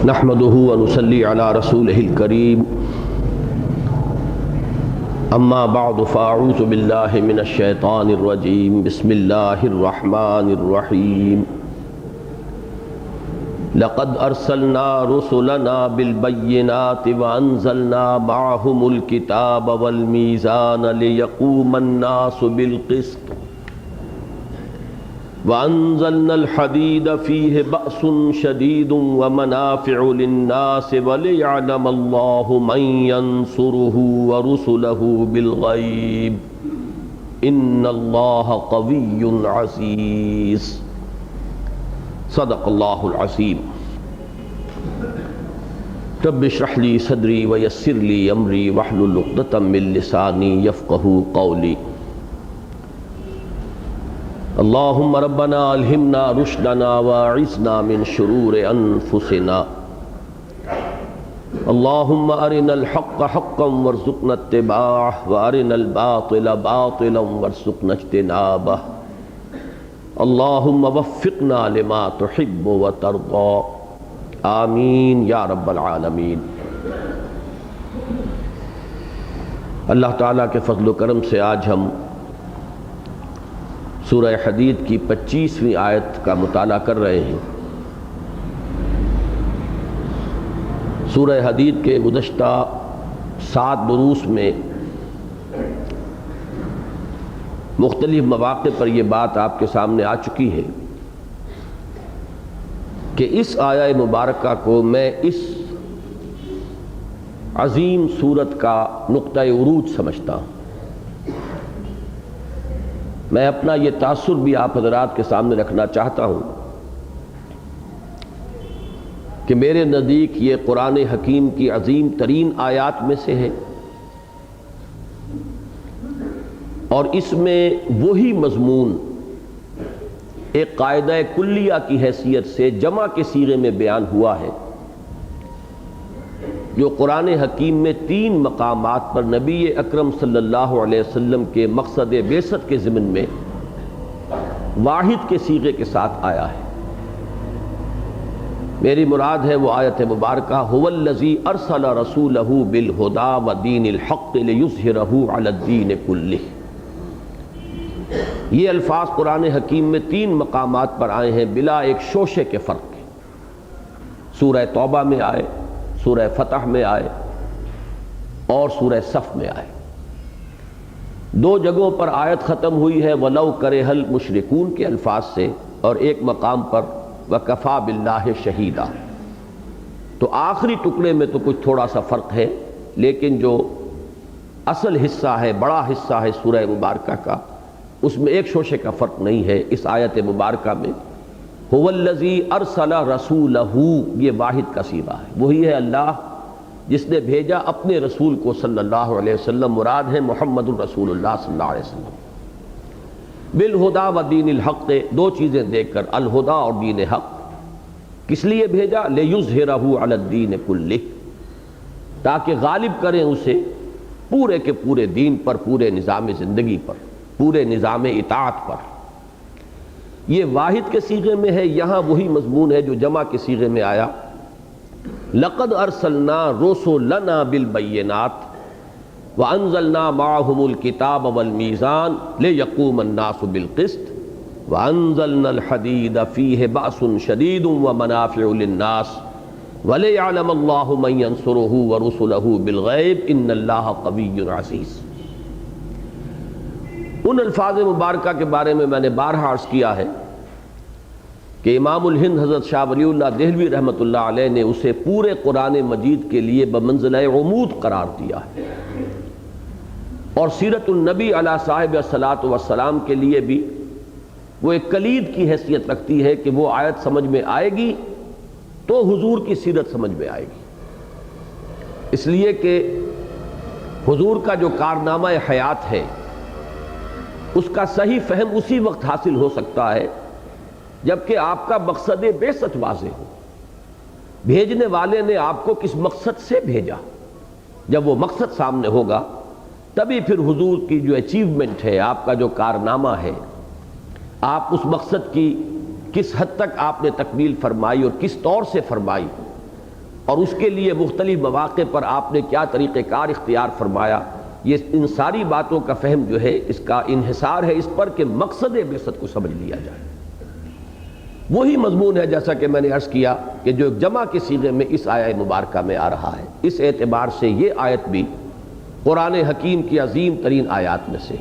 نحمده ونصلي على رسوله الكريم اما بعد فاعوذ بالله من الشيطان الرجيم بسم الله الرحمن الرحيم لقد ارسلنا رسلنا بالبينات وانزلنا معهم الكتاب والميزان ليقوم الناس بالقسط وَأَنزَلْنَا الْحَدِيدَ فِيهِ بَأْسٌ شَدِيدٌ وَمَنَافِعُ لِلنَّاسِ وَلِيَعْلَمَ اللَّهُ مَن يَنصُرُهُ وَرُسُلَهُ بِالْغَيْبِ إِنَّ اللَّهَ قَوِيٌّ عَزِيزٌ صدق اللہ العظیم۔ رب اشرح لي صدری ويسر لي امری واحلل عقدۃ من لسانی یفقہوا قولی۔ اللہم ربنا الہمنا رشدنا واعصمنا من شرور انفسنا۔ اللہم ارنا الحق حقا وارزقنا اتباعہ وارنا الباطل باطلا وارزقنا اجتنابہ۔ اللہم وفقنا لما تحب وترضى آمین یا رب العالمین۔ اللہ تعالیٰ کے فضل و کرم سے آج ہم سورہ حدید کی 25ویں آیت کا مطالعہ کر رہے ہیں۔ سورہ حدید کے گزشتہ 7 دروس میں مختلف مواقع پر یہ بات آپ کے سامنے آ چکی ہے کہ اس آیہ مبارکہ کو میں اس عظیم سورت کا نقطہ عروج سمجھتا ہوں۔ میں اپنا یہ تاثر بھی آپ حضرات کے سامنے رکھنا چاہتا ہوں کہ میرے نزدیک یہ قرآن حکیم کی عظیم ترین آیات میں سے ہے، اور اس میں وہی مضمون ایک قاعدہ کلیہ کی حیثیت سے جمع کے صیغے میں بیان ہوا ہے جو قرآن حکیم میں 3 مقامات پر نبی اکرم صلی اللہ علیہ وسلم کے مقصد بعثت کے ضمن میں واحد کے صیغے کے ساتھ آیا ہے۔ میری مراد ہے وہ آیت مبارکہ هو الذی ارسل رسولہ بالہدی ودین الحق لیظہرہ علی الدین کلہ۔ یہ الفاظ قرآن حکیم میں 3 مقامات پر آئے ہیں بلا ایک شوشے کے فرق کے۔ سورہ توبہ میں آئے، سورہ فتح میں آئے اور سورہ صف میں آئے۔ 2 جگہوں پر آیت ختم ہوئی ہے وَلَوْ كَرِهَ الْمُشْرِكُونَ کے الفاظ سے، اور ایک مقام پر وَكَفَى بِاللَّهِ شَهِيدًا۔ تو آخری ٹکڑے میں تو کچھ تھوڑا سا فرق ہے، لیکن جو اصل حصہ ہے، بڑا حصہ ہے سورہ مبارکہ کا، اس میں ایک شوشے کا فرق نہیں ہے۔ اس آیت مبارکہ میں هو الذی ارسل رسولہ، یہ واحد کا صیغہ ہے، وہی ہے اللہ جس نے بھیجا اپنے رسول کو صلی اللہ علیہ وسلم، مراد ہے محمد الرسول اللہ صلی اللہ علیہ وسلم۔ بالہدی و دین الحق، 2 چیزیں دیکھ کر، الہدی اور دین حق۔ کس لیے بھیجا؟ لیظہرہ علی الدین کلہ، تاکہ غالب کریں اسے پورے کے پورے دین پر، پورے نظام زندگی پر، پورے نظام اطاعت پر۔ یہ واحد کے صیغے میں ہے، یہاں وہی مضمون ہے جو جمع کے صیغے میں آیا۔ لقد ارسلنا رسلنا بالبینات وانزلنا معهم الكتاب والمیزان لیقوم الناس بالقسط وانزلنا الحدید فیہ بأس شدید ومنافع للناس ولیعلم اللہ من ینصرہ ورسلہ بالغیب ان اللہ قوی عزیز۔ ان الفاظ مبارکہ کے بارے میں نے بارہا عرض کیا ہے کہ امام الہند حضرت شاہ ولی اللہ دہلوی رحمۃ اللہ علیہ نے اسے پورے قرآن مجید کے لیے بمنزلہ عمود قرار دیا ہے، اور سیرت النبی علیہ صاحب الصلاۃ والسلام کے لیے بھی وہ ایک کلید کی حیثیت رکھتی ہے کہ وہ آیت سمجھ میں آئے گی تو حضور کی سیرت سمجھ میں آئے گی، اس لیے کہ حضور کا جو کارنامہ حیات ہے اس کا صحیح فہم اسی وقت حاصل ہو سکتا ہے جبکہ آپ کا مقصد بعثت واضح ہو۔ بھیجنے والے نے آپ کو کس مقصد سے بھیجا، جب وہ مقصد سامنے ہوگا تبھی پھر حضور کی جو اچیومنٹ ہے، آپ کا جو کارنامہ ہے، آپ اس مقصد کی کس حد تک آپ نے تکمیل فرمائی اور کس طور سے فرمائی، اور اس کے لیے مختلف مواقع پر آپ نے کیا طریقہ کار اختیار فرمایا، یہ ان ساری باتوں کا فہم جو ہے اس کا انحصار ہے اس پر کہ مقصد بعثت کو سمجھ لیا جائے۔ وہی مضمون ہے جیسا کہ میں نے عرض کیا کہ جو جمع کے صیغے میں اس آیہ مبارکہ میں آ رہا ہے۔ اس اعتبار سے یہ آیت بھی قرآن حکیم کی عظیم ترین آیات میں سے۔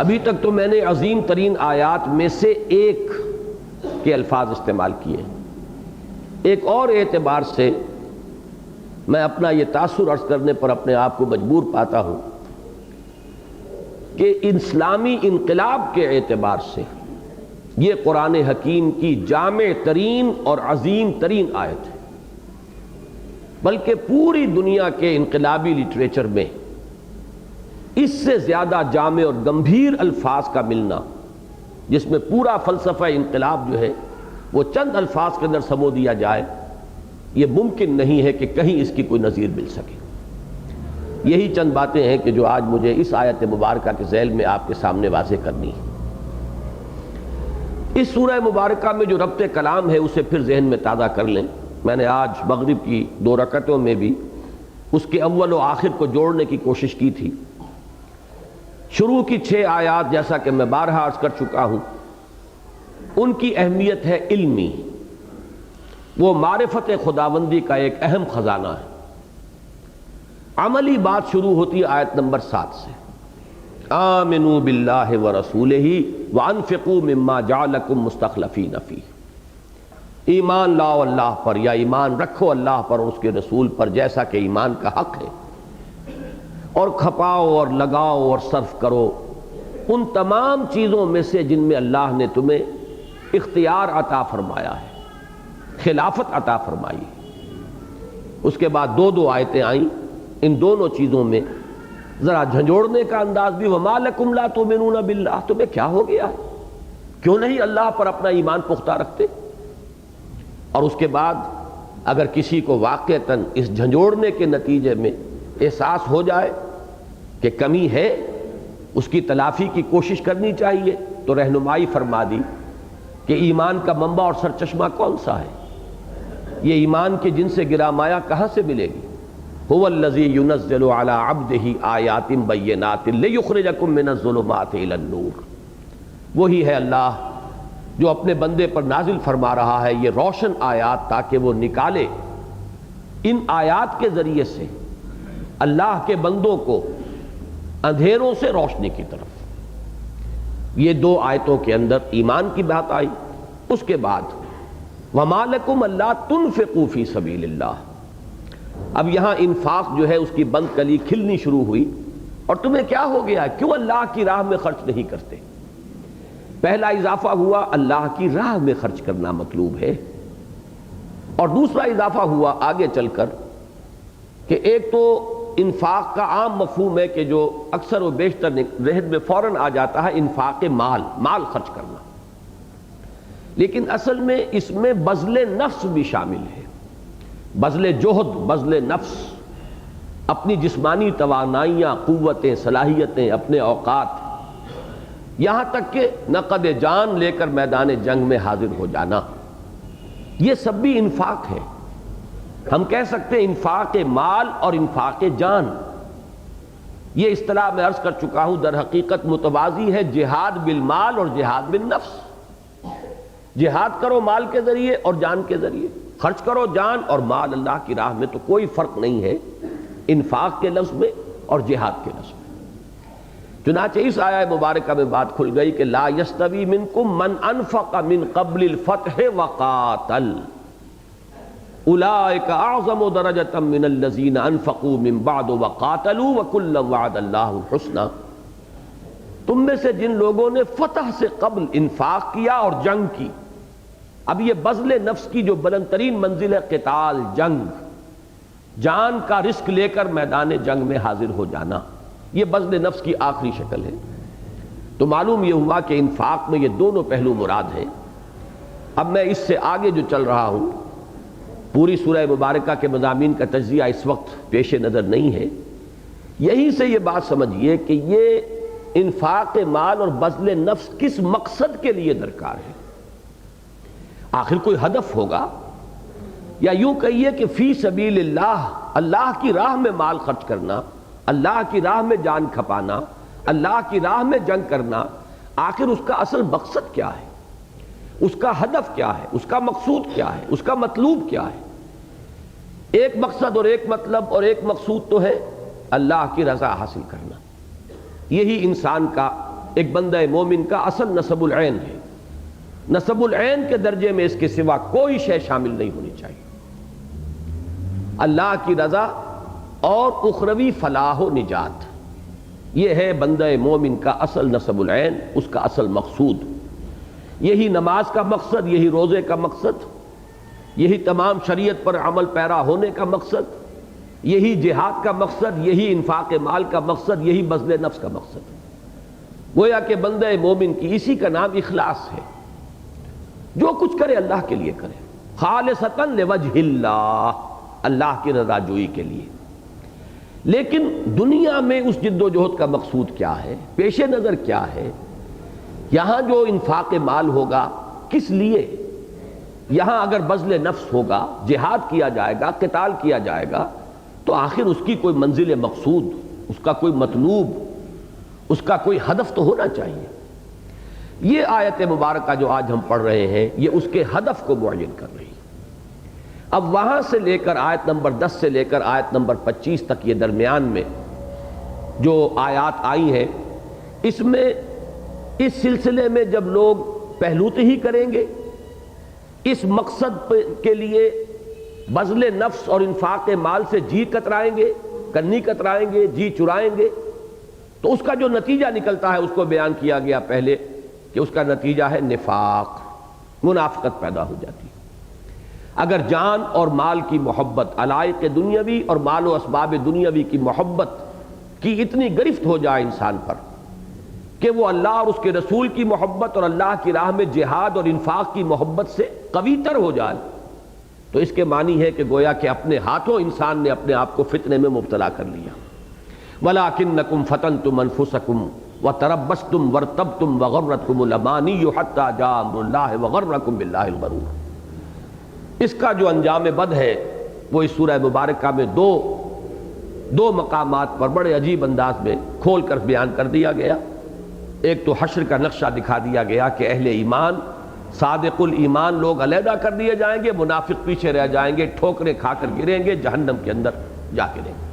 ابھی تک تو میں نے عظیم ترین آیات میں سے ایک کے الفاظ استعمال کیے، ایک اور اعتبار سے میں اپنا یہ تاثر عرض کرنے پر اپنے آپ کو مجبور پاتا ہوں کہ اسلامی انقلاب کے اعتبار سے یہ قرآن حکیم کی جامع ترین اور عظیم ترین آیت ہے، بلکہ پوری دنیا کے انقلابی لٹریچر میں اس سے زیادہ جامع اور گمبھیر الفاظ کا ملنا، جس میں پورا فلسفہ انقلاب جو ہے وہ چند الفاظ کے اندر سمو دیا جائے، یہ ممکن نہیں ہے کہ کہیں اس کی کوئی نظیر مل سکے۔ یہی چند باتیں ہیں کہ جو آج مجھے اس آیت مبارکہ کے ذیل میں آپ کے سامنے واضح کرنی ہے۔ اس سورہ مبارکہ میں جو ربط کلام ہے اسے پھر ذہن میں تازہ کر لیں۔ میں نے آج مغرب کی 2 رکعتوں میں بھی اس کے اول و آخر کو جوڑنے کی کوشش کی تھی۔ شروع کی 6 آیات جیسا کہ میں بارہا عرض کر چکا ہوں، ان کی اہمیت ہے علمی، وہ معرفت خداوندی کا ایک اہم خزانہ ہے۔ عملی بات شروع ہوتی ہے آیت نمبر 7 سے، آمنوا باللہ ورسولہ وانفقوا مما جعلکم مستخلفین فیہ، ایمان لاؤ اللہ پر، یا ایمان رکھو اللہ پر اور اس کے رسول پر جیسا کہ ایمان کا حق ہے، اور کھپاؤ اور لگاؤ اور صرف کرو ان تمام چیزوں میں سے جن میں اللہ نے تمہیں اختیار عطا فرمایا ہے، خلافت عطا فرمائی۔ اس کے بعد 2 آیتیں آئیں، ان دونوں چیزوں میں ذرا جھنجھوڑنے کا انداز بھی، وَمَا لَكُمْ لَا تُؤْمِنُونَ بِاللَّهِ، تمہیں کیا ہو گیا، کیوں نہیں اللہ پر اپنا ایمان پختہ رکھتے؟ اور اس کے بعد اگر کسی کو واقعتاً اس جھنجھوڑنے کے نتیجے میں احساس ہو جائے کہ کمی ہے، اس کی تلافی کی کوشش کرنی چاہیے، تو رہنمائی فرما دی کہ ایمان کا منبع اور سرچشمہ کون سا ہے، یہ ایمان کے جن سے گرا مایا کہاں سے ملے گی؟ هو الذی ينزل على عبده آیات بینات لیخرجکم من الظلمات الی النور، وہی ہے اللہ جو اپنے بندے پر نازل فرما رہا ہے یہ روشن آیات تاکہ وہ نکالے ان آیات کے ذریعے سے اللہ کے بندوں کو اندھیروں سے روشنی کی طرف۔ یہ 2 آیتوں کے اندر ایمان کی بات آئی۔ اس کے بعد وَمَا لَكُمْ أَلَّا تُنْفِقُوا فِي سَبِيلِ اللَّهِ، اب یہاں انفاق جو ہے اس کی بند کلی کھلنی شروع ہوئی، اور تمہیں کیا ہو گیا، کیوں اللہ کی راہ میں خرچ نہیں کرتے؟ پہلا اضافہ ہوا اللہ کی راہ میں خرچ کرنا مطلوب ہے، اور دوسرا اضافہ ہوا آگے چل کر کہ ایک تو انفاق کا عام مفہوم ہے کہ جو اکثر و بیشتر ذہن میں فوراً آ جاتا ہے انفاق مال خرچ کرنا، لیکن اصل میں اس میں بذل نفس بھی شامل ہے، بذل جہد، بذل نفس، اپنی جسمانی توانائیاں، قوتیں، صلاحیتیں، اپنے اوقات، یہاں تک کہ نقد جان لے کر میدان جنگ میں حاضر ہو جانا، یہ سب بھی انفاق ہے۔ ہم کہہ سکتے ہیں انفاق مال اور انفاق جان، یہ اصطلاح میں عرض کر چکا ہوں در حقیقت متوازی ہے جہاد بالمال اور جہاد بالنفس۔ جہاد کرو مال کے ذریعے اور جان کے ذریعے، خرچ کرو جان اور مال اللہ کی راہ میں، تو کوئی فرق نہیں ہے انفاق کے لفظ میں اور جہاد کے لفظ میں۔ چنانچہ اس آیہ مبارکہ میں بات کھل گئی کہ لا یستوی منکم من انفق من قبل الفتح وقاتل اولئک اعظم درجۃ من الذین انفقوا من بعد وقاتلوا وکلا وعد اللہ الحسنی، تم میں سے جن لوگوں نے فتح سے قبل انفاق کیا اور جنگ کی، اب یہ بذل نفس کی جو بلند ترین منزل ہے قتال، جنگ، جان کا رزق لے کر میدان جنگ میں حاضر ہو جانا، یہ بذل نفس کی آخری شکل ہے۔ تو معلوم یہ ہوا کہ انفاق میں یہ دونوں پہلو مراد ہیں۔ اب میں اس سے آگے جو چل رہا ہوں، پوری سورہ مبارکہ کے مضامین کا تجزیہ اس وقت پیش نظر نہیں ہے، یہیں سے یہ بات سمجھیے کہ یہ انفاق مال اور بذل نفس کس مقصد کے لیے درکار ہے۔ آخر کوئی ہدف ہوگا، یا یوں کہیے کہ فی سبیل اللہ، اللہ کی راہ میں مال خرچ کرنا، اللہ کی راہ میں جان کھپانا، اللہ کی راہ میں جنگ کرنا، آخر اس کا اصل مقصد کیا ہے، اس کا ہدف کیا ہے، اس کا مقصود کیا ہے، اس کا مطلوب کیا ہے؟ ایک مقصد اور ایک مطلب اور ایک مقصود تو ہے اللہ کی رضا حاصل کرنا۔ یہی انسان کا، ایک بندہ مومن کا اصل نصب العین ہے۔ نصب العین کے درجے میں اس کے سوا کوئی شے شامل نہیں ہونی چاہیے۔ اللہ کی رضا اور اخروی فلاح و نجات، یہ ہے بندہ مومن کا اصل نصب العین، اس کا اصل مقصود۔ یہی نماز کا مقصد، یہی روزے کا مقصد، یہی تمام شریعت پر عمل پیرا ہونے کا مقصد، یہی جہاد کا مقصد، یہی انفاق مال کا مقصد، یہی بذل نفس کا مقصد۔ گویا کہ بندہ مومن کی اسی کا نام اخلاص ہے، جو کچھ کرے اللہ کے لیے کرے، خالصتاً لوجہ اللہ، اللہ کی رضا جوئی کے لیے۔ لیکن دنیا میں اس جد و جہد کا مقصود کیا ہے، پیش نظر کیا ہے؟ یہاں جو انفاق مال ہوگا کس لیے؟ یہاں اگر بذل نفس ہوگا، جہاد کیا جائے گا، قتال کیا جائے گا، تو آخر اس کی کوئی منزل مقصود، اس کا کوئی مطلوب، اس کا کوئی ہدف تو ہونا چاہیے۔ یہ آیت مبارکہ جو آج ہم پڑھ رہے ہیں، یہ اس کے ہدف کو معین کر رہی ہے۔ اب وہاں سے لے کر آیت نمبر 10 سے لے کر آیت نمبر 25 تک، یہ درمیان میں جو آیات آئی ہیں، اس میں اس سلسلے میں جب لوگ پہلوتے ہی کریں گے، اس مقصد کے لیے بذل نفس اور انفاق مال سے جی کترائیں گے، کنی کترائیں گے، جی چرائیں گے، تو اس کا جو نتیجہ نکلتا ہے اس کو بیان کیا گیا پہلے کہ اس کا نتیجہ ہے نفاق، منافقت پیدا ہو جاتی ہے۔ اگر جان اور مال کی محبت، علائق دنیاوی اور مال و اسباب دنیاوی کی محبت کی اتنی گرفت ہو جائے انسان پر کہ وہ اللہ اور اس کے رسول کی محبت اور اللہ کی راہ میں جہاد اور انفاق کی محبت سے قوی تر ہو جائے، تو اس کے معنی ہے کہ گویا کہ اپنے ہاتھوں انسان نے اپنے آپ کو فتنے میں مبتلا کر لیا۔ وَلَٰكِنَّكُمْ فَتَنْتُمْ أَنفُسَكُمْ وَتَرَبَّصْتُمْ وَارْتَبْتُمْ وَغَرَّتْكُمُ الْأَمَانِيُّ حَتَّىٰ جَاءَ أَمْرُ اللَّهِ وَغَرَّكُمْ بِاللَّهِ الْغَرُورُ۔ اس کا جو انجام بد ہے وہ اس سورہ مبارکہ میں دو مقامات پر بڑے عجیب انداز میں کھول کر بیان کر دیا گیا۔ ایک تو حشر کا نقشہ دکھا دیا گیا کہ اہل ایمان، صادق الایمان لوگ علیحدہ کر دیے جائیں گے، منافق پیچھے رہ جائیں گے، ٹھوکریں کھا کر گریں گے، جہنم کے اندر جا گریں گے۔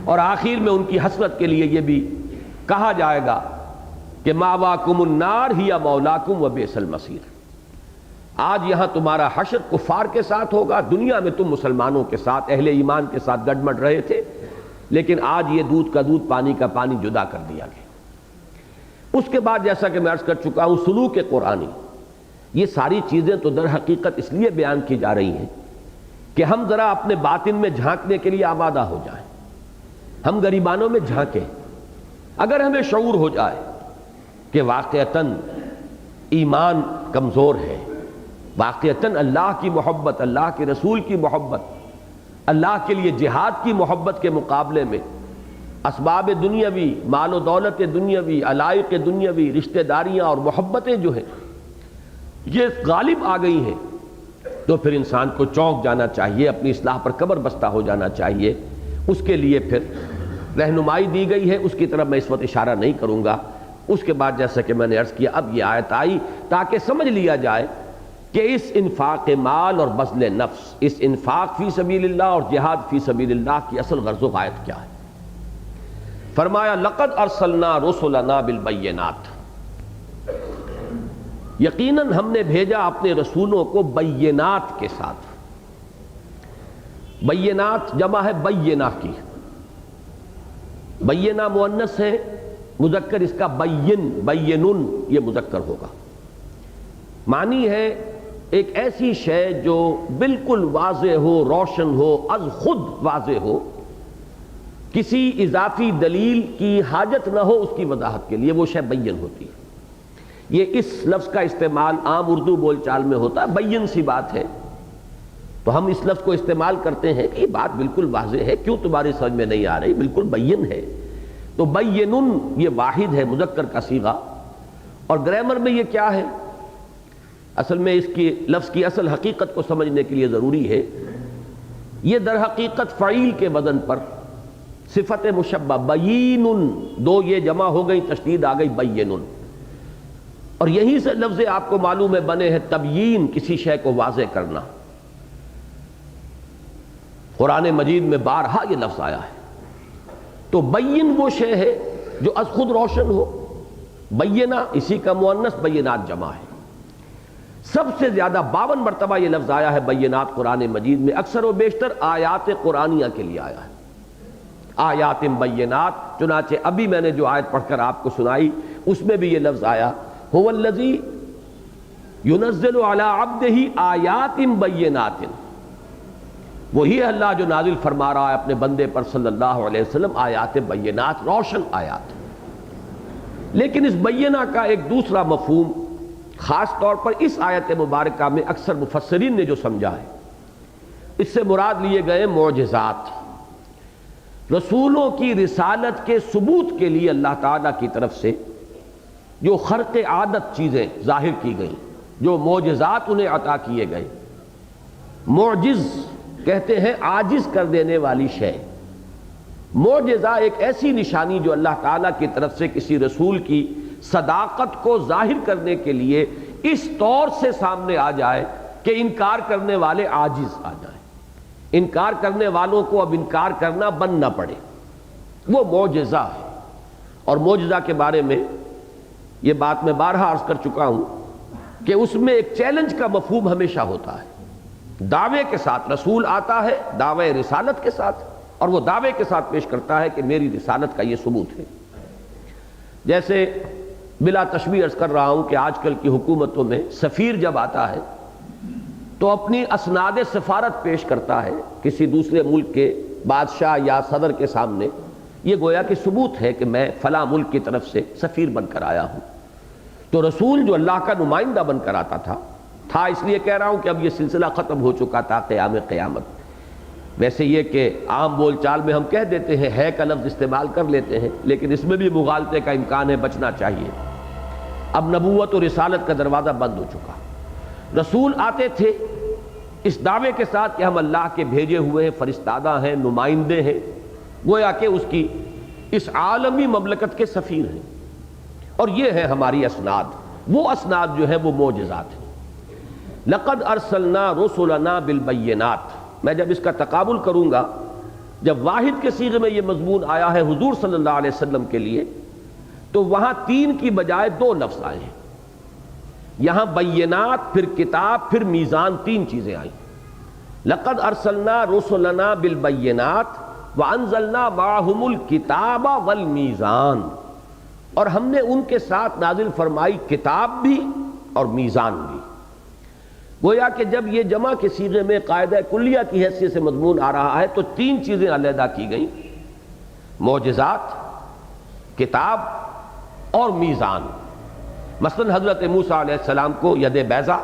اور آخر میں ان کی حسرت کے لیے یہ بھی کہا جائے گا کہ ماواکم النار ہی مولاکم وبئس المصیر۔ آج یہاں تمہارا حشر کفار کے ساتھ ہوگا، دنیا میں تم مسلمانوں کے ساتھ، اہل ایمان کے ساتھ گڈمڈ رہے تھے، لیکن آج یہ دودھ کا دودھ، پانی کا پانی جدا کر دیا گیا۔ اس کے بعد جیسا کہ میں عرض کر چکا ہوں، سلوک قرآنی، یہ ساری چیزیں تو در حقیقت اس لیے بیان کی جا رہی ہیں کہ ہم ذرا اپنے باطن میں جھانکنے کے لیے آمادہ ہو جائیں، ہم غریبانوں میں جھانکیں۔ اگر ہمیں شعور ہو جائے کہ واقعتاً ایمان کمزور ہے، واقعتاً اللہ کی محبت، اللہ کے رسول کی محبت، اللہ کے لیے جہاد کی محبت کے مقابلے میں اسباب دنیاوی، مال و دولت دنیاوی، علائق دنیاوی، رشتہ داریاں اور محبتیں جو ہیں یہ غالب آ گئی ہیں، تو پھر انسان کو چونک جانا چاہیے، اپنی اصلاح پر کمر بستہ ہو جانا چاہیے۔ اس کے لیے پھر رہنمائی دی گئی ہے، اس کی طرف میں اس وقت اشارہ نہیں کروں گا۔ اس کے بعد جیسا کہ میں نے عرض کیا، اب یہ آیت آئی تاکہ سمجھ لیا جائے کہ اس انفاق مال اور بذل نفس، اس انفاق فی سبیل اللہ اور جہاد فی سبیل اللہ کی اصل غرض و غایت کیا ہے۔ فرمایا لقد ارسلنا رسلنا بالبینات، یقیناً ہم نے بھیجا اپنے رسولوں کو بینات کے ساتھ۔ بینات جمع ہے بینہ کی، بینہ مؤنث ہے، مذکر اس کا بین، بینن یہ مذکر ہوگا۔ معنی ہے ایک ایسی شے جو بالکل واضح ہو، روشن ہو، از خود واضح ہو، کسی اضافی دلیل کی حاجت نہ ہو اس کی وضاحت کے لیے، وہ شے بین ہوتی ہے۔ یہ اس لفظ کا استعمال عام اردو بول چال میں ہوتا ہے، بین سی بات ہے، تو ہم اس لفظ کو استعمال کرتے ہیں کہ یہ بات بالکل واضح ہے، کیوں تمہاری سمجھ میں نہیں آ رہی، بالکل بین ہے۔ تو بینن یہ واحد ہے، مذکر کا صیغہ۔ اور گرامر میں یہ کیا ہے اصل میں اس کی لفظ کی اصل حقیقت کو سمجھنے کے لیے ضروری ہے، یہ در حقیقت فعیل کے وزن پر صفت مشبہ بین، دو یہ جمع ہو گئی، تشدید آ گئی بین، اور یہیں سے لفظ آپ کو معلوم ہے بنے ہیں تبیین، کسی شے کو واضح کرنا۔ قرآن مجید میں بارہا یہ لفظ آیا ہے۔ تو بین وہ شے ہے جو از خود روشن ہو، بینہ اسی کا مؤنث، بینات جمع ہے۔ سب سے زیادہ 52 مرتبہ یہ لفظ آیا ہے بینات قرآن مجید میں، اکثر و بیشتر آیات قرآنیہ کے لیے آیا ہے، آیات بینات۔ چنانچہ ابھی میں نے جو آیت پڑھ کر آپ کو سنائی اس میں بھی یہ لفظ آیا، هو الذی ينزل على عبده آیات بینات، وہی ہے اللہ جو نازل فرما رہا ہے اپنے بندے پر صلی اللہ علیہ وسلم آیات بینات، روشن آیات۔ لیکن اس بینہ کا ایک دوسرا مفہوم خاص طور پر اس آیت مبارکہ میں اکثر مفسرین نے جو سمجھا ہے، اس سے مراد لیے گئے معجزات، رسولوں کی رسالت کے ثبوت کے لیے اللہ تعالیٰ کی طرف سے جو خرق عادت چیزیں ظاہر کی گئیں، جو معجزات انہیں عطا کیے گئے۔ معجز کہتے ہیں عاجز کر دینے والی شے۔ معجزہ ایک ایسی نشانی جو اللہ تعالیٰ کی طرف سے کسی رسول کی صداقت کو ظاہر کرنے کے لیے اس طور سے سامنے آ جائے کہ انکار کرنے والے عاجز آ جائیں، انکار کرنے والوں کو اب انکار کرنا بند نہ پڑے، وہ معجزہ ہے۔ اور معجزہ کے بارے میں یہ بات میں بارہا عرض کر چکا ہوں کہ اس میں ایک چیلنج کا مفہوم ہمیشہ ہوتا ہے، دعوے کے ساتھ رسول آتا ہے، دعوے رسالت کے ساتھ، اور وہ دعوے کے ساتھ پیش کرتا ہے کہ میری رسالت کا یہ ثبوت ہے۔ جیسے بلا تشبیہ عرض کر رہا ہوں کہ آج کل کی حکومتوں میں سفیر جب آتا ہے تو اپنی اسناد سفارت پیش کرتا ہے کسی دوسرے ملک کے بادشاہ یا صدر کے سامنے، یہ گویا کہ ثبوت ہے کہ میں فلاں ملک کی طرف سے سفیر بن کر آیا ہوں۔ تو رسول جو اللہ کا نمائندہ بن کر آتا تھا اس لیے کہہ رہا ہوں کہ اب یہ سلسلہ ختم ہو چکا تھا قیام قیامت۔ ویسے یہ کہ عام بول چال میں ہم کہہ دیتے ہیں، ہے کا لفظ استعمال کر لیتے ہیں، لیکن اس میں بھی مغالطے کا امکان ہے، بچنا چاہیے۔ اب نبوت اور رسالت کا دروازہ بند ہو چکا، رسول آتے تھے اس دعوے کے ساتھ کہ ہم اللہ کے بھیجے ہوئے ہیں، فرستادہ ہیں، نمائندے ہیں، گویا کہ اس کی اس عالمی مملکت کے سفیر ہیں، اور یہ ہے ہماری اسناد۔ وہ اسناد جو ہے وہ معجزات ہیں۔ لقد ارسلنا رسلنا بالبینات، میں جب اس کا تقابل کروں گا، جب واحد کے صیغے میں یہ مضمون آیا ہے حضور صلی اللہ علیہ وسلم کے لیے، تو وہاں 3 کی بجائے 2 لفظ آئے ہیں۔ یہاں بینات، پھر کتاب، پھر میزان، 3 چیزیں آئیں۔ لقد ارسلنا رسلنا بالبینات وانزلنا معهم الکتاب والمیزان، اور ہم نے ان کے ساتھ نازل فرمائی کتاب بھی اور میزان بھی۔ گویا کہ جب یہ جمع کے صیغے میں قاعدہ کلیہ کی حیثیت سے مضمون آ رہا ہے تو 3 چیزیں علیحدہ کی گئیں، معجزات، کتاب اور میزان۔ مثلا حضرت موسیٰ علیہ السلام کو ید بیضا،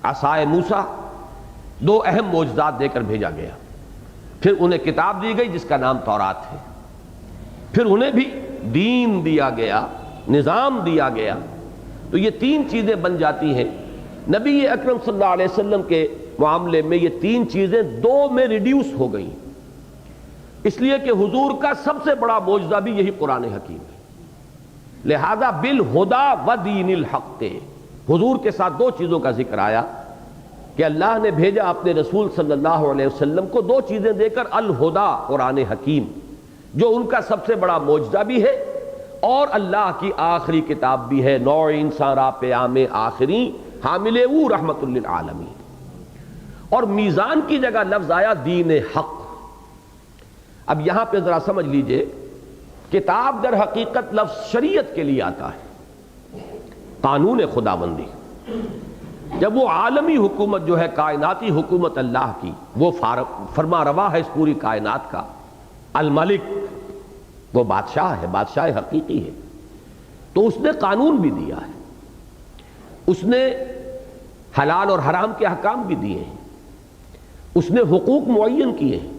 عصائے موسیٰ، 2 اہم معجزات دے کر بھیجا گیا۔ پھر انہیں کتاب دی گئی جس کا نام تورات ہے، پھر انہیں بھی دین دیا گیا، نظام دیا گیا۔ تو یہ 3 چیزیں بن جاتی ہیں۔ نبی اکرم صلی اللہ علیہ وسلم کے معاملے میں یہ 3 چیزیں 2 میں ریڈیوس ہو گئیں، اس لیے کہ حضور کا سب سے بڑا معجزہ بھی یہی قرآن حکیم ہے۔ لہذا بالہدا و دین الحق، حضور کے ساتھ 2 چیزوں کا ذکر آیا کہ اللہ نے بھیجا اپنے رسول صلی اللہ علیہ وسلم کو 2 چیزیں دے کر، الہدا قرآن حکیم جو ان کا سب سے بڑا معجزہ بھی ہے اور اللہ کی آخری کتاب بھی ہے، نوع انسان را پیام آخری حامل او رحمت للعالمین۔ اور میزان کی جگہ لفظ آیا دین حق۔ اب یہاں پہ ذرا سمجھ لیجئے، کتاب در حقیقت لفظ شریعت کے لیے آتا ہے، قانون خداوندی۔ جب وہ عالمی حکومت جو ہے کائناتی حکومت اللہ کی، وہ فرما روا ہے اس پوری کائنات کا، الملک، وہ بادشاہ ہے، بادشاہ حقیقی ہے، تو اس نے قانون بھی دیا ہے، اس نے حلال اور حرام کے احکام بھی دیے ہیں، اس نے حقوق معین کیے ہیں،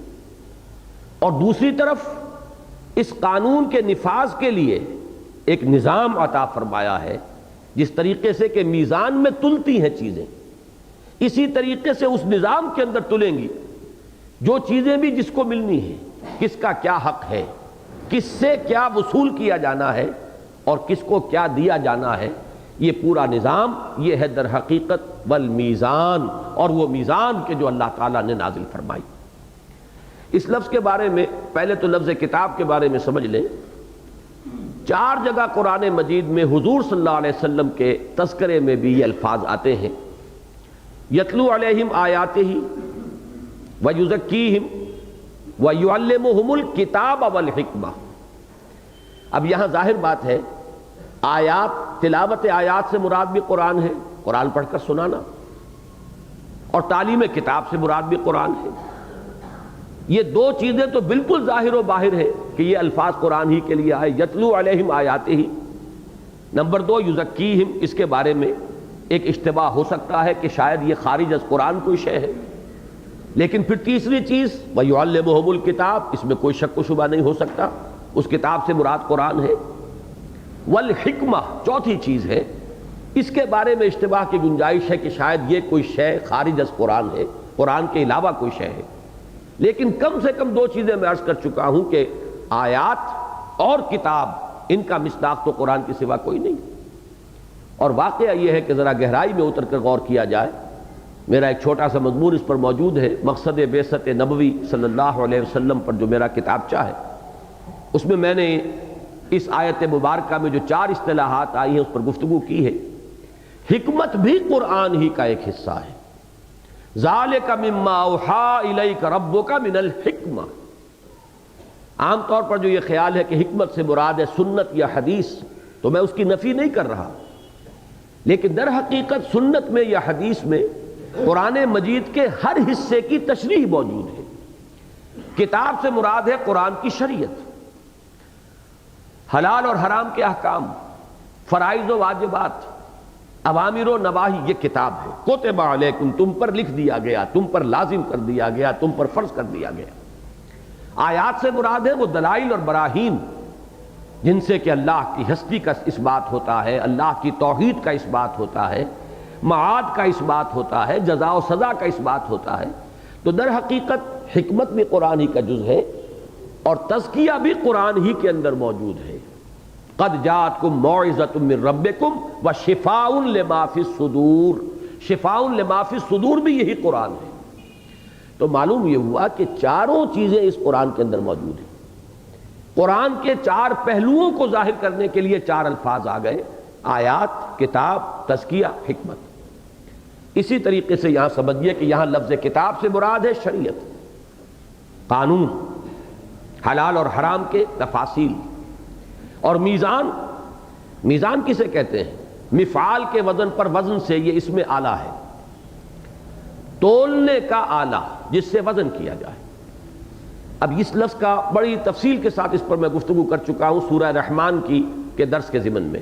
اور دوسری طرف اس قانون کے نفاذ کے لیے ایک نظام عطا فرمایا ہے جس طریقے سے کہ میزان میں تلتی ہیں چیزیں، اسی طریقے سے اس نظام کے اندر تلیں گی جو چیزیں بھی جس کو ملنی ہیں، کس کا کیا حق ہے، کس سے کیا وصول کیا جانا ہے اور کس کو کیا دیا جانا ہے۔ یہ پورا نظام یہ ہے در حقیقت والمیزان، اور وہ میزان کے جو اللہ تعالیٰ نے نازل فرمائی۔ اس لفظ کے بارے میں پہلے تو لفظ کتاب کے بارے میں سمجھ لیں۔ 4 جگہ قرآن مجید میں حضور صلی اللہ علیہ وسلم کے تذکرے میں بھی یہ الفاظ آتے ہیں، یتلو علیہم آیاتہ ویزکیہم ویعلمہم الکتاب والحکمہ۔ اب یہاں ظاہر بات ہے، آیات، تلاوت آیات سے مراد بھی قرآن ہے، قرآن پڑھ کر سنانا، اور تعلیم کتاب سے مراد بھی قرآن ہے۔ یہ 2 چیزیں تو بالکل ظاہر و باہر ہے کہ یہ الفاظ قرآن ہی کے لیے آئے، یتلو علیہم آیاتہ۔ نمبر 2 یزکیہم، اس کے بارے میں ایک اشتباہ ہو سکتا ہے کہ شاید یہ خارج از قرآن کوئی شے ہے، لیکن پھر تیسری چیز وَيُعَلِّمُهُمُ الْكِتَابَ، اس میں کوئی شک و شبہ نہیں ہو سکتا، اس کتاب سے مراد قرآن ہے۔ والحکمہ، چوتھی چیز ہے، اس کے بارے میں اشتباہ کی گنجائش ہے کہ شاید یہ کوئی شے خارج از قرآن ہے، قرآن کے علاوہ کوئی شے ہے، لیکن کم سے کم 2 چیزیں میں عرض کر چکا ہوں کہ آیات اور کتاب، ان کا مصداق تو قرآن کے سوا کوئی نہیں۔ اور واقعہ یہ ہے کہ ذرا گہرائی میں اتر کر غور کیا جائے۔ میرا ایک چھوٹا سا مضمون اس پر موجود ہے، مقصد بعثت نبوی صلی اللہ علیہ وسلم پر جو میرا کتابچہ ہے، اس میں میں نے اس آیت مبارکہ میں جو 4 اصطلاحات آئی ہیں اس پر گفتگو کی ہے۔ حکمت بھی قرآن ہی کا ایک حصہ ہے۔ ذالک مما اوحی الیک ربک من الحکمہ۔ عام طور پر جو یہ خیال ہے کہ حکمت سے مراد ہے سنت یا حدیث، تو میں اس کی نفی نہیں کر رہا، لیکن در حقیقت سنت میں یا حدیث میں قرآن مجید کے ہر حصے کی تشریح موجود ہے۔ کتاب سے مراد ہے قرآن کی شریعت، حلال اور حرام کے احکام، فرائض و واجبات، اوامر و نواہی، یہ کتاب ہے۔ کتب علیکم، تم پر لکھ دیا گیا، تم پر لازم کر دیا گیا، تم پر فرض کر دیا گیا۔ آیات سے مراد ہے وہ دلائل اور براہین جن سے کہ اللہ کی ہستی کا اس بات ہوتا ہے، اللہ کی توحید کا اس بات ہوتا ہے، معاد کا اس بات ہوتا ہے، جزا و سزا کا اس بات ہوتا ہے۔ تو در حقیقت حکمت بھی قرآن ہی کا جز ہے، اور تزکیہ بھی قرآن ہی کے اندر موجود ہے۔ قد جاءتکم موعظۃ من ربکم وشفاء لما فی الصدور، شفاء لما فی الصدور بھی یہی قرآن ہے۔ تو معلوم یہ ہوا کہ 4 چیزیں اس قرآن کے اندر موجود ہیں۔ قرآن کے 4 پہلوؤں کو ظاہر کرنے کے لیے 4 الفاظ آ گئے، آیات، کتاب، تزکیہ، حکمت۔ اسی طریقے سے یہاں سمجھیے کہ یہاں لفظ کتاب سے مراد ہے شریعت، قانون، حلال اور حرام کے تفاصیل، اور میزان، میزان کسے کہتے ہیں؟ مفعال کے وزن پر وزن سے یہ اس میں آلہ ہے، تولنے کا آلہ جس سے وزن کیا جائے۔ اب اس لفظ کا بڑی تفصیل کے ساتھ اس پر میں گفتگو کر چکا ہوں سورہ رحمان کی کے درس کے ضمن میں،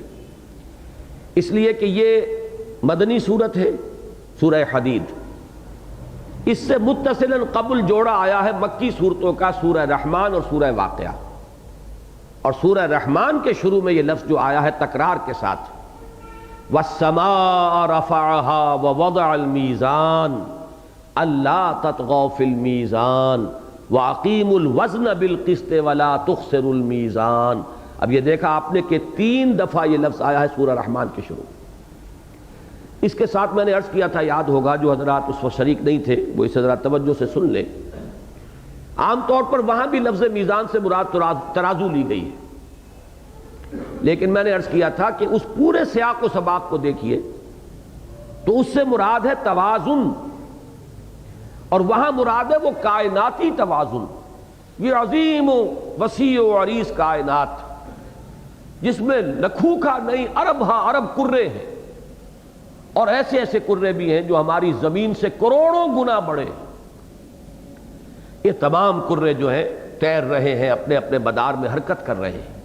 اس لیے کہ یہ مدنی سورت ہے، سورہ حدید۔ اس سے متصلاً قبل جوڑا آیا ہے مکی صورتوں کا سورہ رحمان اور سورہ واقعہ، اور سورہ رحمان کے شروع میں یہ لفظ جو آیا ہے تکرار کے ساتھ، وَالسَّمَاءَ رَفَعَهَا وَوَضَعَ الْمِيزَانَ أَلَّا تَطْغَوْا فِي الْمِيزَانِ وَأَقِيمُوا الْوَزْنَ بِالْقِسْطِ وَلَا تُخْسِرُوا الْمِيزَانَ۔ اب یہ دیکھا آپ نے کہ 3 دفعہ یہ لفظ آیا ہے سورہ رحمان کے شروع۔ اس کے ساتھ میں نے عرض کیا تھا، یاد ہوگا جو حضرات اس وقت شریک نہیں تھے وہ اس حضرات توجہ سے سن لیں، عام طور پر وہاں بھی لفظ میزان سے مراد ترازو لی گئی ہے، لیکن میں نے عرض کیا تھا کہ اس پورے سیاق و سباق کو دیکھیے تو اس سے مراد ہے توازن، اور وہاں مراد ہے وہ کائناتی توازن، یہ عظیم و وسیع و عریض کائنات جس میں لکھوکھا نہیں ارب ہاں ارب کرے ہیں، اور ایسے ایسے کرے بھی ہیں جو ہماری زمین سے کروڑوں گنا بڑے ہیں۔ یہ تمام کرے جو ہیں تیر رہے ہیں، اپنے اپنے مدار میں حرکت کر رہے ہیں،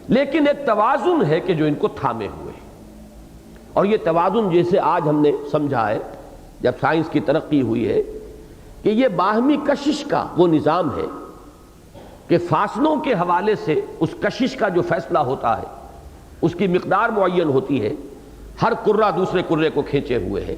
لیکن ایک توازن ہے کہ جو ان کو تھامے ہوئے، اور یہ توازن جیسے آج ہم نے سمجھا ہے جب سائنس کی ترقی ہوئی ہے کہ یہ باہمی کشش کا وہ نظام ہے کہ فاصلوں کے حوالے سے اس کشش کا جو فیصلہ ہوتا ہے اس کی مقدار معین ہوتی ہے، ہر کرہ دوسرے کرے کو کھینچے ہوئے ہے،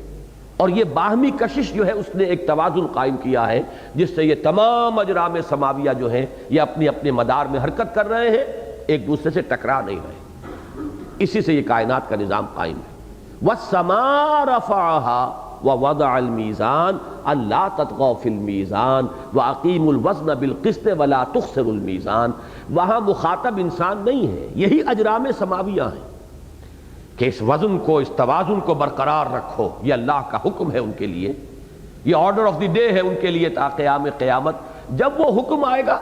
اور یہ باہمی کشش جو ہے اس نے ایک توازن قائم کیا ہے جس سے یہ تمام اجرام سماویہ جو ہیں یہ اپنے اپنے مدار میں حرکت کر رہے ہیں، ایک دوسرے سے ٹکرا نہیں رہے، اسی سے یہ کائنات کا نظام قائم ہے۔ وَالسَّمَاءَ رَفَعَهَا وَوَضَعَ الْمِيزَانَ أَلَّا تَطْغَوْا فِي الْمِيزَانِ وَأَقِيمُوا الْوَزْنَ بِالْقِسْطِ وَلَا تُخْسِرُوا الْمِيزَانَ۔ وہاں مخاطب انسان نہیں ہے، یہی اجرام سماویہ ہیں کہ اس وزن کو، اس توازن کو برقرار رکھو، یہ اللہ کا حکم ہے ان کے لیے، یہ آرڈر آف دی ڈے ہے ان کے لیے تا قیام قیامت۔ جب وہ حکم آئے گا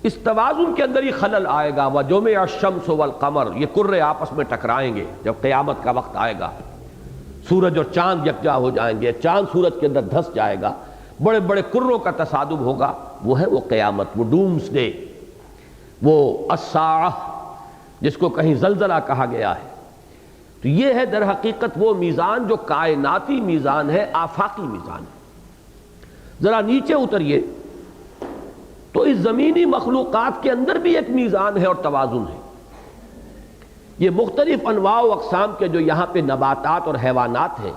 اس توازن کے اندر ہی خلل آئے گا، وَجُمِعَ الشَّمْسُ وَالْقَمَرُ، یہ کرے آپس میں ٹکرائیں گے جب قیامت کا وقت آئے گا، سورج اور چاند یکجا ہو جائیں گے، چاند سورج کے اندر دھس جائے گا، بڑے بڑے کروں کا تصادم ہوگا، وہ ہے وہ قیامت، وہ ڈومس ڈے، وہ الساعہ جس کو کہیں زلزلہ کہا گیا ہے۔ تو یہ ہے در حقیقت وہ میزان جو کائناتی میزان ہے، آفاقی میزان ہے۔ ذرا نیچے اتریے تو اس زمینی مخلوقات کے اندر بھی ایک میزان ہے اور توازن ہے۔ یہ مختلف انواع و اقسام کے جو یہاں پہ نباتات اور حیوانات ہیں،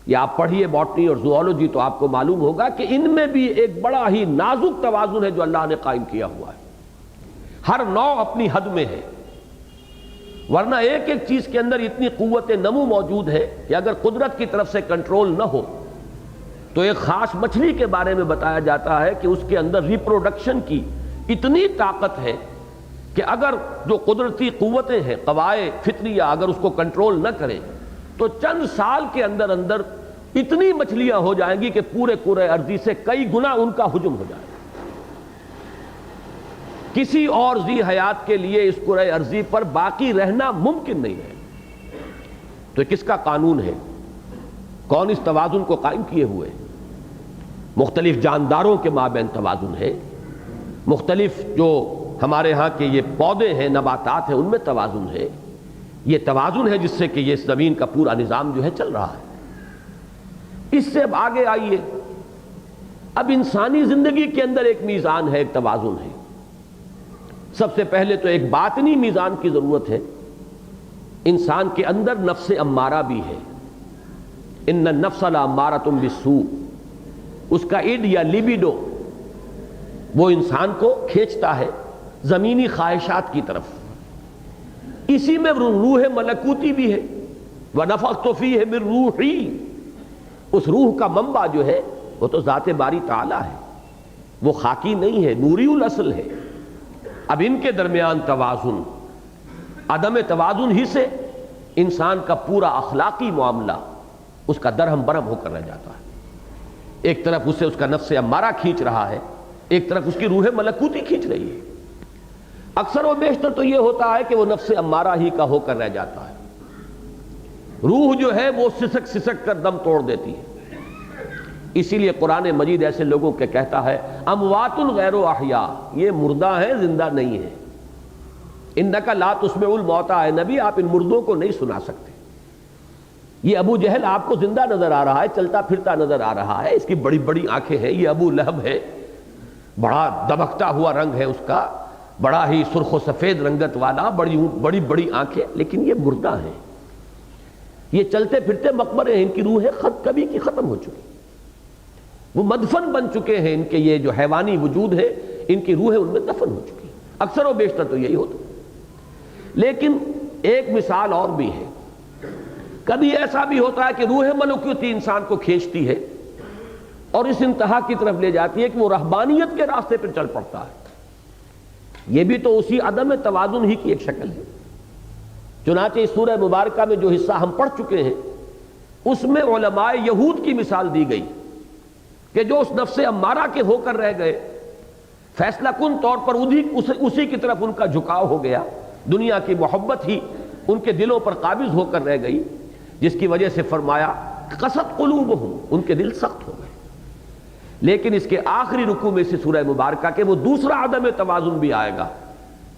یا آپ پڑھیے باٹنی اور زوالوجی تو آپ کو معلوم ہوگا کہ ان میں بھی ایک بڑا ہی نازک توازن ہے جو اللہ نے قائم کیا ہوا ہے، ہر نوع اپنی حد میں ہے، ورنہ ایک ایک چیز کے اندر اتنی قوت نمو موجود ہے کہ اگر قدرت کی طرف سے کنٹرول نہ ہو تو ایک خاص مچھلی کے بارے میں بتایا جاتا ہے کہ اس کے اندر ریپروڈکشن کی اتنی طاقت ہے کہ اگر جو قدرتی قوتیں ہیں، قوائے فطریہ، اگر اس کو کنٹرول نہ کریں تو چند سال کے اندر اندر اتنی مچھلیاں ہو جائیں گی کہ پورے کرۂ ارضی سے کئی گنا ان کا ہجوم ہو جائے گا۔ کسی اور ذی حیات کے لیے اس کرۂ ارضی پر باقی رہنا ممکن نہیں ہے۔ تو کس کا قانون ہے؟ کون اس توازن کو قائم کیے ہوئے؟ مختلف جانداروں کے مابین توازن ہے، مختلف جو ہمارے ہاں کے یہ پودے ہیں، نباتات ہیں، ان میں توازن ہے۔ یہ توازن ہے جس سے کہ یہ زمین کا پورا نظام جو ہے چل رہا ہے۔ اس سے اب آگے آئیے، اب انسانی زندگی کے اندر ایک میزان ہے، ایک توازن ہے۔ سب سے پہلے تو ایک باطنی میزان کی ضرورت ہے۔ انسان کے اندر نفس امارہ بھی ہے، ان النفس لامارۃ بالسوء، اس کا اڈ یا لیبیڈو وہ انسان کو کھینچتا ہے زمینی خواہشات کی طرف۔ اسی میں روح ملکوتی بھی ہے، وَنَفَخْتُ فِيهِ مِن رُوحِي، اس روح کا منبع جو ہے وہ تو ذات باری تعالیٰ ہے، وہ خاکی نہیں ہے، نوری الاصل ہے۔ اب ان کے درمیان توازن، عدم توازن ہی سے انسان کا پورا اخلاقی معاملہ اس کا درہم برہم ہو کر رہ جاتا ہے۔ ایک طرف اسے اس کا نفس امارہ کھینچ رہا ہے، ایک طرف اس کی روح ملکوتی کھینچ رہی ہے۔ اکثر و بیشتر تو یہ ہوتا ہے کہ وہ نفس امارہ ہی کا ہو کر رہ جاتا ہے، روح جو ہے وہ سسک سسک کر دم توڑ دیتی ہے۔ اسی لیے قرآن مجید ایسے لوگوں کے کہتا ہے اموات غیر احیاء، یہ مردہ ہیں، زندہ نہیں ہیں۔ انک لا تسمع الموتیٰ، اے نبی آپ ان مردوں کو نہیں سنا سکتے۔ یہ ابو جہل آپ کو زندہ نظر آ رہا ہے، چلتا پھرتا نظر آ رہا ہے، اس کی بڑی بڑی آنکھیں ہیں، یہ ابو لہب ہے، بڑا دبکتا ہوا رنگ ہے اس کا، بڑا ہی سرخ و سفید رنگت والا، بڑی بڑی آنکھیں، لیکن یہ مردہ ہیں، یہ چلتے پھرتے مقبرے ہیں، ان کی روحیں کبھی کی ختم ہو چکی، وہ مدفن بن چکے ہیں، ان کے یہ جو حیوانی وجود ہے ان کی روحیں ان میں دفن ہو چکی۔ اکثر و بیشتر تو یہی ہوتا۔ لیکن ایک مثال اور بھی ہے، کبھی ایسا بھی ہوتا ہے کہ روح ملکوتی انسان کو کھینچتی ہے اور اس انتہا کی طرف لے جاتی ہے کہ وہ رہبانیت کے راستے پر چل پڑتا ہے۔ یہ بھی تو اسی عدم توازن ہی کی ایک شکل ہے۔ چنانچہ اس سورہ مبارکہ میں جو حصہ ہم پڑھ چکے ہیں اس میں علماء یہود کی مثال دی گئی کہ جو اس نفس امارہ کے ہو کر رہ گئے، فیصلہ کن طور پر اسی کی طرف ان کا جھکاؤ ہو گیا، دنیا کی محبت ہی ان کے دلوں پر قابض ہو کر رہ گئی، جس کی وجہ سے فرمایا قست قلوبہم، ان کے دل سخت ہو گئے۔ لیکن اس کے آخری رکوع میں سے سورہ مبارکہ کے وہ دوسرا عدم توازن بھی آئے گا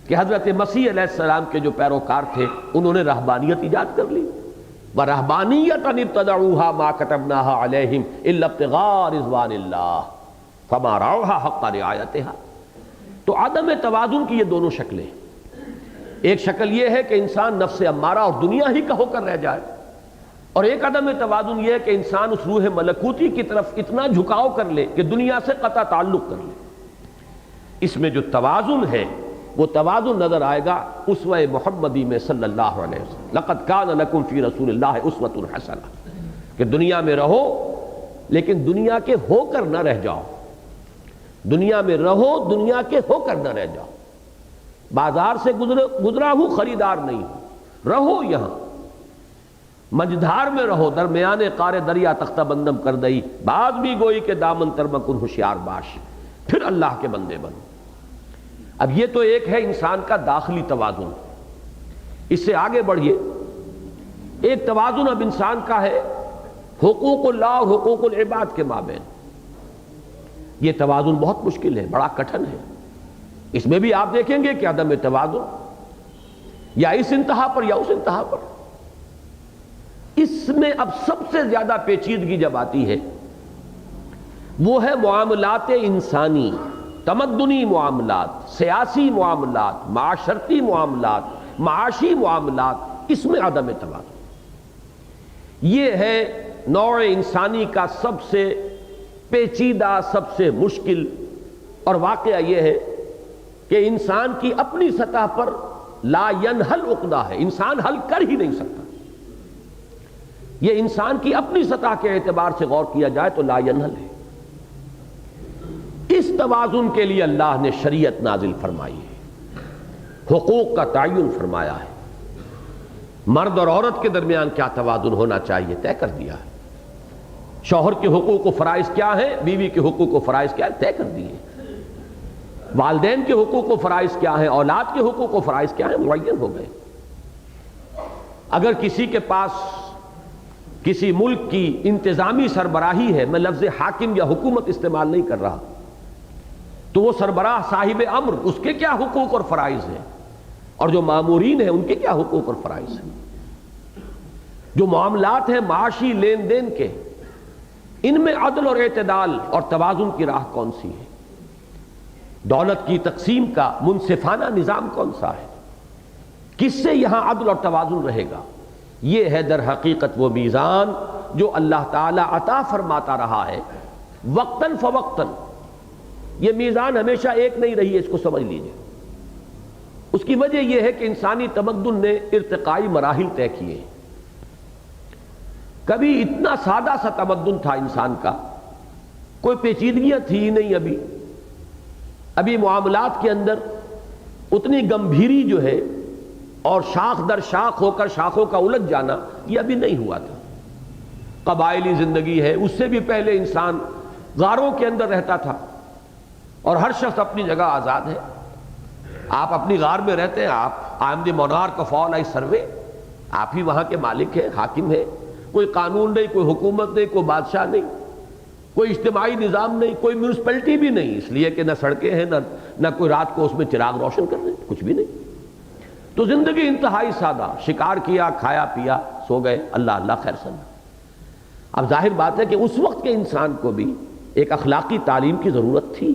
کہ حضرت مسیح علیہ السلام کے جو پیروکار تھے انہوں نے رہبانیت ایجاد کر لی، وَرَهْبَانِيَّةً ابْتَدَعُوهَا مَا كَتَبْنَاهَا عَلَيْهِمْ إِلَّا ابْتِغَاءَ رِضْوَانِ اللَّهِ فَمَا رَعَوْهَا حَقَّ رِعَایَتِهَا۔ تو عدم توازن کی یہ دونوں شکلیں ہیں۔ ایک شکل یہ ہے کہ انسان نفس امارہ اور دنیا ہی کا ہو کر رہ جائے، اور ایک عدم توازن یہ ہے کہ انسان اس روح ملکوتی کی طرف اتنا جھکاؤ کر لے کہ دنیا سے قطع تعلق کر لے۔ اس میں جو توازن ہے وہ توازن نظر آئے گا اسوہ محمدی میں صلی اللہ علیہ وسلم۔ لقد کان لکم فی رسول اللہ اسوۃ حسنہ، کہ دنیا میں رہو لیکن دنیا کے ہو کر نہ رہ جاؤ، دنیا میں رہو دنیا کے ہو کر نہ رہ جاؤ، بازار سے گزرا ہوں خریدار نہیں ہوں، رہو یہاں مجدھار میں رہو، درمیان قار دریا تختہ بندم کر دئی، بعض بھی گوئی کہ دامن تر مکن ہوشیار باش، پھر اللہ کے بندے بنو۔ اب یہ تو ایک ہے انسان کا داخلی توازن، اس سے آگے بڑھیے، ایک توازن اب انسان کا ہے حقوق اللہ اور حقوق العباد کے مابین۔ یہ توازن بہت مشکل ہے، بڑا کٹھن ہے، اس میں بھی آپ دیکھیں گے کہ عدم توازن یا اس انتہا پر یا اس انتہا پر۔ اس میں اب سب سے زیادہ پیچیدگی جب آتی ہے وہ ہے معاملات انسانی، تمدنی معاملات، سیاسی معاملات، معاشرتی معاملات، معاشی معاملات، اس میں عدم توازن۔ یہ ہے نوع انسانی کا سب سے پیچیدہ، سب سے مشکل، اور واقعہ یہ ہے کہ انسان کی اپنی سطح پر لا ینحل عقدہ ہے، انسان حل کر ہی نہیں سکتا۔ یہ انسان کی اپنی سطح کے اعتبار سے غور کیا جائے تو لا ینحل ہے۔ اس توازن کے لیے اللہ نے شریعت نازل فرمائی ہے، حقوق کا تعین فرمایا ہے، مرد اور عورت کے درمیان کیا توازن ہونا چاہیے طے کر دیا ہے، شوہر کے حقوق و فرائض کیا ہیں، بیوی کے حقوق و فرائض کیا ہیں طے کر دیے، والدین کے حقوق و فرائض کیا ہیں، اولاد کے حقوق و فرائض کیا ہیں معین ہو گئے۔ اگر کسی کے پاس کسی ملک کی انتظامی سربراہی ہے، میں لفظ حاکم یا حکومت استعمال نہیں کر رہا، تو وہ سربراہ صاحب امر، اس کے کیا حقوق اور فرائض ہیں، اور جو مامورین ہیں ان کے کیا حقوق اور فرائض ہیں۔ جو معاملات ہیں معاشی لین دین کے، ان میں عدل اور اعتدال اور توازن کی راہ کون سی ہے، دولت کی تقسیم کا منصفانہ نظام کون سا ہے، کس سے یہاں عدل اور توازن رہے گا۔ یہ ہے در حقیقت وہ میزان جو اللہ تعالی عطا فرماتا رہا ہے وقتاً فوقتاً۔ یہ میزان ہمیشہ ایک نہیں رہی ہے، اس کو سمجھ لیجئے۔ اس کی وجہ یہ ہے کہ انسانی تمدن نے ارتقائی مراحل طے کیے۔ کبھی اتنا سادہ سا تمدن تھا انسان کا، کوئی پیچیدگیاں تھی ہی نہیں، ابھی معاملات کے اندر اتنی گمبھیری جو ہے اور شاخ در شاخ ہو کر شاخوں کا الجھ جانا، یہ ابھی نہیں ہوا تھا۔ قبائلی زندگی ہے، اس سے بھی پہلے انسان غاروں کے اندر رہتا تھا، اور ہر شخص اپنی جگہ آزاد ہے۔ آپ اپنی غار میں رہتے ہیں، آپ I am the monarch of all I survey, آپ ہی وہاں کے مالک ہیں، حاکم ہیں، کوئی قانون نہیں، کوئی حکومت نہیں، کوئی بادشاہ نہیں، کوئی اجتماعی نظام نہیں، کوئی میونسپلٹی بھی نہیں، اس لیے کہ نہ سڑکیں ہیں، نہ کوئی رات کو اس میں چراغ روشن کر رہے، کچھ بھی نہیں۔ تو زندگی انتہائی سادہ، شکار کیا، کھایا پیا، سو گئے، اللہ اللہ خیر سنا۔ اب ظاہر بات ہے کہ اس وقت کے انسان کو بھی ایک اخلاقی تعلیم کی ضرورت تھی،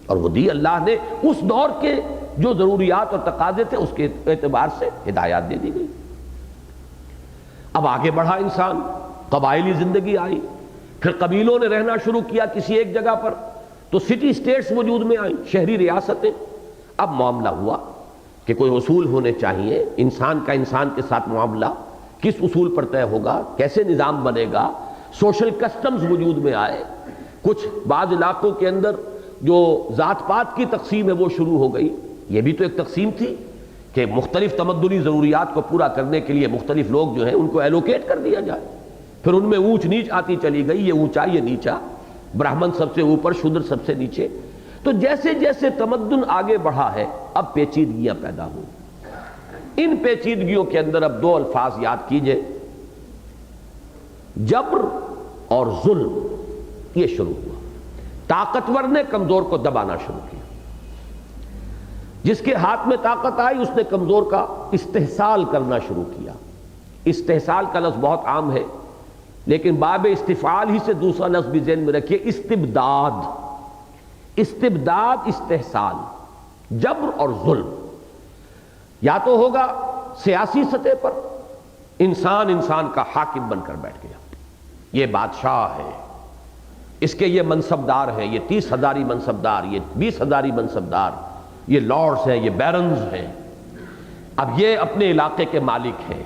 اور وہ دی اللہ نے، اس دور کے جو ضروریات اور تقاضے تھے اس کے اعتبار سے ہدایات دے دی گئی۔ اب آگے بڑھا انسان، قبائلی زندگی آئی، پھر قبیلوں نے رہنا شروع کیا کسی ایک جگہ پر، تو سٹی سٹیٹس وجود میں آئیں، شہری ریاستیں۔ اب معاملہ ہوا کہ کوئی اصول ہونے چاہیے، انسان کا انسان کے ساتھ معاملہ کس اصول پر طے ہوگا، کیسے نظام بنے گا، سوشل کسٹمز وجود میں آئے، کچھ بعض علاقوں کے اندر جو ذات پات کی تقسیم ہے وہ شروع ہو گئی۔ یہ بھی تو ایک تقسیم تھی کہ مختلف تمدنی ضروریات کو پورا کرنے کے لیے مختلف لوگ جو ہیں ان کو ایلوکیٹ کر دیا جائے، پھر ان میں اونچ نیچ آتی چلی گئی، یہ اونچا یہ نیچا، برہمن سب سے اوپر، شودر سب سے نیچے۔ تو جیسے جیسے تمدن آگے بڑھا ہے اب پیچیدگیاں پیدا ہوئی۔ ان پیچیدگیوں کے اندر اب دو الفاظ یاد کیجئے، جبر اور ظلم، یہ شروع ہوا۔ طاقتور نے کمزور کو دبانا شروع کیا، جس کے ہاتھ میں طاقت آئی اس نے کمزور کا استحصال کرنا شروع کیا۔ استحصال کا لفظ بہت عام ہے، لیکن باب استفعال ہی سے دوسرا لفظ بھی ذہن میں رکھیے، استبداد۔ استبداد، استحصال، جبر اور ظلم۔ یا تو ہوگا سیاسی سطح پر انسان کا حاکم بن کر بیٹھ گیا، یہ بادشاہ ہے، اس کے یہ منصبدار ہیں، یہ 30,000 منصبدار، یہ 20,000 منصبدار، یہ لارڈز ہیں، یہ بیرنز ہیں، اب یہ اپنے علاقے کے مالک ہیں،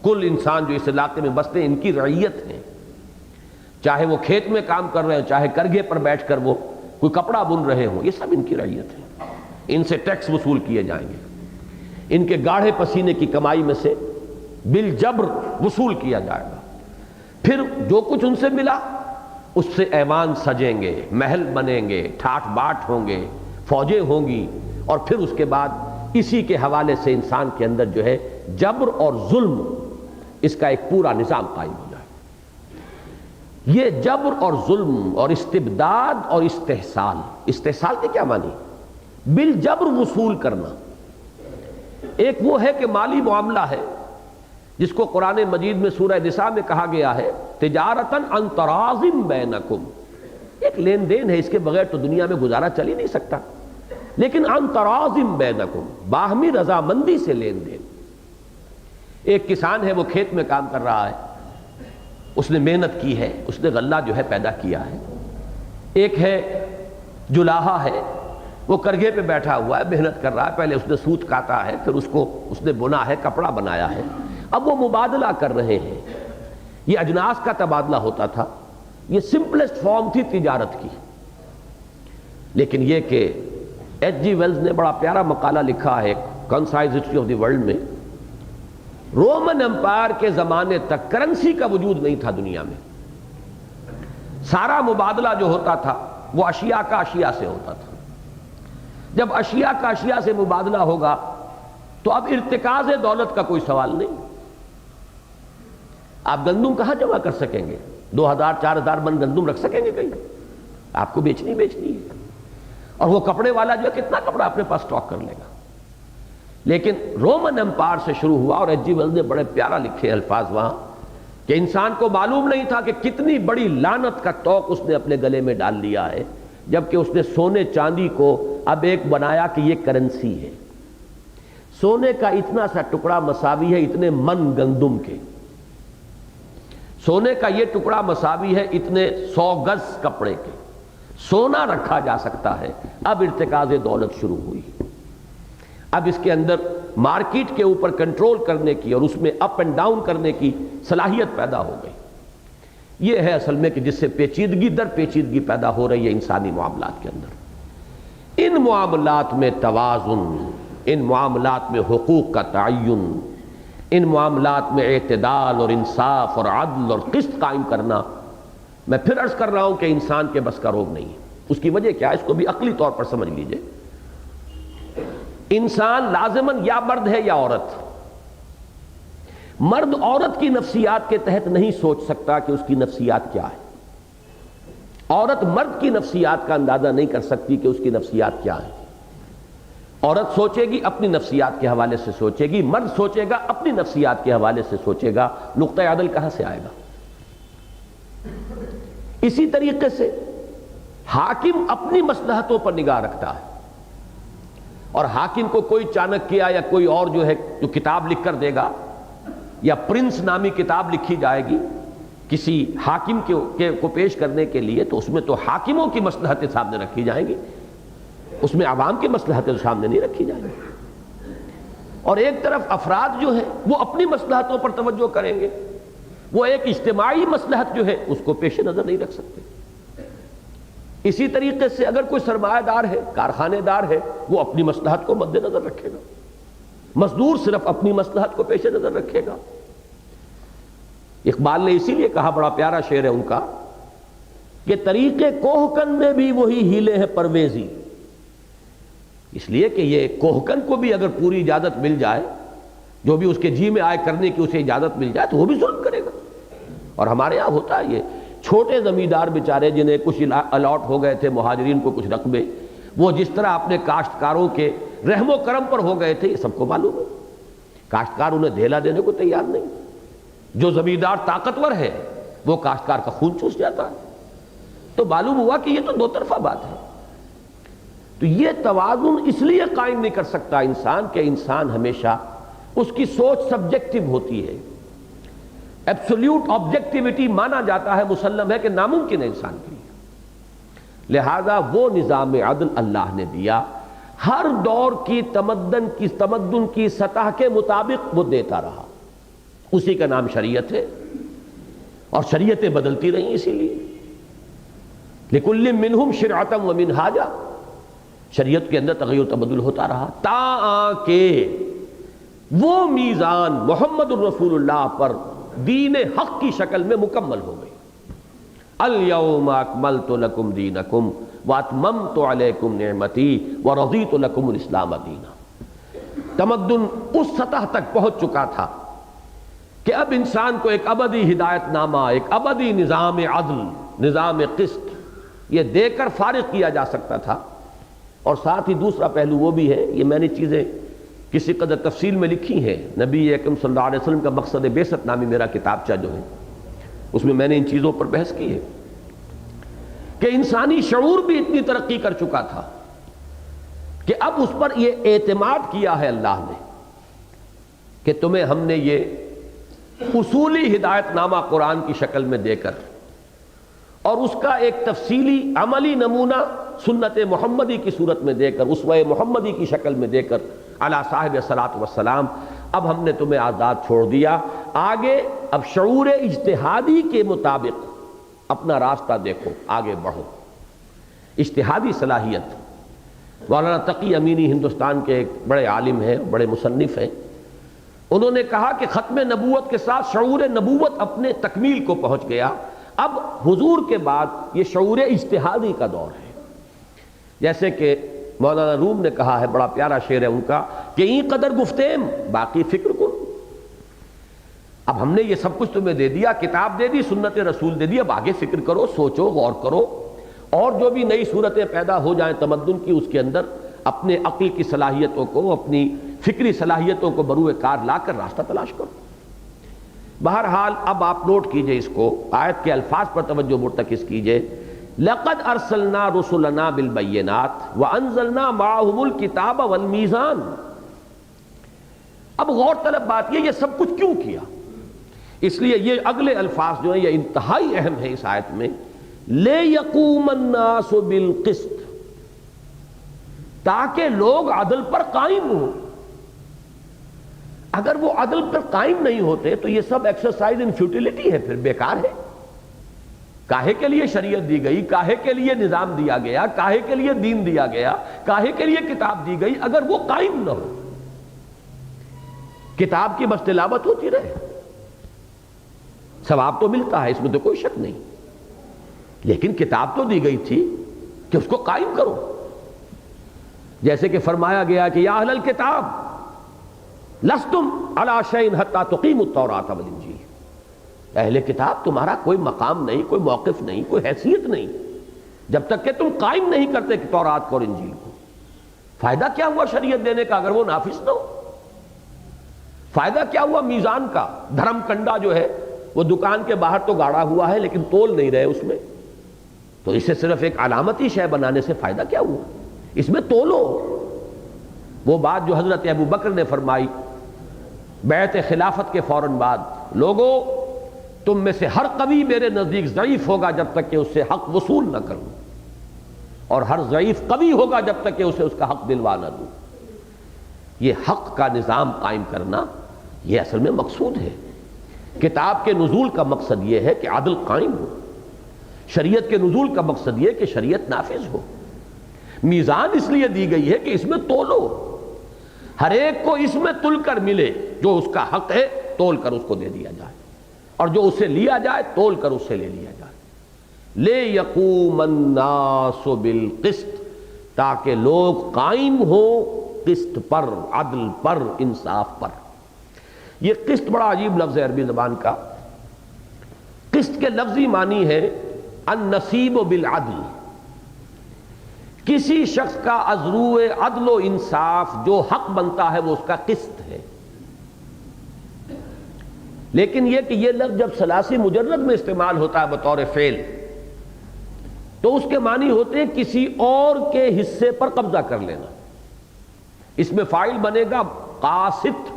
کل انسان جو اس علاقے میں بستے ہیں ان کی رعیت ہیں، چاہے وہ کھیت میں کام کر رہے ہیں، چاہے کرگھے پر بیٹھ کر وہ کوئی کپڑا بن رہے ہوں، یہ سب ان کی رعیت ہے، ان سے ٹیکس وصول کیے جائیں گے، ان کے گاڑھے پسینے کی کمائی میں سے بالجبر وصول کیا جائے گا، پھر جو کچھ ان سے ملا اس سے ایوان سجیں گے، محل بنیں گے، ٹھاٹ باٹ ہوں گے، فوجیں ہوں گی، اور پھر اس کے بعد اسی کے حوالے سے انسان کے اندر جو ہے جبر اور ظلم، اس کا ایک پورا نظام قائم ہو جائے۔ یہ جبر اور ظلم اور استبداد اور استحصال کے کیا معنی؟ بالجبر وصول کرنا۔ ایک وہ ہے کہ مالی معاملہ ہے جس کو قرآن مجید میں سورہ نساء میں کہا گیا ہے تجارتاً عن تراض بینکم، ایک لین دین ہے، اس کے بغیر تو دنیا میں گزارا چل ہی نہیں سکتا، لیکن عن تراض بینکم، باہمی رضامندی سے لین دین۔ ایک کسان ہے، وہ کھیت میں کام کر رہا ہے، اس نے محنت کی ہے، اس نے غلہ جو ہے پیدا کیا ہے۔ ایک ہے جلاہا ہے، وہ کرگھے پہ بیٹھا ہوا ہے، محنت کر رہا ہے، پہلے اس نے سوت کاتا ہے، پھر اس نے بنا ہے، کپڑا بنایا ہے، اب وہ مبادلہ کر رہے ہیں۔ یہ اجناس کا تبادلہ ہوتا تھا، یہ سمپلسٹ فارم تھی تجارت کی۔ لیکن یہ کہ ایچ جی ویلز نے بڑا پیارا مقالہ لکھا ہے concise history of the world میں، رومن امپائر کے زمانے تک کرنسی کا وجود نہیں تھا دنیا میں، سارا مبادلہ جو ہوتا تھا وہ اشیاء کا اشیاء سے ہوتا تھا۔ جب اشیاء کا اشیاء سے مبادلہ ہوگا تو اب ارتکاز دولت کا کوئی سوال نہیں۔ آپ گندم کہاں جمع کر سکیں گے؟ 2,000-4,000 من گندم رکھ سکیں گے کہیں؟ آپ کو بیچنی ہے، اور وہ کپڑے والا جو ہے کتنا کپڑا اپنے پاس سٹاک کر لے گا۔ لیکن رومن امپائر سے شروع ہوا، اور ایچ جی ویلز نے بڑے پیارا لکھے الفاظ وہاں کہ انسان کو معلوم نہیں تھا کہ کتنی بڑی لعنت کا توق اس نے اپنے گلے میں ڈال لیا ہے، جبکہ اس نے سونے چاندی کو اب ایک بنایا کہ یہ کرنسی ہے۔ سونے کا اتنا سا ٹکڑا مساوی ہے اتنے من گندم کے، سونے کا یہ ٹکڑا مساوی ہے اتنے 100 گز کپڑے کے، سونا رکھا جا سکتا ہے۔ اب ارتکاز دولت شروع ہوئی، اب اس کے اندر مارکیٹ کے اوپر کنٹرول کرنے کی اور اس میں اپ اینڈ ڈاؤن کرنے کی صلاحیت پیدا ہو گئی۔ یہ ہے اصل میں کہ جس سے پیچیدگی در پیچیدگی پیدا ہو رہی ہے انسانی معاملات کے اندر۔ ان معاملات میں توازن، ان معاملات میں حقوق کا تعین، ان معاملات میں اعتدال اور انصاف اور عدل اور قسط قائم کرنا، میں پھر عرض کر رہا ہوں کہ انسان کے بس کا روگ نہیں ہے۔ اس کی وجہ کیا ہے؟ اس کو بھی عقلی طور پر سمجھ لیجئے۔ انسان لازماً یا مرد ہے یا عورت۔ مرد عورت کی نفسیات کے تحت نہیں سوچ سکتا کہ اس کی نفسیات کیا ہے، عورت مرد کی نفسیات کا اندازہ نہیں کر سکتی کہ اس کی نفسیات کیا ہے۔ عورت سوچے گی اپنی نفسیات کے حوالے سے سوچے گی، مرد سوچے گا اپنی نفسیات کے حوالے سے سوچے گا، نقطہ عدل کہاں سے آئے گا؟ اسی طریقے سے حاکم اپنی مصلحتوں پر نگاہ رکھتا ہے، اور حاکم کو کوئی چانکیہ یا کوئی اور جو ہے جو کتاب لکھ کر دے گا، یا پرنس نامی کتاب لکھی جائے گی کسی حاکم کو پیش کرنے کے لیے، تو اس میں تو حاکموں کی مصلحتیں سامنے رکھی جائیں گی، اس میں عوام کی مصلحتیں سامنے نہیں رکھی جائیں گی۔ اور ایک طرف افراد جو ہیں وہ اپنی مصلحتوں پر توجہ کریں گے، وہ ایک اجتماعی مصلحت جو ہے اس کو پیش نظر نہیں رکھ سکتے۔ اسی طریقے سے اگر کوئی سرمایہ دار ہے، کارخانے دار ہے، وہ اپنی مصلحت کو مد نظر رکھے گا، مزدور صرف اپنی مصلحت کو پیش نظر رکھے گا۔ اقبال نے اسی لیے کہا، بڑا پیارا شعر ہے ان کا، کہ طریقے کوہکن میں بھی وہی ہیلے ہیں پرویزی، اس لیے کہ یہ کوہکن کو بھی اگر پوری اجازت مل جائے، جو بھی اس کے جی میں آئے کرنے کی اسے اجازت مل جائے، تو وہ بھی ظلم کرے گا۔ اور ہمارے ہاں ہوتا ہے یہ چھوٹے زمیندار بیچارے جنہیں کچھ الاٹ ہو گئے تھے، مہاجرین کو کچھ رقبے، وہ جس طرح اپنے کاشتکاروں کے رحم و کرم پر ہو گئے تھے، یہ سب کو معلوم ہے۔ کاشتکار انہیں دھیلا دینے کو تیار نہیں، جو زمیندار طاقتور ہے وہ کاشتکار کا خون چوس جاتا ہے۔ تو معلوم ہوا کہ یہ تو دو طرفہ بات ہے۔ تو یہ توازن اس لیے قائم نہیں کر سکتا انسان کہ انسان ہمیشہ اس کی سوچ سبجیکٹو ہوتی ہے. ایبسولوٹ آبجیکٹیوٹی مانا جاتا ہے، مسلم ہے کہ ناممکن ہے انسان کے لیے. لہذا وہ نظام عدل اللہ نے دیا، ہر دور کی تمدن کی سطح کے مطابق وہ دیتا رہا. اسی کا نام شریعت ہے، اور شریعتیں بدلتی رہیں. اسی لیے لِكُلٍّ مِّنْهُمْ شِرْعَةً وَمِنْهَاجًا، شریعت کے اندر تغیر و تبدل ہوتا رہا تا کہ وہ میزان محمد الرسول اللہ پر دین حق کی شکل میں مکمل ہو گئی. اليوم اکملت لکم دینکم واتممت علیکم نعمتی ورضیت لکم الاسلام دینا. تمدن اس سطح تک پہنچ چکا تھا کہ اب انسان کو ایک ابدی ہدایت نامہ، ایک ابدی نظام عدل، نظام قسط یہ دے کر فارغ کیا جا سکتا تھا. اور ساتھ ہی دوسرا پہلو وہ بھی ہے، یہ میں نے چیزیں کسی قدر تفصیل میں لکھی ہیں. نبی اکرم صلی اللہ علیہ وسلم کا مقصد بعثت نامی میرا کتابچہ جو ہے، اس میں نے ان چیزوں پر بحث کی ہے کہ انسانی شعور بھی اتنی ترقی کر چکا تھا کہ اب اس پر یہ اعتماد کیا ہے اللہ نے کہ تمہیں ہم نے یہ اصولی ہدایت نامہ قرآن کی شکل میں دے کر اور اس کا ایک تفصیلی عملی نمونہ سنت محمدی کی صورت میں دے کر، اسوہ محمدی کی شکل میں دے کر علی صاحب الصلاۃ والسلام، اب ہم نے تمہیں آزاد چھوڑ دیا. آگے اب شعور اجتہادی کے مطابق اپنا راستہ دیکھو، آگے بڑھو. اجتہادی صلاحیت، مولانا تقی امینی ہندوستان کے ایک بڑے عالم ہیں، بڑے مصنف ہیں، انہوں نے کہا کہ ختم نبوت کے ساتھ شعور نبوت اپنے تکمیل کو پہنچ گیا. اب حضور کے بعد یہ شعور اجتہادی کا دور ہے. جیسے کہ مولانا روم نے کہا ہے، بڑا پیارا شعر ہے ان کا کہ این قدر گفتیم باقی فکر کن. اب ہم نے یہ سب کچھ تمہیں دے دیا، کتاب دے دی، سنت رسول دے دی، اب آگے فکر کرو، سوچو، غور کرو، اور جو بھی نئی صورتیں پیدا ہو جائیں تمدن کی، اس کے اندر اپنے عقل کی صلاحیتوں کو، اپنی فکری صلاحیتوں کو بروئے کار لا کر راستہ تلاش کرو. بہرحال اب آپ نوٹ کیجئے اس کو، آیت کے الفاظ پر توجہ مرتکز کیجئے. لقد ارسلنا رسلنا بالبینات وانزلنا معهم الکتاب والمیزان. اب غور طلب بات یہ سب کچھ کیوں کیا؟ اس لیے یہ اگلے الفاظ جو ہیں یہ انتہائی اہم ہیں اس آیت میں. لِيَقُومَ النَّاسُ بِالْقِسْطِ، تاکہ لوگ عدل پر قائم ہوں. اگر وہ عدل پر قائم نہیں ہوتے تو یہ سب ایکسرسائز ان فیوٹیلیٹی ہے، پھر بیکار ہے. کاہے کے لیے شریعت دی گئی، کاہے کے لیے نظام دیا گیا، کاہے کے لیے دین دیا گیا، کاہے کے لیے کتاب دی گئی اگر وہ قائم نہ ہو. کتاب کی بس تلاوت ہوتی رہے، ثواب تو ملتا ہے، اس میں تو کوئی شک نہیں، لیکن کتاب تو دی گئی تھی کہ اس کو قائم کرو. جیسے کہ فرمایا گیا کہ یا اہل الکتاب لستم علی شیء حتی تقیموا التوراۃ والانجیل. اہل کتاب تمہارا کوئی مقام نہیں، کوئی موقف نہیں، کوئی حیثیت نہیں جب تک کہ تم قائم نہیں کرتے کہ تورات کو اور انجیل کو. فائدہ کیا ہوا شریعت دینے کا اگر وہ نافذ نہ ہو؟ فائدہ کیا ہوا میزان کا؟ دھرم کنڈا جو ہے وہ دکان کے باہر تو گاڑا ہوا ہے لیکن تول نہیں رہے اس میں، تو اسے صرف ایک علامتی شے بنانے سے فائدہ کیا ہوا؟ اس میں تولو. وہ بات جو حضرت ابو بکر نے فرمائی بیعت خلافت کے فوراً بعد، لوگو تم میں سے ہر قوی میرے نزدیک ضعیف ہوگا جب تک کہ اس سے حق وصول نہ کروں، اور ہر ضعیف قوی ہوگا جب تک کہ اسے اس کا حق دلوا نہ دوں. یہ حق کا نظام قائم کرنا یہ اصل میں مقصود ہے. کتاب کے نزول کا مقصد یہ ہے کہ عدل قائم ہو، شریعت کے نزول کا مقصد یہ کہ شریعت نافذ ہو. میزان اس لیے دی گئی ہے کہ اس میں تولو، ہر ایک کو اس میں تل کر ملے، جو اس کا حق ہے تول کر اس کو دے دیا جائے، اور جو اسے لیا جائے تول کر اس سے لے لیا جائے. لِيَقُومَ النَّاسُ بِالْقِسْطِ، تاکہ لوگ قائم ہوں قسط پر، عدل پر، انصاف پر. یہ قسط بڑا عجیب لفظ ہے عربی زبان کا. قسط کے لفظی معنی ہے النصیب بالعدل، کسی شخص کا ازرو عدل و انصاف جو حق بنتا ہے وہ اس کا قسط ہے. لیکن یہ کہ یہ لفظ جب ثلاثی مجرد میں استعمال ہوتا ہے بطور فعل تو اس کے معنی ہوتے ہیں کسی اور کے حصے پر قبضہ کر لینا. اس میں فاعل بنے گا قاسط.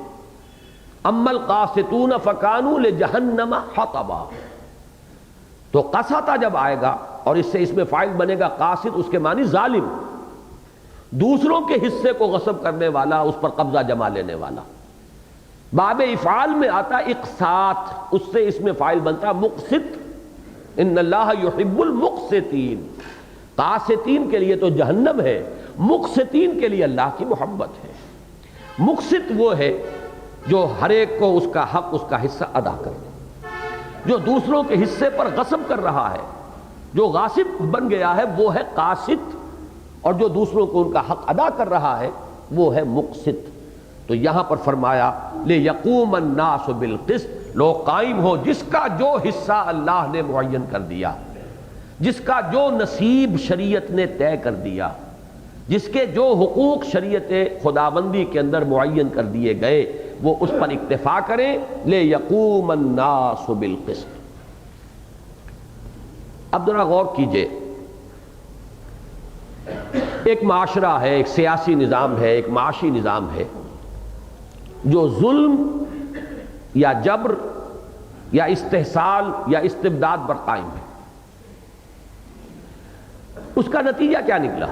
اما القاسطون فکانوا لجہنم حطبا. تو قسطہ جب آئے گا اور اس سے اس میں فاعل بنے گا قاسط، اس کے معنی ظالم، دوسروں کے حصے کو غصب کرنے والا، اس پر قبضہ جما لینے والا. باب افعال میں آتا اقساط، اس سے اس میں فاعل بنتا مقسط. ان اللہ یحب المقسطین. قاسطین کے لیے تو جہنم ہے، مقسطین کے لیے اللہ کی محبت ہے. مقسط وہ ہے جو ہر ایک کو اس کا حق، اس کا حصہ ادا کر دے. جو دوسروں کے حصے پر غصب کر رہا ہے، جو غاصب بن گیا ہے، وہ ہے قاسط. اور جو دوسروں کو ان کا حق ادا کر رہا ہے وہ ہے مقسط. تو یہاں پر فرمایا لِيَقُومَ النَّاسُ بِالْقِسْطِ، لوگ قائم ہو جس کا جو حصہ اللہ نے معین کر دیا، جس کا جو نصیب شریعت نے طے کر دیا، جس کے جو حقوق شریعت خداوندی کے اندر معین کر دیے گئے، وہ اس پر اکتفا کریں. لِيَقُومَ النَّاسُ بِالْقِسْطِ. اب ذرا غور کیجئے، ایک معاشرہ ہے، ایک سیاسی نظام ہے، ایک معاشی نظام ہے جو ظلم یا جبر یا استحصال یا استبداد پر قائم ہے. اس کا نتیجہ کیا نکلا؟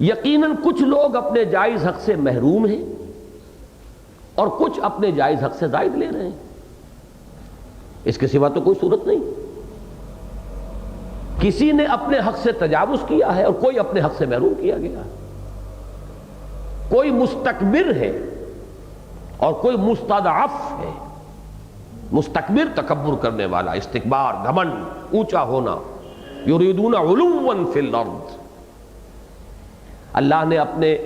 یقیناً کچھ لوگ اپنے جائز حق سے محروم ہیں اور کچھ اپنے جائز حق سے زائد لے رہے ہیں. اس کے سوا تو کوئی صورت نہیں. کسی نے اپنے حق سے تجاوز کیا ہے اور کوئی اپنے حق سے محروم کیا گیا. کوئی مستکبر ہے اور کوئی مستضعف ہے. مستکبر تکبر کرنے والا، استکبار، گھمنڈ، اونچا ہونا. یریدون علوا فی الارض. اللہ نے اپنے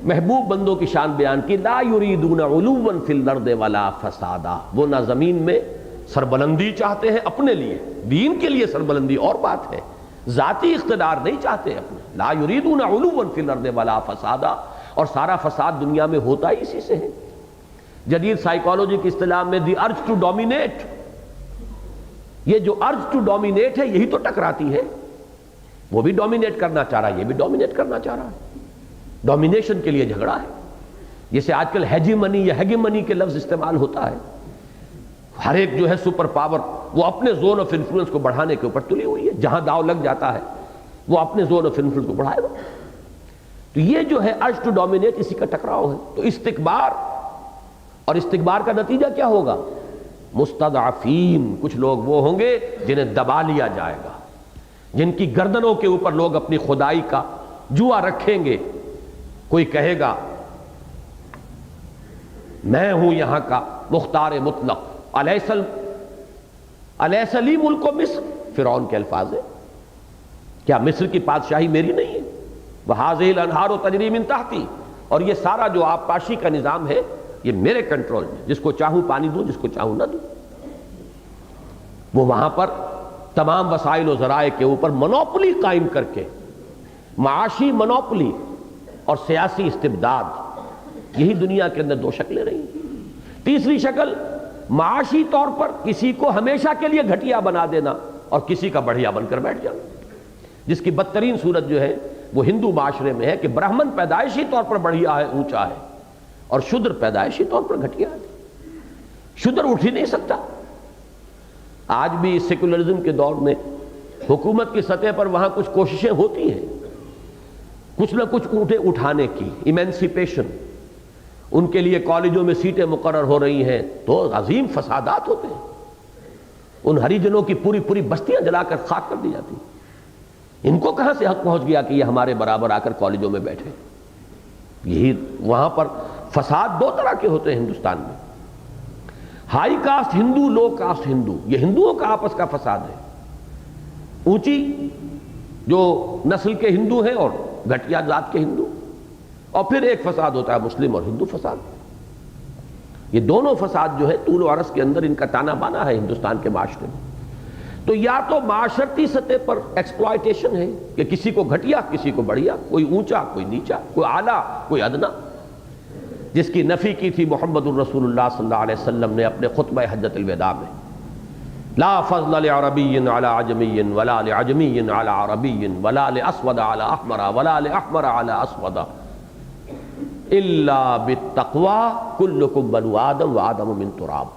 محبوب بندوں کی شان بیان کی، لا یریدون علوا فی الارض ولا فسادا. وہ نہ زمین میں سربلندی چاہتے ہیں اپنے لیے، دین کے لیے سربلندی اور بات ہے، ذاتی اقتدار نہیں چاہتے اپنے. لا یریدون علوا فی الارض ولا فسادا. اور سارا فساد دنیا میں ہوتا ہی اسی سے ہے. جدید سائیکالوجی کی اصطلاح میں دی ارج ٹو ڈومینیٹ. یہ جو ارج ٹو ڈومینیٹ ہے یہی تو ٹکراتی ہے. وہ بھی ڈومینیٹ کرنا چاہ رہا ہے، یہ بھی ڈومینیٹ کرنا چاہ رہا ہے. ڈومینیشن کے لیے جھگڑا ہے. جیسے آج کل ہیجیمنی یا ہیگیمنی کے لفظ استعمال ہوتا ہے. ہر ایک جو ہے سپر پاور وہ اپنے زون آف انفلوئنس کو بڑھانے کے اوپر تلی ہوئی ہے. جہاں داؤ لگ جاتا ہے وہ اپنے زون آف انفلوئنس کو بڑھائے گا. تو یہ جو ہے ارج ٹو ڈومینیٹ، اسی کا ٹکراؤ ہے. تو استکبار، اور استکبار کا نتیجہ کیا ہوگا؟ مستضعفین. کچھ لوگ وہ ہوں گے جنہیں دبا لیا جائے گا، جن کی گردنوں کے اوپر لوگ اپنی خدائی کا جوا رکھیں گے. کوئی کہے گا میں ہوں یہاں کا مختار مطلق، الیس لی ملک مصر. فرعون کے الفاظ ہیں، کیا مصر کی بادشاہی میری نہیں ہے؟ وَهَٰذِهِ الْأَنْهَارُ تَجْرِي مِن تَحْتِي. اور یہ سارا جو آبپاشی کا نظام ہے یہ میرے کنٹرول میں، جس کو چاہوں پانی دوں، جس کو چاہوں نہ دوں. وہ وہاں پر تمام وسائل و ذرائع کے اوپر منوپلی قائم کر کے، معاشی منوپلی اور سیاسی استبداد، یہی دنیا کے اندر دو شکلیں رہی. تیسری شکل معاشی طور پر کسی کو ہمیشہ کے لیے گھٹیا بنا دینا اور کسی کا بڑھیا بن کر بیٹھ جانا، جس کی بدترین صورت جو ہے وہ ہندو معاشرے میں ہے کہ برہمن پیدائشی طور پر بڑھیا ہے، اونچا ہے، اور شودر پیدائشی طور پر گھٹیا ہے. شودر اٹھ ہی نہیں سکتا. آج بھی سیکولرزم کے دور میں حکومت کی سطح پر وہاں کچھ کوششیں ہوتی ہیں، کچھ نہ کچھ اونٹیں اٹھانے کی، ایمینسیپیشن. ان کے لیے کالجوں میں سیٹیں مقرر ہو رہی ہیں تو عظیم فسادات ہوتے ہیں. ان ہریجنوں کی پوری پوری بستیاں جلا کر خاک کر دی جاتی. ان کو کہاں سے حق پہنچ گیا کہ یہ ہمارے برابر آ کر کالجوں میں بیٹھے؟ یہی وہاں پر فساد دو طرح کے ہوتے ہیں ہندوستان میں. ہائی کاسٹ ہندو، لو کاسٹ ہندو، یہ ہندوؤں کا آپس کا فساد ہے. اونچی جو نسل کے ہندو ہیں اور گھٹیا ذات کے ہندو. اور پھر ایک فساد ہوتا ہے مسلم اور ہندو فساد. یہ دونوں فساد جو ہے طول و عرض کے اندر ان کا تانا بانا ہے ہندوستان کے معاشرے میں. تو یا تو معاشرتی سطح پر ایکسپلائٹیشن ہے کہ کسی کو گھٹیا، کسی کو بڑھیا، کوئی اونچا، کوئی نیچا، کوئی اعلیٰ، کوئی ادنا، جس کی نفی کی تھی محمد الرسول اللہ صلی اللہ علیہ وسلم نے اپنے خطبہ حجۃ الوداع میں. لا فضل لعربی علی عجمی ولا لعجمی علی عربی ولا لاسود علی احمر ولا لاحمر علی اسود الا بالتقوی کلکم بنو آدم وآدم من تراب.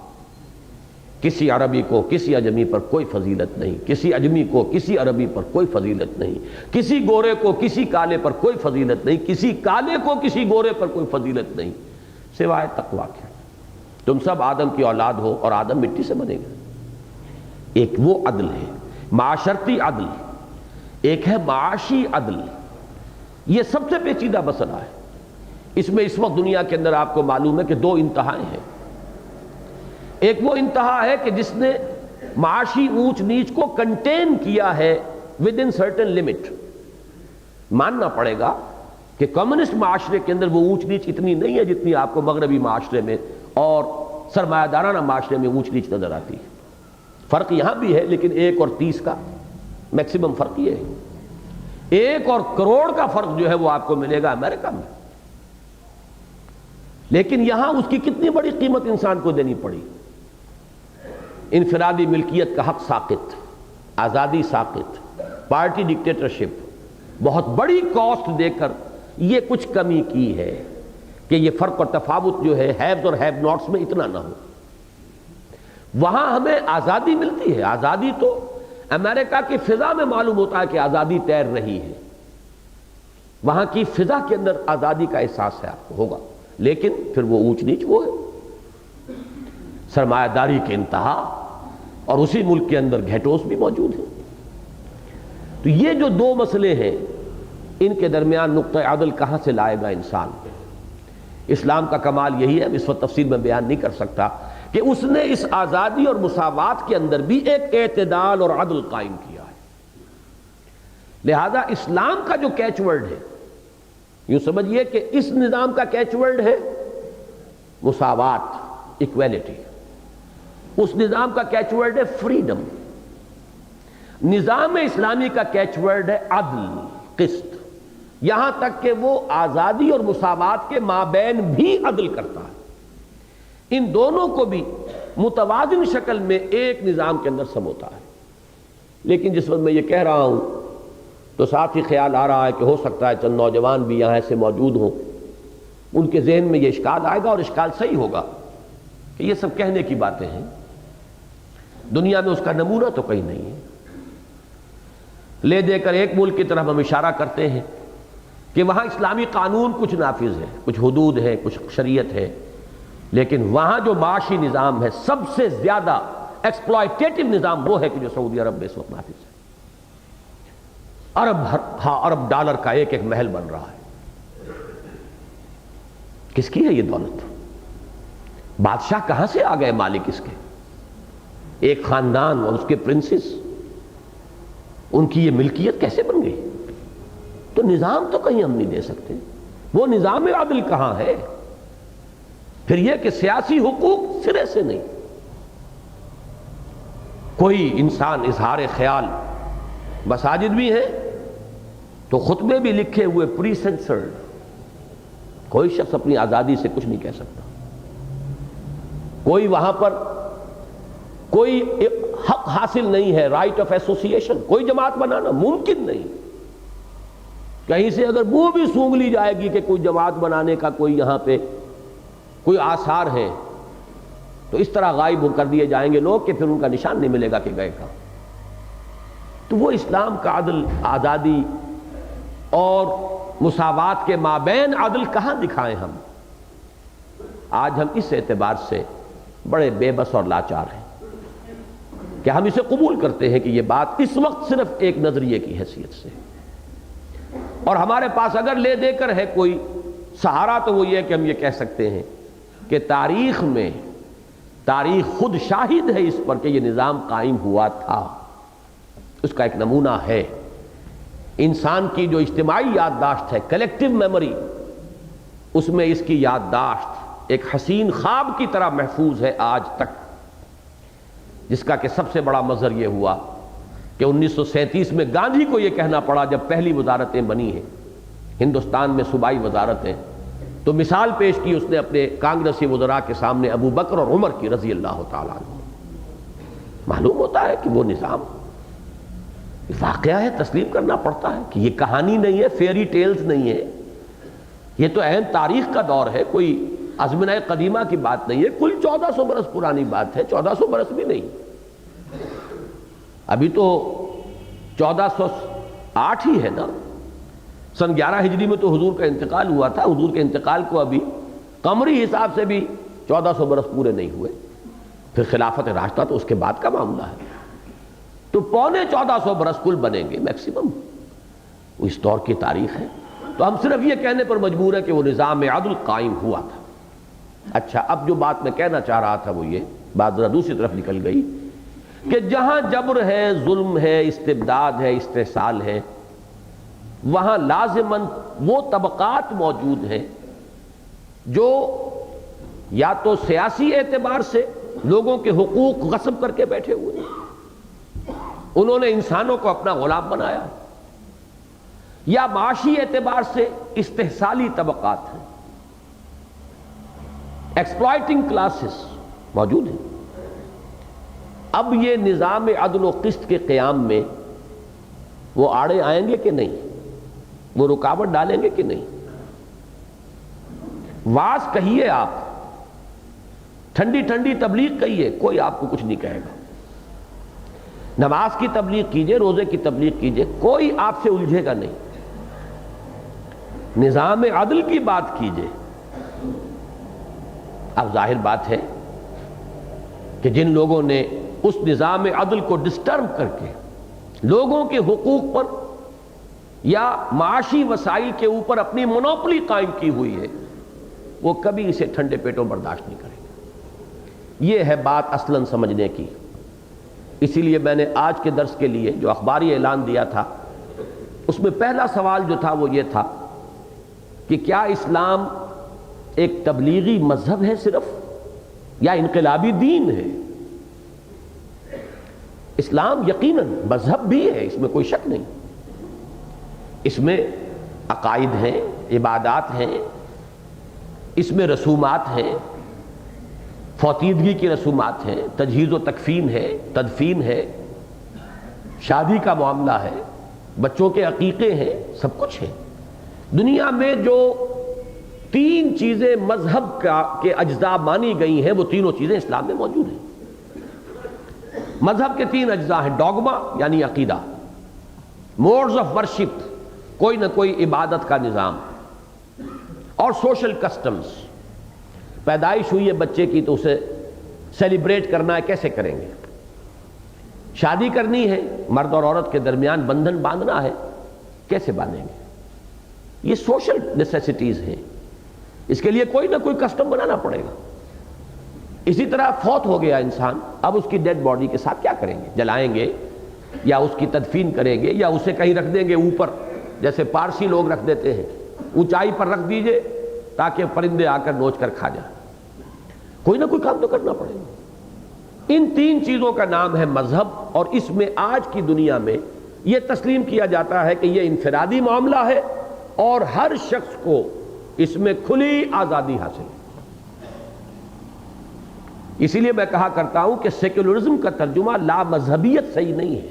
کسی عربی کو کسی عجمی پر کوئی فضیلت نہیں، کسی عجمی کو کسی عربی پر کوئی فضیلت نہیں، کسی گورے کو کسی کالے پر کوئی فضیلت نہیں، کسی کالے کو کسی گورے پر کوئی فضیلت نہیں سوائے تقوی کے. تم سب آدم کی اولاد ہو اور آدم مٹی سے بنے گا. ایک وہ عدل ہے معاشرتی عدل، ایک ہے معاشی عدل. یہ سب سے پیچیدہ مسئلہ ہے. اس میں اس وقت دنیا کے اندر آپ کو معلوم ہے کہ دو انتہائیں ہیں. ایک وہ انتہا ہے کہ جس نے معاشی اونچ نیچ کو کنٹین کیا ہے ود ان سرٹن لمٹ. ماننا پڑے گا کہ کمیونسٹ معاشرے کے اندر وہ اونچ نیچ اتنی نہیں ہے جتنی آپ کو مغربی معاشرے میں اور سرمایہ دارانہ معاشرے میں اونچ نیچ نظر آتی ہے. فرق یہاں بھی ہے لیکن 1 اور 30 کا میکسیمم فرق یہ ہے. 1 اور کروڑ کا فرق جو ہے وہ آپ کو ملے گا امریکہ میں، لیکن یہاں اس کی کتنی بڑی قیمت انسان کو دینی پڑی. انفرادی ملکیت کا حق ساقط، آزادی ساقط، پارٹی ڈکٹیٹرشپ، بہت بڑی کاسٹ دے کر یہ کچھ کمی کی ہے کہ یہ فرق اور تفاوت جو ہے ہیوز اور ہیو ناٹس میں اتنا نہ ہو. وہاں ہمیں آزادی ملتی ہے. آزادی تو امریکہ کی فضا میں معلوم ہوتا ہے کہ آزادی تیر رہی ہے، وہاں کی فضا کے اندر آزادی کا احساس ہے آپ کو ہوگا، لیکن پھر وہ اونچ نیچ وہ ہے سرمایہ داری کے انتہا، اور اسی ملک کے اندر گھیٹوس بھی موجود ہیں. تو یہ جو دو مسئلے ہیں ان کے درمیان نقطہ عدل کہاں سے لائے گا انسان؟ اسلام کا کمال یہی ہے، اس وقت تفصیل میں بیان نہیں کر سکتا، کہ اس نے اس آزادی اور مساوات کے اندر بھی ایک اعتدال اور عدل قائم کیا ہے. لہذا اسلام کا جو کیچ ورڈ ہے، یوں سمجھیے کہ اس نظام کا کیچ ورڈ ہے مساوات، ایکویلٹی. اس نظام کا کیچ ورڈ ہے فریڈم. نظام اسلامی کا کیچ ورڈ ہے عدل، قسط. یہاں تک کہ وہ آزادی اور مساوات کے مابین بھی عدل کرتا ہے. ان دونوں کو بھی متوازن شکل میں ایک نظام کے اندر سموتا ہے. لیکن جس وقت میں یہ کہہ رہا ہوں تو ساتھ ہی خیال آ رہا ہے کہ ہو سکتا ہے چند نوجوان بھی یہاں ایسے موجود ہوں، ان کے ذہن میں یہ اشکال آئے گا، اور اشکال صحیح ہوگا، کہ یہ سب کہنے کی باتیں ہیں، دنیا میں اس کا نمونہ تو کہیں نہیں ہے. لے دے کر ایک ملک کی طرف ہم اشارہ کرتے ہیں کہ وہاں اسلامی قانون کچھ نافذ ہے، کچھ حدود ہے، کچھ شریعت ہے، لیکن وہاں جو معاشی نظام ہے سب سے زیادہ ایکسپلائٹیٹو نظام وہ ہے کہ جو سعودی عرب میں اس وقت نافذ ہے. ارب ڈالر کا ایک ایک محل بن رہا ہے. کس کی ہے یہ دولت؟ بادشاہ کہاں سے آ گئے مالک اس کے؟ ایک خاندان اور اس کے پرنسز، ان کی یہ ملکیت کیسے بن گئی؟ تو نظام تو کہیں ہم نہیں دے سکتے. وہ نظام عدل کہاں ہے؟ پھر یہ کہ سیاسی حقوق سرے سے نہیں. کوئی انسان اظہار خیال، مساجد بھی ہیں تو خطبے بھی لکھے ہوئے پری سینسرڈ، کوئی شخص اپنی آزادی سے کچھ نہیں کہہ سکتا. کوئی وہاں پر کوئی حق حاصل نہیں ہے، رائٹ آف ایسوسیشن، کوئی جماعت بنانا ممکن نہیں. کہیں سے اگر وہ بھی سونگ لی جائے گی کہ کوئی جماعت بنانے کا کوئی یہاں پہ کوئی آثار ہے، تو اس طرح غائب کر دیے جائیں گے لوگ کہ پھر ان کا نشان نہیں ملے گا کہ گئے کہاں. تو وہ اسلام کا عدل، آزادی اور مساوات کے مابین عدل کہاں دکھائیں ہم؟ آج ہم اس اعتبار سے بڑے بے بس اور لاچار ہیں کہ ہم اسے قبول کرتے ہیں کہ یہ بات اس وقت صرف ایک نظریے کی حیثیت سے، اور ہمارے پاس اگر لے دے کر ہے کوئی سہارا تو وہ یہ کہ ہم یہ کہہ سکتے ہیں کہ تاریخ میں تاریخ خود شاہد ہے اس پر کہ یہ نظام قائم ہوا تھا. اس کا ایک نمونہ ہے انسان کی جو اجتماعی یادداشت ہے، کلیکٹیو میموری، اس میں اس کی یادداشت ایک حسین خواب کی طرح محفوظ ہے آج تک، جس کا کہ سب سے بڑا مظہر یہ ہوا کہ 1937 میں گاندھی کو یہ کہنا پڑا جب پہلی وزارتیں بنی ہیں ہندوستان میں، صوبائی وزارتیں، تو مثال پیش کی اس نے اپنے کانگریسی وزراء کے سامنے ابو بکر اور عمر کی رضی اللہ تعالیٰ عنہ. معلوم ہوتا ہے کہ وہ نظام واقعہ ہے، تسلیم کرنا پڑتا ہے کہ یہ کہانی نہیں ہے، فیری ٹیلز نہیں ہے، یہ تو عین تاریخ کا دور ہے، کوئی ازمنہ قدیمہ کی بات نہیں ہے، کل 1400 برس پرانی بات ہے، 1400 برس بھی نہیں، ابھی تو 1408 ہی ہے نا۔ سن 11 ہجری میں تو حضور کا انتقال ہوا تھا، حضور کے انتقال کو ابھی قمری حساب سے بھی 1400 برس پورے نہیں ہوئے، پھر خلافت راشدہ تو اس کے بعد کا معاملہ ہے، تو 1450 برس کل بنیں گے میکسیمم، وہ اس دور کی تاریخ ہے۔ تو ہم صرف یہ کہنے پر مجبور ہیں کہ وہ نظام عدل قائم ہوا تھا۔ اچھا، اب جو بات میں کہنا چاہ رہا تھا وہ یہ بات ذرا دوسری طرف نکل گئی کہ جہاں جبر ہے، ظلم ہے، استبداد ہے، استحصال ہے، وہاں لازماً وہ طبقات موجود ہیں جو یا تو سیاسی اعتبار سے لوگوں کے حقوق غصب کر کے بیٹھے ہوئے ہیں، انہوں نے انسانوں کو اپنا غلام بنایا، یا معاشی اعتبار سے استحصالی طبقات ہیں، ایکسپلائٹنگ کلاسز موجود ہیں۔ اب یہ نظام عدل و قسط کے قیام میں وہ آڑے آئیں گے کہ نہیں، وہ رکاوٹ ڈالیں گے کہ نہیں؟ واز کہیے، آپ ٹھنڈی ٹھنڈی تبلیغ کہیے، کوئی آپ کو کچھ نہیں کہے گا، نماز کی تبلیغ کیجئے، روزے کی تبلیغ کیجئے، کوئی آپ سے الجھے گا نہیں، نظام عدل کی بات کیجئے۔ اب ظاہر بات ہے کہ جن لوگوں نے اس نظام عدل کو ڈسٹرب کر کے لوگوں کے حقوق پر یا معاشی وسائل کے اوپر اپنی مونوپلی قائم کی ہوئی ہے، وہ کبھی اسے ٹھنڈے پیٹوں برداشت نہیں کریں گے۔ یہ ہے بات اصلاً سمجھنے کی۔ اسی لیے میں نے آج کے درس کے لیے جو اخباری اعلان دیا تھا، اس میں پہلا سوال جو تھا وہ یہ تھا کہ کیا اسلام ایک تبلیغی مذہب ہے صرف، یا انقلابی دین ہے؟ اسلام یقیناً مذہب بھی ہے، اس میں کوئی شک نہیں، اس میں عقائد ہیں، عبادات ہیں، اس میں رسومات ہیں، فوتیدگی کی رسومات ہیں، تجہیز و تکفین ہے، تدفین ہے، شادی کا معاملہ ہے، بچوں کے عقیقے ہیں، سب کچھ ہے۔ دنیا میں جو 3 چیزیں مذہب کے اجزاء مانی گئی ہیں، وہ تینوں چیزیں اسلام میں موجود ہیں۔ مذہب کے 3 اجزاء ہیں: ڈوگما یعنی عقیدہ، موڈز آف ورشپ کوئی نہ کوئی عبادت کا نظام، اور سوشل کسٹمز، پیدائش ہوئی ہے بچے کی تو اسے سیلیبریٹ کرنا ہے، کیسے کریں گے؟ شادی کرنی ہے، مرد اور عورت کے درمیان بندھن باندھنا ہے، کیسے باندھیں گے؟ یہ سوشل نیسیسٹیز ہیں، اس کے لیے کوئی نہ کوئی کسٹم بنانا پڑے گا۔ اسی طرح فوت ہو گیا انسان، اب اس کی ڈیڈ باڈی کے ساتھ کیا کریں گے؟ جلائیں گے یا اس کی تدفین کریں گے یا اسے کہیں رکھ دیں گے اوپر، جیسے پارسی لوگ رکھ دیتے ہیں، اونچائی پر رکھ دیجئے تاکہ پرندے آ کر نوچ کر کھا جائیں۔ کوئی نہ کوئی کام تو کرنا پڑے گا۔ ان 3 چیزوں کا نام ہے مذہب، اور اس میں آج کی دنیا میں یہ تسلیم کیا جاتا ہے کہ یہ انفرادی معاملہ ہے اور ہر شخص کو اس میں کھلی آزادی حاصل ہے۔ اسی لیے میں کہا کرتا ہوں کہ سیکولرزم کا ترجمہ لا مذہبیت صحیح نہیں ہے،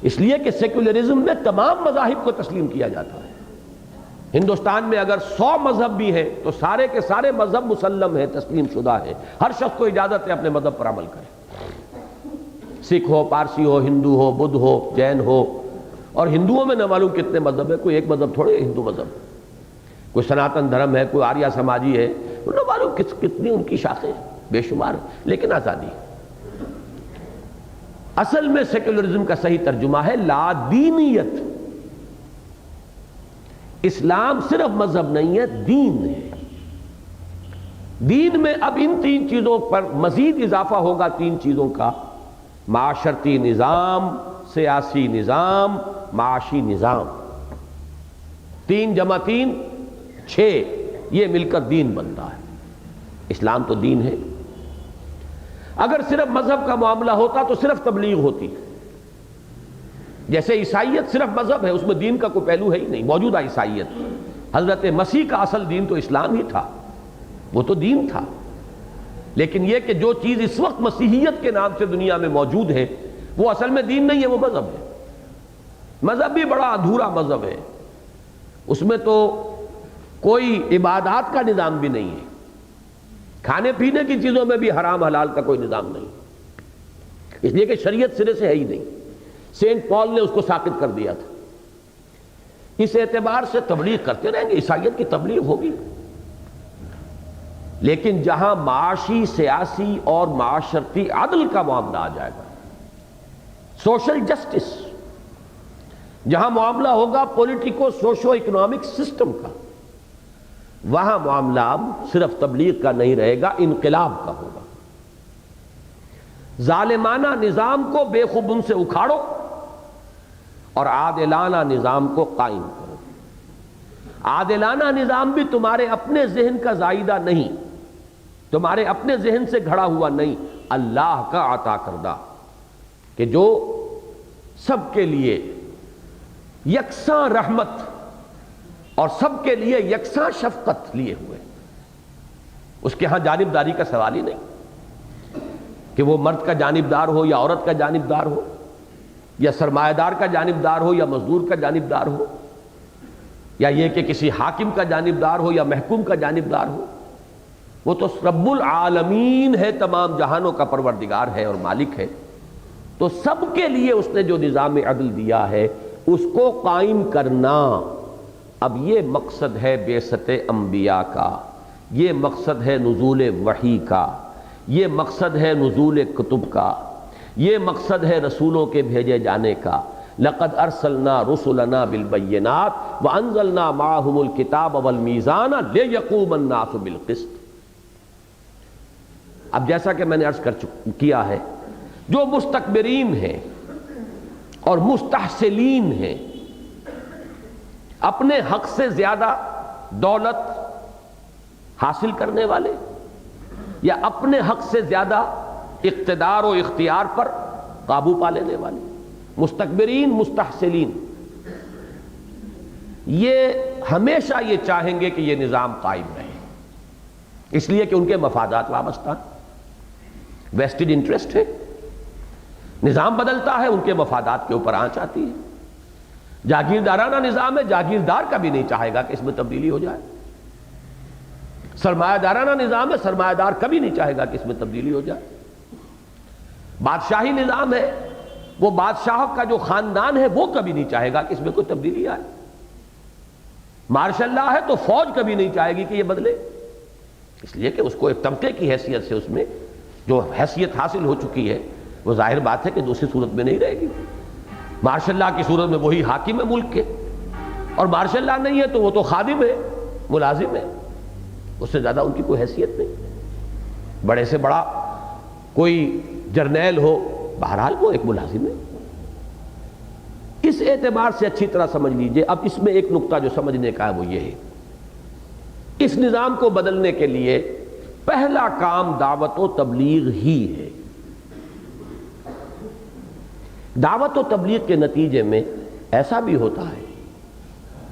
اس لیے کہ سیکولرزم میں تمام مذاہب کو تسلیم کیا جاتا ہے۔ ہندوستان میں اگر 100 مذہب بھی ہیں تو سارے کے سارے مذہب مسلم ہیں، تسلیم شدہ ہیں، ہر شخص کو اجازت ہے اپنے مذہب پر عمل کرے، سکھ ہو، پارسی ہو، ہندو ہو، بدھ ہو، جین ہو، اور ہندوؤں میں نہ معلوم کتنے مذہب ہے، کوئی ایک مذہب تھوڑے ہندو مذہب، کوئی سناتن دھرم ہے، کوئی آریہ سماجی ہے، نہ معلوم کتنی ان کی شاخیں، بے شمار، لیکن آزادی۔ اصل میں سیکولرزم کا صحیح ترجمہ ہے لا دینیت۔ اسلام صرف مذہب نہیں ہے، دین ہے۔ دین میں اب ان 3 چیزوں پر مزید اضافہ ہوگا، 3 چیزوں کا: معاشرتی نظام، سیاسی نظام، معاشی نظام۔ 3 × 3 = 6، یہ مل کر دین بنتا ہے۔ اسلام تو دین ہے۔ اگر صرف مذہب کا معاملہ ہوتا تو صرف تبلیغ ہوتی، جیسے عیسائیت صرف مذہب ہے، اس میں دین کا کوئی پہلو ہے ہی نہیں۔ موجودہ عیسائیت، حضرت مسیح کا اصل دین تو اسلام ہی تھا، وہ تو دین تھا۔ لیکن یہ کہ جو چیز اس وقت مسیحیت کے نام سے دنیا میں موجود ہے وہ اصل میں دین نہیں ہے، وہ مذہب ہے۔ مذہب بھی بڑا ادھورا مذہب ہے، اس میں تو کوئی عبادات کا نظام بھی نہیں ہے، کھانے پینے کی چیزوں میں بھی حرام حلال کا کوئی نظام نہیں، اس لیے کہ شریعت سرے سے ہے ہی نہیں۔ سینٹ پال نے اس کو ساقط کر دیا تھا۔ اس اعتبار سے تبلیغ کرتے رہیں گے، عیسائیت کی تبلیغ ہوگی، لیکن جہاں معاشی، سیاسی اور معاشرتی عدل کا معاملہ آ جائے گا، سوشل جسٹس، جہاں معاملہ ہوگا پولیٹیکو سوشو اکنامک سسٹم کا، وہاں معاملہ اب صرف تبلیغ کا نہیں رہے گا، انقلاب کا ہوگا۔ ظالمانہ نظام کو بے خبن سے اکھاڑو اور عادلانہ نظام کو قائم کرو۔ عادلانہ نظام بھی تمہارے اپنے ذہن کا زائدہ نہیں، تمہارے اپنے ذہن سے گھڑا ہوا نہیں، اللہ کا عطا کردہ، کہ جو سب کے لیے یکساں رحمت اور سب کے لیے یکساں شفقت لیے ہوئے، اس کے ہاں جانبداری کا سوال ہی نہیں کہ وہ مرد کا جانبدار ہو یا عورت کا جانبدار ہو، یا سرمایہ دار کا جانبدار ہو یا مزدور کا جانبدار ہو، یا یہ کہ کسی حاکم کا جانبدار ہو یا محکوم کا جانبدار ہو۔ وہ تو رب العالمین ہے، تمام جہانوں کا پروردگار ہے اور مالک ہے، تو سب کے لیے اس نے جو نظام عدل دیا ہے اس کو قائم کرنا۔ اب یہ مقصد ہے بعثت انبیاء کا، یہ مقصد ہے نزول وحی کا، یہ مقصد ہے نزول کتب کا، یہ مقصد ہے رسولوں کے بھیجے جانے کا۔ لقد ارسلنا رسلنا بالبینات وانزلنا معهم الکتاب والمیزان لیقوم الناس بالقسط۔ اب جیسا کہ میں نے عرض کیا ہے، جو مستکبرین ہیں اور مستحسلین ہیں، اپنے حق سے زیادہ دولت حاصل کرنے والے یا اپنے حق سے زیادہ اقتدار و اختیار پر قابو پا لینے والے، مستکبرین مستحسلین، یہ ہمیشہ یہ چاہیں گے کہ یہ نظام قائم رہے، اس لیے کہ ان کے مفادات وابستہ، ویسٹڈ انٹرسٹ ہے، نظام بدلتا ہے ان کے مفادات کے اوپر آنچ آتی ہے۔ جاگیردارانہ نظام ہے، جاگیردار کا بھی نہیں چاہے گا کہ اس میں تبدیلی ہو جائے۔ سرمایہ دارانہ نظام ہے، سرمایہ دار کبھی نہیں چاہے گا کہ اس میں تبدیلی ہو جائے۔ بادشاہی نظام ہے، وہ بادشاہ کا جو خاندان ہے وہ کبھی نہیں چاہے گا کہ اس میں کوئی تبدیلی آئے۔ مارشل لا ہے تو فوج کبھی نہیں چاہے گی کہ یہ بدلے، اس لیے کہ اس کو ایک طبقے کی حیثیت سے اس میں جو حیثیت حاصل ہو چکی ہے وہ ظاہر بات ہے کہ دوسری صورت میں نہیں رہے گی۔ مارشل لا کی صورت میں وہی حاکم ہے ملک کے، اور مارشل لا نہیں ہے تو وہ تو خادم ہے، ملازم ہے، اس سے زیادہ ان کی کوئی حیثیت نہیں۔ بڑے سے بڑا کوئی جرنیل ہو، بہرحال وہ ایک ملازم ہے۔ اس اعتبار سے اچھی طرح سمجھ لیجئے۔ اب اس میں ایک نقطہ جو سمجھنے کا ہے وہ یہ ہے، اس نظام کو بدلنے کے لیے پہلا کام دعوت و تبلیغ ہی ہے۔ دعوت و تبلیغ کے نتیجے میں ایسا بھی ہوتا ہے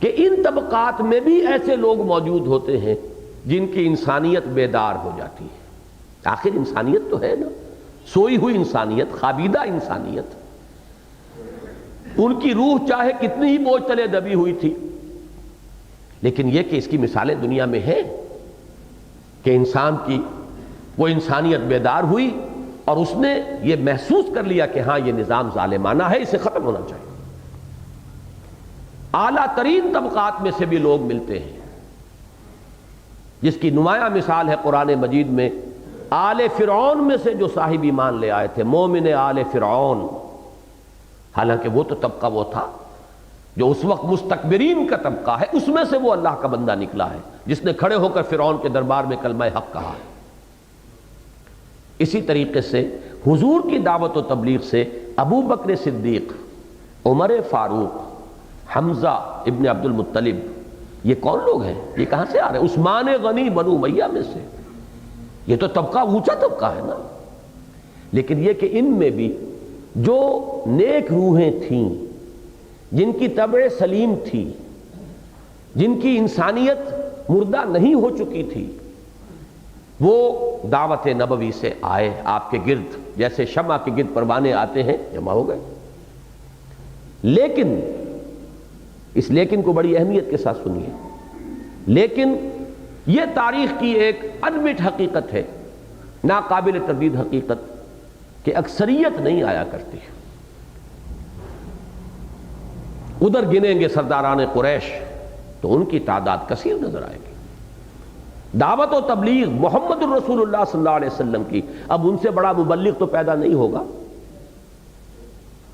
کہ ان طبقات میں بھی ایسے لوگ موجود ہوتے ہیں جن کی انسانیت بیدار ہو جاتی ہے۔ آخر انسانیت تو ہے نا، سوئی ہوئی انسانیت، خوابیدہ انسانیت، ان کی روح چاہے کتنی ہی بوجھ تلے دبی ہوئی تھی، لیکن یہ کہ اس کی مثالیں دنیا میں ہیں کہ انسان کی وہ انسانیت بیدار ہوئی اور اس نے یہ محسوس کر لیا کہ ہاں یہ نظام ظالمانہ ہے، اسے ختم ہونا چاہیے۔ اعلیٰ ترین طبقات میں سے بھی لوگ ملتے ہیں، جس کی نمایاں مثال ہے قرآن مجید میں آل فرعون میں سے جو صاحب ایمان لے آئے تھے، مومن آل فرعون۔ حالانکہ وہ تو طبقہ وہ تھا جو اس وقت مستکبرین کا طبقہ ہے، اس میں سے وہ اللہ کا بندہ نکلا ہے جس نے کھڑے ہو کر فرعون کے دربار میں کلمہ حق کہا ہے۔ اسی طریقے سے حضور کی دعوت و تبلیغ سے ابو بکر صدیق، عمر فاروق، حمزہ ابن عبد المطلب، یہ کون لوگ ہیں؟ یہ کہاں سے آ رہے ہیں؟ عثمان غنی بنو امیہ میں سے۔ یہ تو طبقہ اونچا طبقہ ہے نا، لیکن یہ کہ ان میں بھی جو نیک روحیں تھیں، جن کی طبع سلیم تھی، جن کی انسانیت مردہ نہیں ہو چکی تھی، وہ دعوت نبوی سے آئے آپ کے گرد، جیسے شمع کے گرد پروانے آتے ہیں، جمع ہو گئے۔ لیکن اس لیکن کو بڑی اہمیت کے ساتھ سنیے، لیکن یہ تاریخ کی ایک انمٹ حقیقت ہے، ناقابل تردید حقیقت، کہ اکثریت نہیں آیا کرتی۔ ادھر گنیں گے سرداران قریش تو ان کی تعداد کثیر نظر آئے گی۔ دعوت و تبلیغ محمد الرسول اللہ صلی اللہ علیہ وسلم کی، اب ان سے بڑا مبلغ تو پیدا نہیں ہوگا،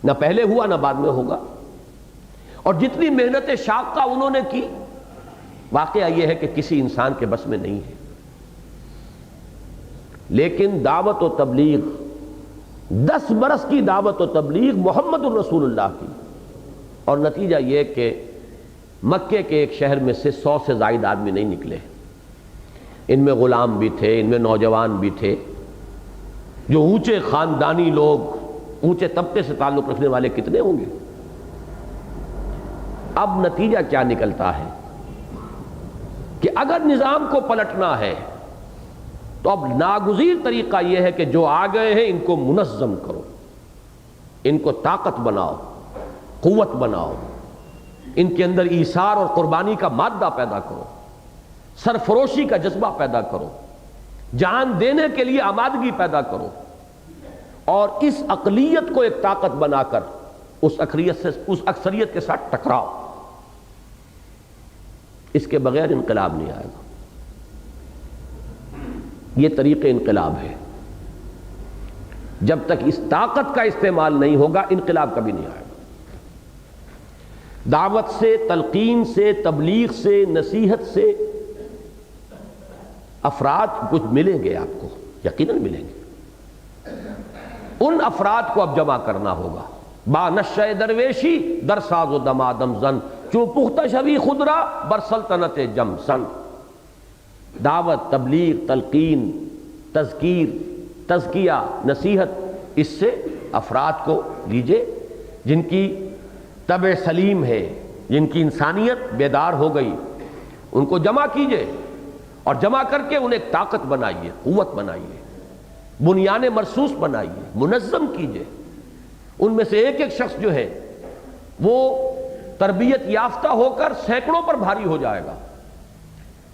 نہ پہلے ہوا نہ بعد میں ہوگا، اور جتنی محنت شاقہ انہوں نے کی، واقعہ یہ ہے کہ کسی انسان کے بس میں نہیں ہے۔ لیکن دعوت و تبلیغ، 10 برس کی دعوت و تبلیغ محمد الرسول اللہ کی، اور نتیجہ یہ کہ مکے کے ایک شہر میں سے 100 سے زائد آدمی نہیں نکلے۔ ان میں غلام بھی تھے، ان میں نوجوان بھی تھے، جو اونچے خاندانی لوگ، اونچے طبقے سے تعلق رکھنے والے کتنے ہوں گے۔ اب نتیجہ کیا نکلتا ہے کہ اگر نظام کو پلٹنا ہے تو اب ناگزیر طریقہ یہ ہے کہ جو آ گئے ہیں ان کو منظم کرو، ان کو طاقت بناؤ، قوت بناؤ، ان کے اندر ایثار اور قربانی کا مادہ پیدا کرو، سرفروشی کا جذبہ پیدا کرو، جان دینے کے لیے آمادگی پیدا کرو، اور اس اقلیت کو ایک طاقت بنا کر اس اکثریت کے ساتھ ٹکراؤ۔ اس کے بغیر انقلاب نہیں آئے گا۔ یہ طریق انقلاب ہے۔ جب تک اس طاقت کا استعمال نہیں ہوگا انقلاب کبھی نہیں آئے گا۔ دعوت سے، تلقین سے، تبلیغ سے، نصیحت سے افراد کچھ ملیں گے آپ کو، یقیناً ملیں گے۔ ان افراد کو اب جمع کرنا ہوگا۔ با نشہ درویشی در ساز و دمادم زن، چون پختہ شوی خودرا بر سلطنت جم سن۔ دعوت، تبلیغ، تلقین، تذکیر، تزکیہ، نصیحت، اس سے افراد کو لیجئے جن کی طبع سلیم ہے، جن کی انسانیت بیدار ہو گئی، ان کو جمع کیجئے، اور جمع کر کے انہیں ایک طاقت بنائیے، قوت بنائیے، بنیان مرصوص بنائیے، منظم کیجئے۔ ان میں سے ایک ایک شخص جو ہے وہ تربیت یافتہ ہو کر سینکڑوں پر بھاری ہو جائے گا،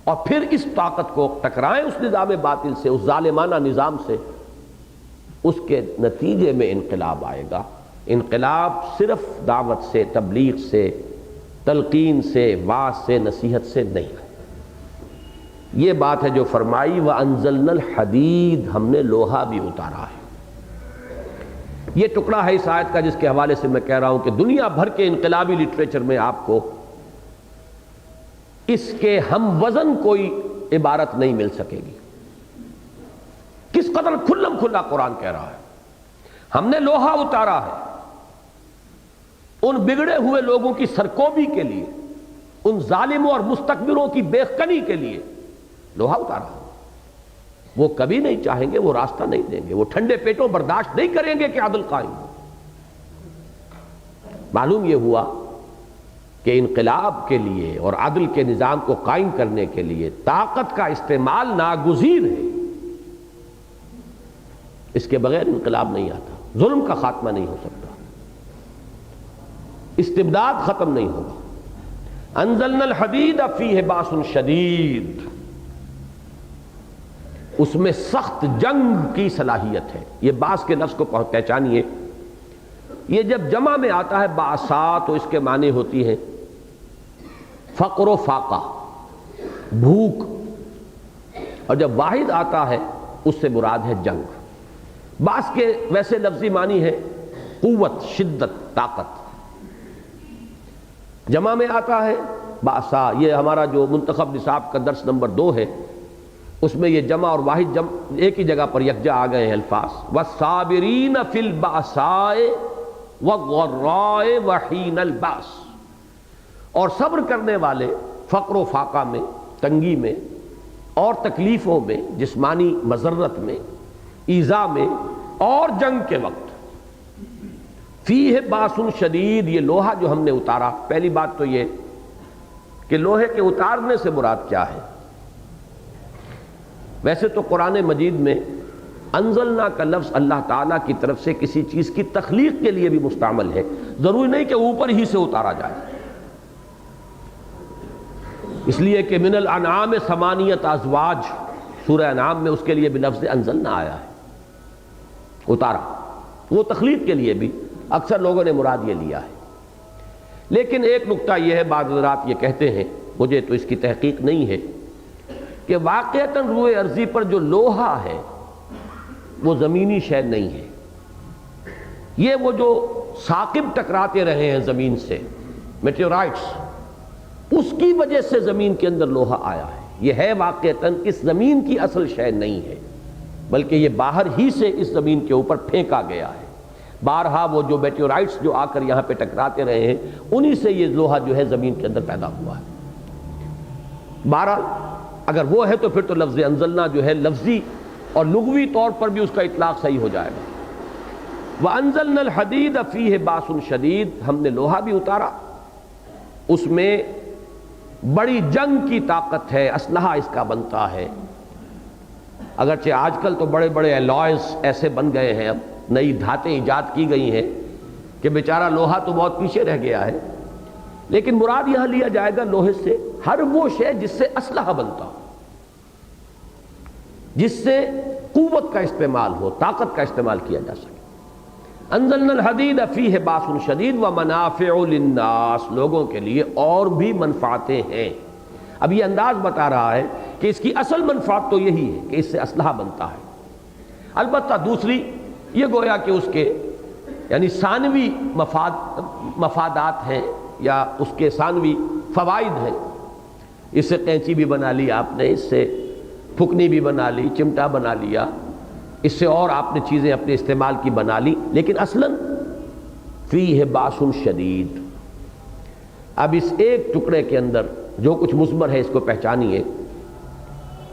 اور پھر اس طاقت کو ٹکرائیں اس نظام باطل سے، اس ظالمانہ نظام سے، اس کے نتیجے میں انقلاب آئے گا۔ انقلاب صرف دعوت سے، تبلیغ سے، تلقین سے، واعظ سے، نصیحت سے نہیں ہے۔ یہ بات ہے جو فرمائی وَأَنزَلْنَا الْحَدِيدَ، ہم نے لوہا بھی اتارا ہے۔ یہ ٹکڑا ہے اس آیت کا جس کے حوالے سے میں کہہ رہا ہوں کہ دنیا بھر کے انقلابی لٹریچر میں آپ کو اس کے ہم وزن کوئی عبارت نہیں مل سکے گی۔ کس قدر کھلم کھلا قرآن کہہ رہا ہے، ہم نے لوہا اتارا ہے ان بگڑے ہوئے لوگوں کی سرکوبی کے لیے، ان ظالموں اور مستکبروں کی بےخنی کے لیے لوہا اتارا۔ وہ کبھی نہیں چاہیں گے، وہ راستہ نہیں دیں گے، وہ ٹھنڈے پیٹوں برداشت نہیں کریں گے کہ عدل قائم ہو۔ معلوم یہ ہوا کہ انقلاب کے لیے اور عدل کے نظام کو قائم کرنے کے لیے طاقت کا استعمال ناگزیر ہے۔ اس کے بغیر انقلاب نہیں آتا، ظلم کا خاتمہ نہیں ہو سکتا، استبداد ختم نہیں ہوگا۔ انزلنا الحدید فیہ باس شدید، اس میں سخت جنگ کی صلاحیت ہے۔ یہ باس کے لفظ کو پہچانیے، یہ جب جمع میں آتا ہے باسا تو اس کے معنی ہوتی ہے فقر و فاقہ، بھوک، اور جب واحد آتا ہے اس سے مراد ہے جنگ۔ باس کے ویسے لفظی معنی ہے قوت، شدت، طاقت۔ جمع میں آتا ہے باسا، یہ ہمارا جو منتخب نصاب کا درس نمبر 2 ہے اس میں یہ جمع اور واحد ایک ہی جگہ پر یکجا آ گئے ہیں الفاظ۔ وَالصَّابِرِينَ فِي الْبَأْسَاءِ وَالضَّرَّاءِ وَحِينَ الْبَأْسِ، اور صبر کرنے والے فقر و فاقہ میں، تنگی میں اور تکلیفوں میں، جسمانی مضرت میں، ایذا میں اور جنگ کے وقت۔ فیہ باس شدید، یہ لوہا جو ہم نے اتارا، پہلی بات تو یہ کہ لوہے کے اتارنے سے مراد کیا ہے؟ ویسے تو قرآن مجید میں انزلنا کا لفظ اللہ تعالیٰ کی طرف سے کسی چیز کی تخلیق کے لیے بھی مستعمل ہے، ضروری نہیں کہ اوپر ہی سے اتارا جائے، اس لیے کہ من الانعام ثمانیۃ ازواج سورہ انعام میں اس کے لیے بھی لفظ انزلنا آیا ہے، اتارا، وہ تخلیق کے لیے بھی اکثر لوگوں نے مراد یہ لیا ہے۔ لیکن ایک نقطہ یہ ہے، بعض حضرات یہ کہتے ہیں، مجھے تو اس کی تحقیق نہیں ہے، کہ واقعتاً روئے ارضی پر جو لوہا ہے وہ زمینی شے نہیں ہے، یہ وہ جو ثاقب ٹکراتے رہے ہیں زمین سے، میٹیورائٹس، اس کی وجہ سے زمین کے اندر لوہا آیا ہے، یہ ہے واقعتاً اس زمین کی اصل شے نہیں ہے، بلکہ یہ باہر ہی سے اس زمین کے اوپر پھینکا گیا ہے۔ بارہا وہ جو میٹیورائٹس جو آ کر یہاں پہ ٹکراتے رہے ہیں، انہی سے یہ لوہا جو ہے زمین کے اندر پیدا ہوا ہے۔ بہرحال اگر وہ ہے تو پھر تو لفظ انزلنا جو ہے لفظی اور لغوی طور پر بھی اس کا اطلاق صحیح ہو جائے گا۔ وَأَنزَلْنَا الْحَدِيدَ فِيهِ بَأْسٌ شَدِيدٌ، ہم نے لوہا بھی اتارا، اس میں بڑی جنگ کی طاقت ہے، اسلحہ اس کا بنتا ہے۔ اگرچہ آج کل تو بڑے بڑے الائز ایسے بن گئے ہیں، اب نئی دھاتیں ایجاد کی گئی ہیں کہ بیچارہ لوہا تو بہت پیچھے رہ گیا ہے، لیکن مراد یہاں لیا جائے گا لوہے سے ہر وہ شے جس سے اسلحہ بنتا ہو، جس سے قوت کا استعمال ہو، طاقت کا استعمال کیا جا سکے۔ انزلنا الحدید فیہ باس شدید ومنافع للناس، لوگوں کے لیے اور بھی منفعتیں ہیں۔ اب یہ انداز بتا رہا ہے کہ اس کی اصل منفعت تو یہی ہے کہ اس سے اسلحہ بنتا ہے، البتہ دوسری یہ گویا کہ اس کے یعنی ثانوی مفادات ہیں یا اس کے ثانوی فوائد ہیں۔ اس سے قینچی بھی بنا لی آپ نے، اس سے پھکنی بھی بنا لی، چمٹا بنا لیا، اس سے اور آپ نے چیزیں اپنے استعمال کی بنا لی، لیکن اصلاً فیہ باس شدید۔ اب اس ایک ٹکڑے کے اندر جو کچھ مثمر ہے اس کو پہچانیے،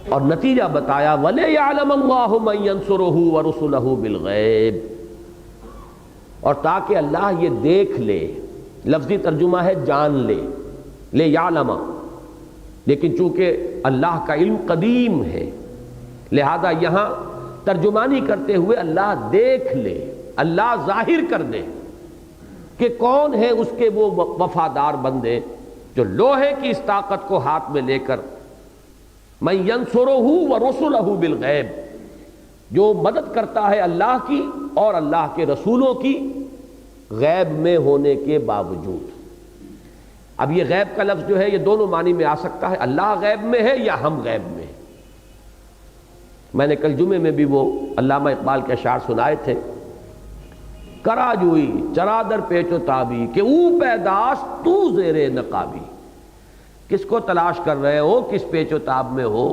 اور نتیجہ بتایا وَلِيَعْلَمَ اللَّهُ مَن يَنصُرُهُ وَرُسُلَهُ بِالْغَيْبِ، اور تاکہ اللہ یہ دیکھ لے، لفظی ترجمہ ہے جان لے، لے یعلم، لیکن چونکہ اللہ کا علم قدیم ہے لہذا یہاں ترجمانی کرتے ہوئے اللہ دیکھ لے، اللہ ظاہر کر دے کہ کون ہے اس کے وہ وفادار بندے جو لوہے کی اس طاقت کو ہاتھ میں لے کر من ینصرہ ورسلہ بالغیب، جو مدد کرتا ہے اللہ کی اور اللہ کے رسولوں کی غیب میں ہونے کے باوجود۔ اب یہ غیب کا لفظ جو ہے یہ دونوں معنی میں آ سکتا ہے، اللہ غیب میں ہے یا ہم غیب میں ہیں۔ میں نے کل جمعے میں بھی وہ علامہ اقبال کے اشعار سنائے تھے، کرا جوئی چرادر پیچ و تابی کہ او پیداست تو زیر نقابی، کس کو تلاش کر رہے ہو، کس پیچ و تاب میں ہو،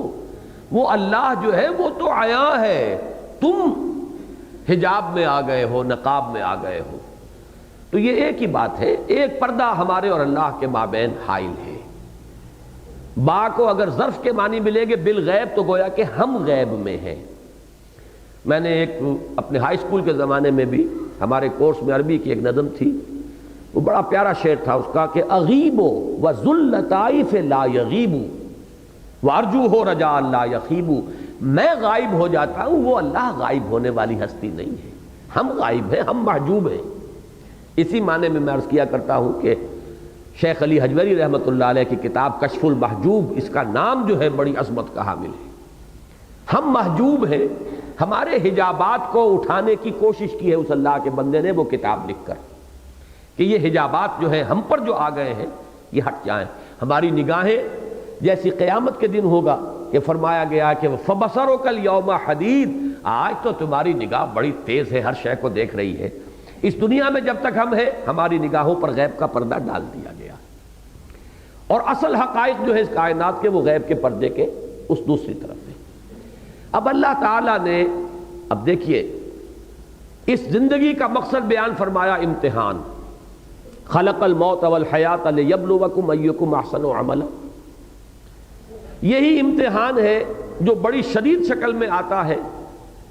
وہ اللہ جو ہے وہ تو عیاں ہے، تم حجاب میں آ گئے ہو، نقاب میں آ گئے ہو۔ تو یہ ایک ہی بات ہے، ایک پردہ ہمارے اور اللہ کے مابین حائل ہے۔ با کو اگر ظرف کے معنی ملیں گے بالغیب تو گویا کہ ہم غیب میں ہیں۔ میں نے ایک اپنے ہائی اسکول کے زمانے میں بھی ہمارے کورس میں عربی کی ایک نظم تھی، وہ بڑا پیارا شعر تھا اس کا کہ اغیب و ذلطائف لا یغیب وارجو ہو رجا لا یخیب، میں غائب ہو جاتا ہوں، وہ اللہ غائب ہونے والی ہستی نہیں ہے، ہم غائب ہیں، ہم محجوب ہیں۔ اسی معنی میں عرض کیا کرتا ہوں کہ شیخ علی حجویری رحمۃ اللہ علیہ کی کتاب کشف المحجوب، اس کا نام جو ہے بڑی عظمت کا حامل ہے۔ ہم محجوب ہیں، ہمارے حجابات کو اٹھانے کی کوشش کی ہے اس اللہ کے بندے نے وہ کتاب لکھ کر کہ یہ حجابات جو ہیں ہم پر جو آ گئے ہیں یہ ہٹ جائیں۔ ہماری نگاہیں جیسی قیامت کے دن ہوگا کہ فرمایا گیا کہ فَبَصَرُكَ الْيَوْمَ حَدِيدٌ، آج تو تمہاری نگاہ بڑی تیز ہے، ہر شے کو دیکھ رہی ہے۔ اس دنیا میں جب تک ہم ہیں ہماری نگاہوں پر غیب کا پردہ ڈال دیا گیا، اور اصل حقائق جو ہے اس کائنات کے وہ غیب کے پردے کے اس دوسری طرف ہے۔ اب اللہ تعالیٰ نے اب دیکھیے اس زندگی کا مقصد بیان فرمایا امتحان، خلق الموت والحیات لیبلوکم ایکم احسن عملا، یہی امتحان ہے جو بڑی شدید شکل میں آتا ہے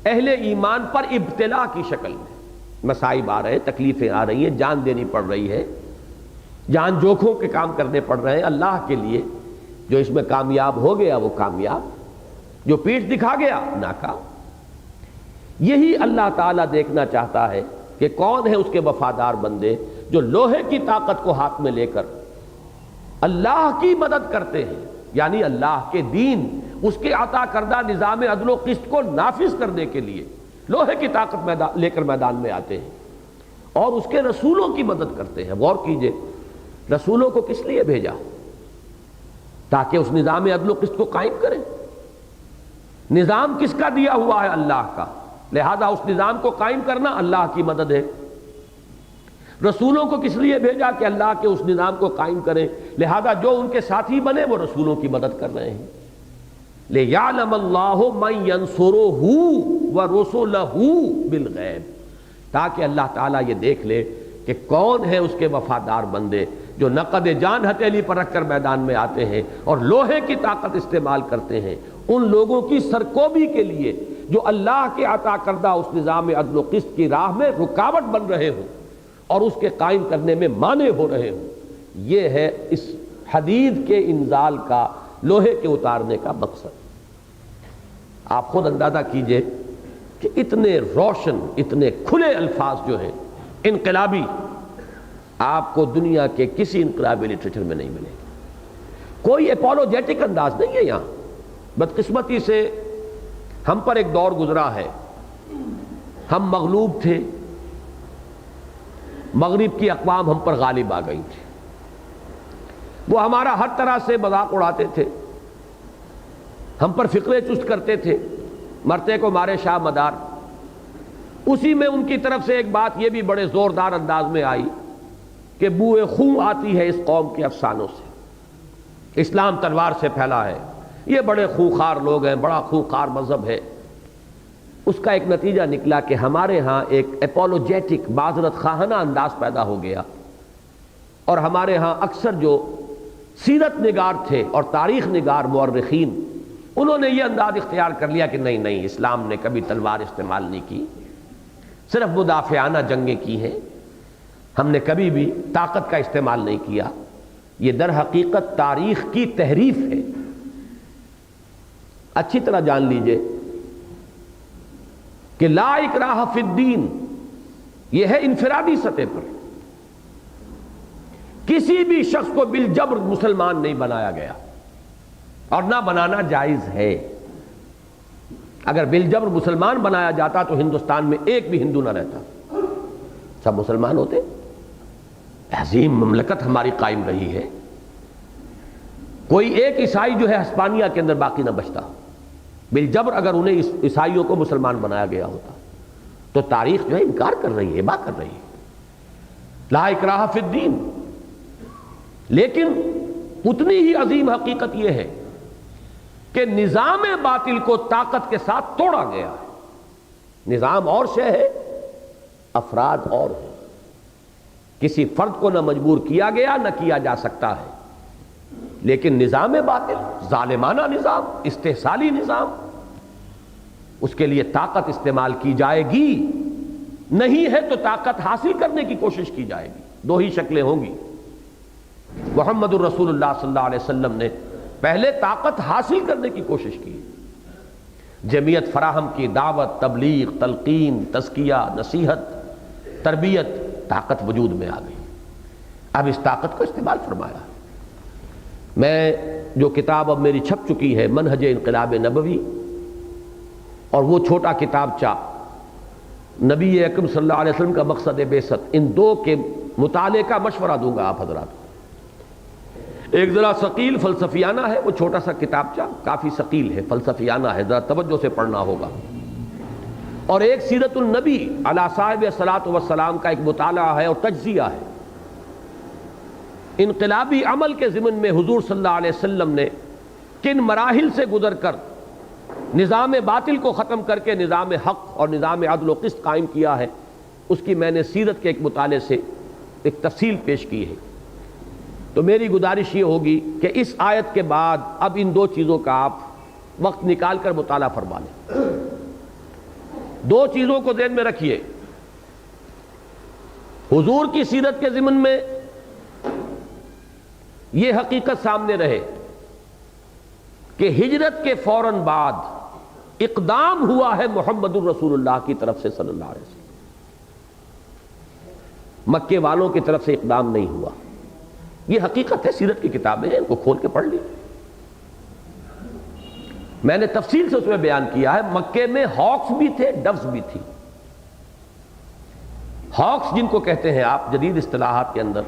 اہل ایمان پر ابتلا کی شکل میں۔ مصائب آ رہے ہیں، تکلیفیں آ رہی ہیں، جان دینی پڑ رہی ہے، جان جوکھوں کے کام کرنے پڑ رہے ہیں اللہ کے لیے۔ جو اس میں کامیاب ہو گیا وہ کامیاب، جو پیٹھ دکھا گیا ناکام۔ یہی اللہ تعالیٰ دیکھنا چاہتا ہے کہ کون ہے اس کے وفادار بندے جو لوہے کی طاقت کو ہاتھ میں لے کر اللہ کی مدد کرتے ہیں، یعنی اللہ کے دین، اس کے عطا کردہ نظام عدل و قسط کو نافذ کرنے کے لیے لوہے کی طاقت لے کر میدان میں آتے ہیں اور اس کے رسولوں کی مدد کرتے ہیں۔ غور کیجئے، رسولوں کو کس لیے بھیجا؟ تاکہ اس نظام عدل و قسط کو قائم کریں۔ نظام کس کا دیا ہوا ہے؟ اللہ کا، لہذا اس نظام کو قائم کرنا اللہ کی مدد ہے۔ رسولوں کو کس لیے بھیجا؟ کہ اللہ کے اس نظام کو قائم کریں، لہذا جو ان کے ساتھی بنے وہ رسولوں کی مدد کر رہے ہیں۔ لِيَعْلَمَ اللَّهُ مَن يَنصُرُهُ وَرُسُلَهُ بِالْغَيْبِ، تاکہ اللہ تعالیٰ یہ دیکھ لے کہ کون ہے اس کے وفادار بندے جو نقد جان ہتھیلی پر رکھ کر میدان میں آتے ہیں اور لوہے کی طاقت استعمال کرتے ہیں ان لوگوں کی سرکوبی کے لیے جو اللہ کے عطا کردہ اس نظام عدل و قسط کی راہ میں رکاوٹ بن رہے ہوں اور اس کے قائم کرنے میں مانع ہو رہے ہوں۔ یہ ہے اس حدید کے انزال کا، لوہے کے اتارنے کا مقصد۔ آپ خود اندازہ کیجئے کہ اتنے روشن، اتنے کھلے الفاظ جو ہیں انقلابی، آپ کو دنیا کے کسی انقلابی لٹریچر میں نہیں ملے گی۔ کوئی اپولوجیٹک انداز نہیں ہے یہاں۔ بدقسمتی سے ہم پر ایک دور گزرا ہے، ہم مغلوب تھے، مغرب کی اقوام ہم پر غالب آ گئی تھی، وہ ہمارا ہر طرح سے مذاق اڑاتے تھے، ہم پر فقرے چست کرتے تھے، مرتے کو مارے شاہ مدار۔ اسی میں ان کی طرف سے ایک بات یہ بھی بڑے زوردار انداز میں آئی کہ بوئے خون آتی ہے اس قوم کے افسانوں سے، اسلام تلوار سے پھیلا ہے، یہ بڑے خونخوار لوگ ہیں، بڑا خونخوار مذہب ہے۔ اس کا ایک نتیجہ نکلا کہ ہمارے ہاں ایک اپولوجیٹک، معذرت خواہانہ انداز پیدا ہو گیا، اور ہمارے ہاں اکثر جو سیرت نگار تھے اور تاریخ نگار مورخین، انہوں نے یہ انداز اختیار کر لیا کہ نہیں، اسلام نے کبھی تلوار استعمال نہیں کی، صرف مدافعانہ جنگیں کی ہیں، ہم نے کبھی بھی طاقت کا استعمال نہیں کیا۔ یہ در حقیقت تاریخ کی تحریف ہے۔ اچھی طرح جان لیجئے کہ لا اکراہ فی الدین یہ ہے انفرادی سطح پر، کسی بھی شخص کو بالجبر مسلمان نہیں بنایا گیا اور نہ بنانا جائز ہے۔ اگر بالجبر مسلمان بنایا جاتا تو ہندوستان میں ایک بھی ہندو نہ رہتا، سب مسلمان ہوتے۔ عظیم مملکت ہماری قائم رہی ہے، کوئی ایک عیسائی جو ہے ہسپانیہ کے اندر باقی نہ بچتا۔ بالجبر اگر انہیں عیسائیوں کو مسلمان بنایا گیا ہوتا تو تاریخ جو ہے انکار کر رہی ہے، بات کر رہی ہے، لا اکراہ فی الدین۔ لیکن اتنی ہی عظیم حقیقت یہ ہے کہ نظام باطل کو طاقت کے ساتھ توڑا گیا ہے۔ نظام اور شے ہے، افراد اور ہیں۔ کسی فرد کو نہ مجبور کیا گیا، نہ کیا جا سکتا ہے، لیکن نظام باطل، ظالمانہ نظام، استحصالی نظام، اس کے لیے طاقت استعمال کی جائے گی، نہیں ہے تو طاقت حاصل کرنے کی کوشش کی جائے گی۔ دو ہی شکلیں ہوں گی۔ محمد الرسول اللہ صلی اللہ علیہ وسلم نے پہلے طاقت حاصل کرنے کی کوشش کی، جمعیت فراہم کی، دعوت، تبلیغ، تلقین، تزکیہ، نصیحت، تربیت، طاقت وجود میں آ گئی۔ اب اس طاقت کو استعمال فرمایا۔ میں جو کتاب اب میری چھپ چکی ہے، منہج انقلاب نبوی، اور وہ چھوٹا کتابچہ نبی اکرم صلی اللہ علیہ وسلم کا مقصد بعثت، ان دو کے مطالعے کا مشورہ دوں گا آپ حضرات کو۔ ایک ذرا ثقیل فلسفیانہ ہے، وہ چھوٹا سا کتابچہ کافی ثقیل ہے، فلسفیانہ ہے، ذرا توجہ سے پڑھنا ہوگا، اور ایک سیرت النبی علی صاحب الصلاۃ والسلام کا ایک مطالعہ ہے اور تجزیہ ہے۔ انقلابی عمل کے ضمن میں حضور صلی اللہ علیہ وسلم نے کن مراحل سے گزر کر نظام باطل کو ختم کر کے نظام حق اور نظام عدل و قسط قائم کیا ہے، اس کی میں نے سیرت کے ایک مطالعے سے ایک تفصیل پیش کی ہے۔ تو میری گزارش یہ ہوگی کہ اس آیت کے بعد اب ان دو چیزوں کا آپ وقت نکال کر مطالعہ فرما لیں۔ دو چیزوں کو ذہن میں رکھیے، حضور کی سیرت کے ضمن میں یہ حقیقت سامنے رہے کہ ہجرت کے فوراً بعد اقدام ہوا ہے محمد الرسول اللہ کی طرف سے صلی اللہ علیہ وسلم، مکے والوں کی طرف سے اقدام نہیں ہوا۔ یہ حقیقت ہے، سیرت کی کتابیں ہیں، ان کو کھول کے پڑھ لی۔ میں نے تفصیل سے اس میں بیان کیا ہے، مکے میں ہاکس بھی تھے، ڈوز بھی تھی۔ ہاکس جن کو کہتے ہیں آپ جدید اصطلاحات کے اندر،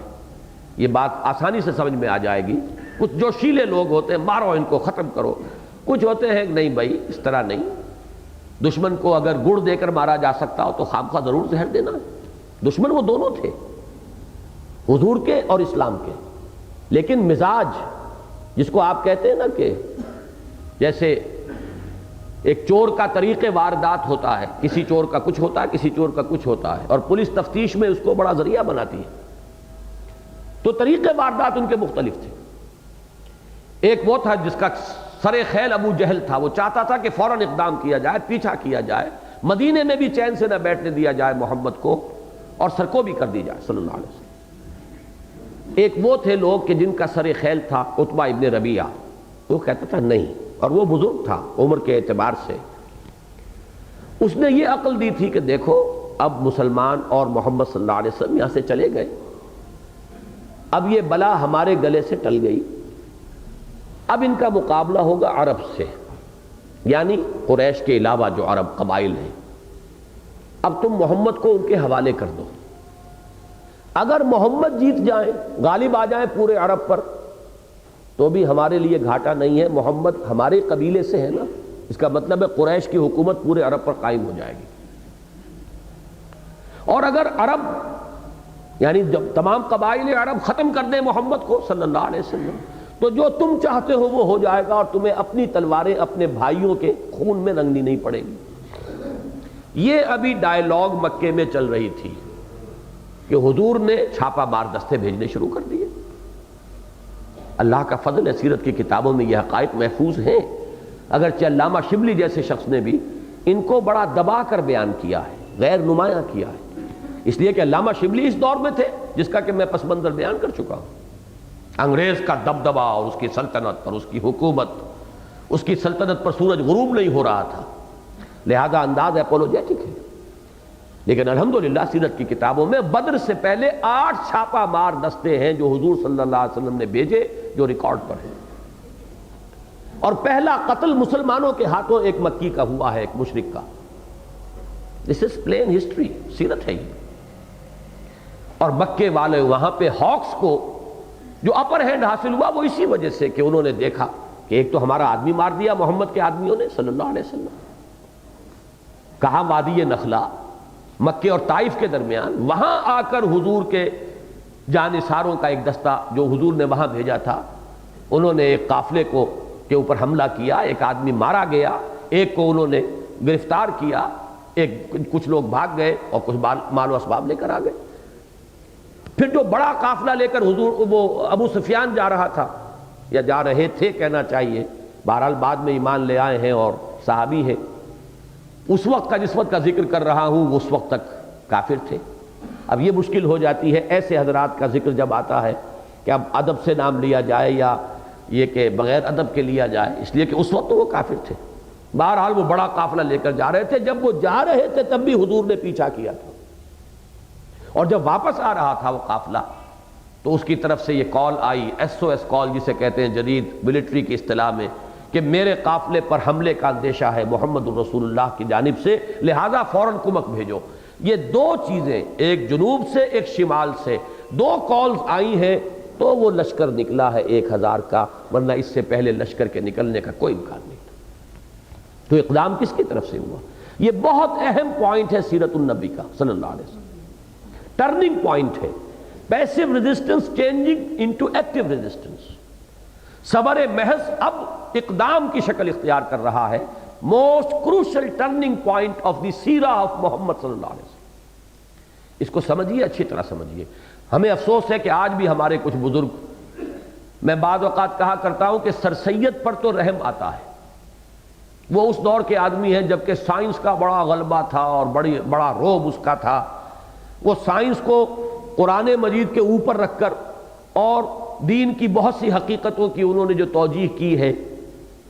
یہ بات آسانی سے سمجھ میں آ جائے گی، کچھ جوشیلے لوگ ہوتے ہیں مارو ان کو ختم کرو، کچھ ہوتے ہیں نہیں بھائی اس طرح نہیں، دشمن کو اگر گڑ دے کر مارا جا سکتا ہو تو خام خواہ ضرور زہر دینا۔ دشمن وہ دونوں تھے، حضور کے اور اسلام کے، لیکن مزاج جس کو آپ کہتے ہیں نا کہ جیسے ایک چور کا طریق واردات ہوتا ہے، کسی چور کا کچھ ہوتا ہے، کسی چور کا کچھ ہوتا ہے، اور پولیس تفتیش میں اس کو بڑا ذریعہ بناتی ہے، تو طریق واردات ان کے مختلف تھے۔ ایک وہ تھا جس کا سر خیل ابو جہل تھا، وہ چاہتا تھا کہ فوراً اقدام کیا جائے، پیچھا کیا جائے، مدینے میں بھی چین سے نہ بیٹھنے دیا جائے محمد کو، اور سرکوبی کر دی جائے صلی اللہ علیہ وسلم۔ ایک وہ تھے لوگ کہ جن کا سر خیل تھا عتبہ ابن ربیعہ، وہ کہتا تھا نہیں، اور وہ بزرگ تھا عمر کے اعتبار سے، اس نے یہ عقل دی تھی کہ دیکھو اب مسلمان اور محمد صلی اللہ علیہ وسلم یہاں سے چلے گئے، اب یہ بلا ہمارے گلے سے ٹل گئی، اب ان کا مقابلہ ہوگا عرب سے، یعنی قریش کے علاوہ جو عرب قبائل ہیں، اب تم محمد کو ان کے حوالے کر دو، اگر محمد جیت جائیں، غالب آ جائیں پورے عرب پر، تو بھی ہمارے لیے گھاٹا نہیں ہے، محمد ہمارے قبیلے سے ہے نا، اس کا مطلب ہے قریش کی حکومت پورے عرب پر قائم ہو جائے گی، اور اگر عرب یعنی جب تمام قبائل عرب ختم کر دیں محمد کو صلی اللہ علیہ وسلم، تو جو تم چاہتے ہو وہ ہو جائے گا، اور تمہیں اپنی تلواریں اپنے بھائیوں کے خون میں رنگنی نہیں پڑے گی۔ یہ ابھی ڈائیلاگ مکے میں چل رہی تھی کہ حضور نے چھاپا مار دستے بھیجنے شروع کر دیے۔ اللہ کا فضل ہے، سیرت کی کتابوں میں یہ حقائق محفوظ ہیں، اگرچہ علامہ شبلی جیسے شخص نے بھی ان کو بڑا دبا کر بیان کیا ہے، غیر نمایاں کیا ہے، اس لیے کہ علامہ شبلی اس دور میں تھے جس کا کہ میں پس منظر بیان کر چکا ہوں۔ انگریز کا دبدبا اور اس کی سلطنت اور اس کی حکومت، اس کی سلطنت پر سورج غروب نہیں ہو رہا تھا، لہذا انداز اپولوجیٹک ہے، لیکن الحمدللہ سیرت کی کتابوں میں بدر سے پہلے 8 چھاپا مار دستے ہیں جو حضور صلی اللہ علیہ وسلم نے بھیجے، جو ریکارڈ پر ہیں، اور پہلا قتل مسلمانوں کے ہاتھوں ایک مکی کا ہوا ہے، ایک مشرک کا۔ دس از پلین ہسٹری، سیرت ہے یہ۔ اور مکے والے وہاں پہ ہاکس کو جو اپر ہینڈ حاصل ہوا وہ اسی وجہ سے کہ انہوں نے دیکھا کہ ایک تو ہمارا آدمی مار دیا محمد کے آدمیوں نے صلی اللہ علیہ وسلم، کہاں وادی نخلا مکے اور طائف کے درمیان، وہاں آ کر حضور کے جانثاروں کا ایک دستہ جو حضور نے وہاں بھیجا تھا، انہوں نے ایک قافلے کو کے اوپر حملہ کیا، ایک آدمی مارا گیا، ایک کو انہوں نے گرفتار کیا، کچھ لوگ بھاگ گئے اور کچھ مال و اسباب لے کر آ گئے۔ پھر جو بڑا قافلہ لے کر حضور وہ ابو سفیان جا رہا تھا، یا جا رہے تھے کہنا چاہیے، بہرحال بعد میں ایمان لے آئے ہیں اور صحابی ہیں، اس وقت کا جس وقت کا ذکر کر رہا ہوں اس وقت تک کافر تھے۔ اب یہ مشکل ہو جاتی ہے ایسے حضرات کا ذکر جب آتا ہے کہ اب ادب سے نام لیا جائے یا یہ کہ بغیر ادب کے لیا جائے، اس لیے کہ اس وقت تو وہ کافر تھے۔ بہرحال وہ بڑا قافلہ لے کر جا رہے تھے، جب وہ جا رہے تھے تب بھی حضور نے پیچھا کیا تھا، اور جب واپس آ رہا تھا وہ قافلہ تو اس کی طرف سے یہ کال آئی، SOS کال جسے کہتے ہیں جدید ملٹری کی اصطلاح میں، کہ میرے قافلے پر حملے کا اندیشہ ہے محمد الرسول اللہ کی جانب سے، لہذا فوراً کمک بھیجو۔ یہ دو چیزیں، ایک جنوب سے ایک شمال سے، دو کالز آئی ہیں تو وہ لشکر نکلا ہے 1000 کا، ورنہ اس سے پہلے لشکر کے نکلنے کا کوئی امکان نہیں تھا۔ تو اقدام کس کی طرف سے ہوا؟ یہ بہت اہم پوائنٹ ہے سیرت النبی کا صلی اللہ علیہ وسلم، ٹرننگ پوائنٹ ہے، passive resistance changing into active resistance. صبر محض اب اقدام کی شکل اختیار کر رہا ہے، most crucial turning point of the سیرہ آف محمد صلی اللہ علیہ وسلم۔ اس کو سمجھیے، اچھی طرح سمجھیے۔ ہمیں افسوس ہے کہ آج بھی ہمارے کچھ بزرگ، میں بعض اوقات کہا کرتا ہوں کہ سر سید پر تو رحم آتا ہے، وہ اس دور کے آدمی ہیں جبکہ سائنس کا بڑا غلبہ تھا اور بڑا روب اس کا تھا، وہ سائنس کو قرآن مجید کے اوپر رکھ کر اور دین کی بہت سی حقیقتوں کی انہوں نے جو توجیہ کی ہے،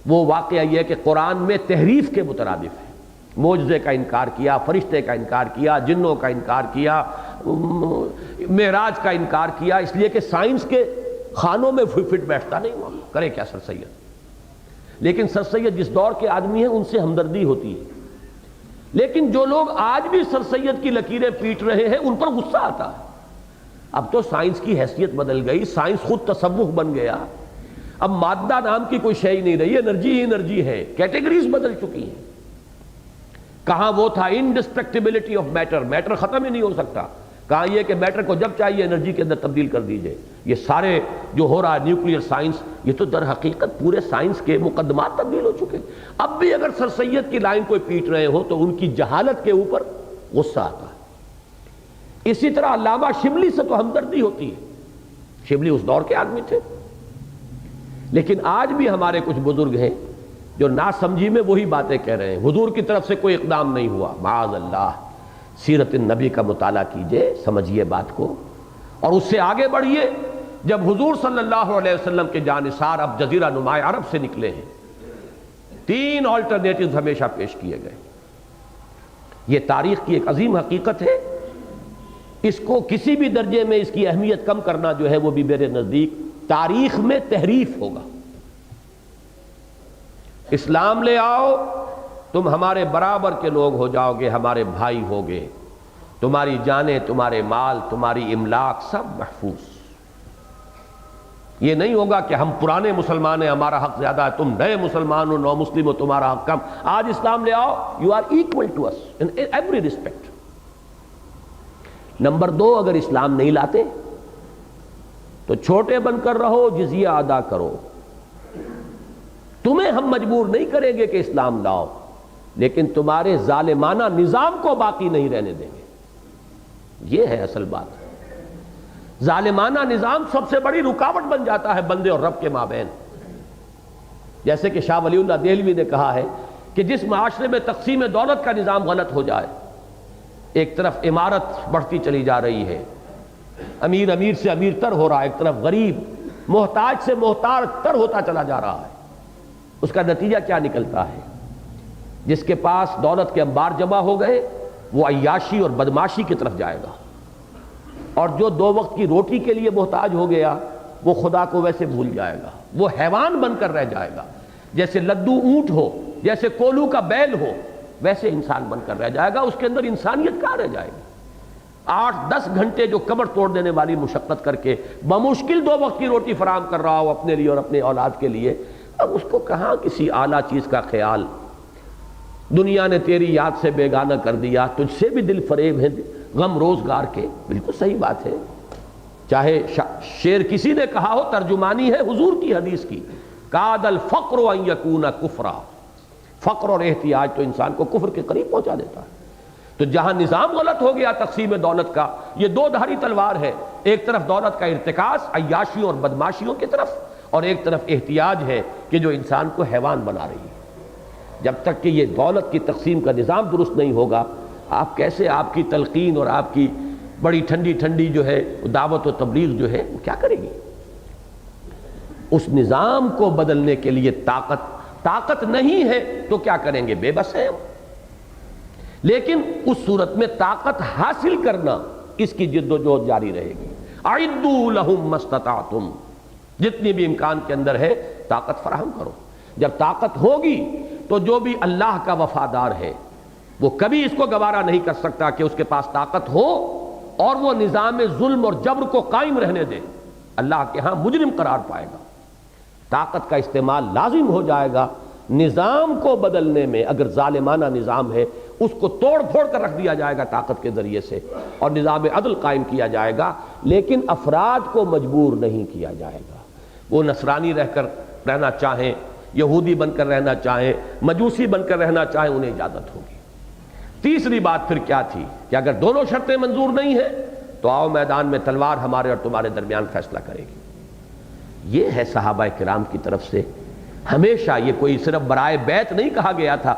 وہ واقعہ یہ ہے کہ قرآن میں تحریف کے مترادف ہے۔ معجزے کا انکار کیا، فرشتے کا انکار کیا، جنوں کا انکار کیا، معراج کا انکار کیا، اس لیے کہ سائنس کے خانوں میں فٹ بیٹھتا نہیں وہ، کرے کیا سر سید۔ لیکن سر سید جس دور کے آدمی ہیں ان سے ہمدردی ہوتی ہے، لیکن جو لوگ آج بھی سر سید کی لکیریں پیٹ رہے ہیں ان پر غصہ آتا ہے۔ اب تو سائنس کی حیثیت بدل گئی، سائنس خود تصوف بن گیا، اب مادہ نام کی کوئی شے ہی نہیں رہی، انرجی ہی انرجی ہے، کیٹیگریز بدل چکی ہیں۔ کہاں وہ تھا انڈسٹرکٹیبلٹی آف میٹر، میٹر ختم ہی نہیں ہو سکتا، کہاں یہ کہ میٹر کو جب چاہیے انرجی کے اندر تبدیل کر دیجئے۔ یہ سارے جو ہو رہا ہے نیوکلیئر سائنس، یہ تو در حقیقت پورے سائنس کے مقدمات تبدیل ہو چکے۔ اب بھی اگر سر سید کی لائن کوئی پیٹ رہے ہو تو ان کی جہالت کے اوپر غصہ آتا ہے۔ اسی طرح علامہ شبلی سے تو ہمدردی ہوتی ہے، شبلی اس دور کے آدمی تھے، لیکن آج بھی ہمارے کچھ بزرگ ہیں جو ناسمجھی میں وہی باتیں کہہ رہے ہیں، حضور کی طرف سے کوئی اقدام نہیں ہوا۔ معاذ اللہ، سیرت النبی کا مطالعہ کیجئے، سمجھیے بات کو، اور اس سے آگے بڑھیے۔ جب حضور صلی اللہ علیہ وسلم کے جانثار اب جزیرہ نماء عرب سے نکلے ہیں، 3 آلٹرنیٹیوز ہمیشہ پیش کیے گئے۔ یہ تاریخ کی ایک عظیم حقیقت ہے، اس کو کسی بھی درجے میں اس کی اہمیت کم کرنا جو ہے وہ بھی میرے نزدیک تاریخ میں تحریف ہوگا۔ اسلام لے آؤ، تم ہمارے برابر کے لوگ ہو جاؤ گے، ہمارے بھائی ہوگے، تمہاری جانیں، تمہارے مال، تمہاری املاک سب محفوظ۔ یہ نہیں ہوگا کہ ہم پرانے مسلمان ہیں، ہمارا حق زیادہ ہے، تم نئے مسلمان ہو، نو مسلم ہو، تمہارا حق کم۔ آج اسلام لے آؤ، you are equal to us in every respect. Number 2، اگر اسلام نہیں لاتے تو چھوٹے بن کر رہو، جزیہ ادا کرو، تمہیں ہم مجبور نہیں کریں گے کہ اسلام لاؤ، لیکن تمہارے ظالمانہ نظام کو باقی نہیں رہنے دیں گے۔ یہ ہے اصل بات۔ ظالمانہ نظام سب سے بڑی رکاوٹ بن جاتا ہے بندے اور رب کے مابین۔ جیسے کہ شاہ ولی اللہ دہلوی نے کہا ہے کہ جس معاشرے میں تقسیم دولت کا نظام غلط ہو جائے، ایک طرف عمارت بڑھتی چلی جا رہی ہے، امیر امیر سے امیر تر ہو رہا ہے، ایک طرف غریب محتاج سے محتاج تر ہوتا چلا جا رہا ہے، اس کا نتیجہ کیا نکلتا ہے؟ جس کے پاس دولت کے انبار جمع ہو گئے وہ عیاشی اور بدماشی کی طرف جائے گا، اور جو 2 وقت کی روٹی کے لیے محتاج ہو گیا وہ خدا کو ویسے بھول جائے گا، وہ حیوان بن کر رہ جائے گا۔ جیسے لدو اونٹ ہو، جیسے کولو کا بیل ہو، ویسے انسان بن کر رہ جائے گا، اس کے اندر انسانیت کہاں رہ جائے گی؟ 8-10 گھنٹے جو کمر توڑ دینے والی مشقت کر کے بمشکل 2 وقت کی روٹی فراہم کر رہا ہو اپنے لیے اور اپنے اولاد کے لیے، اب اس کو کہاں کسی اعلیٰ چیز کا خیال؟ دنیا نے تیری یاد سے بیگانہ کر دیا، تجھ سے بھی دل فریب ہے غم روزگار کے۔ بالکل صحیح بات ہے، چاہے شعر کسی نے کہا ہو، ترجمانی ہے حضور کی حدیث کی، کاد الفقر ان یکون کفرا۔ فقر اور احتیاج تو انسان کو کفر کے قریب پہنچا دیتا ہے۔ تو جہاں نظام غلط ہو گیا تقسیم دولت کا، یہ 2 دھاری تلوار ہے، ایک طرف دولت کا ارتکاز عیاشیوں اور بدماشیوں کی طرف، اور ایک طرف احتیاج ہے کہ جو انسان کو حیوان بنا رہی ہے۔ جب تک کہ یہ دولت کی تقسیم کا نظام درست نہیں ہوگا، آپ کیسے آپ کی تلقین اور آپ کی بڑی ٹھنڈی ٹھنڈی جو ہے دعوت و تبلیغ جو ہے وہ کیا کرے گی؟ اس نظام کو بدلنے کے لیے طاقت نہیں ہے تو کیا کریں گے؟ بے بس ہیں ہم۔ لیکن اس صورت میں طاقت حاصل کرنا، اس کی جد و جہد جاری رہے گی۔ اعدوا لهم ما استطعتم، جتنی بھی امکان کے اندر ہے طاقت فراہم کرو۔ جب طاقت ہوگی تو جو بھی اللہ کا وفادار ہے وہ کبھی اس کو گوارا نہیں کر سکتا کہ اس کے پاس طاقت ہو اور وہ نظام ظلم اور جبر کو قائم رہنے دے، اللہ کے ہاں مجرم قرار پائے گا۔ طاقت کا استعمال لازم ہو جائے گا نظام کو بدلنے میں۔ اگر ظالمانہ نظام ہے اس کو توڑ پھوڑ کر رکھ دیا جائے گا طاقت کے ذریعے سے، اور نظام عدل قائم کیا جائے گا، لیکن افراد کو مجبور نہیں کیا جائے گا۔ وہ نصرانی رہ کر رہنا چاہیں، یہودی بن کر رہنا چاہیں، مجوسی بن کر رہنا چاہیں، انہیں اجازت ہوگی۔ تیسری بات پھر کیا تھی کہ اگر دونوں شرطیں منظور نہیں ہیں تو آؤ میدان میں تلوار ہمارے اور تمہارے درمیان فیصلہ کرے گی۔ یہ ہے صحابہ کرام کی طرف سے ہمیشہ، یہ کوئی صرف برائے بیعت نہیں کہا گیا تھا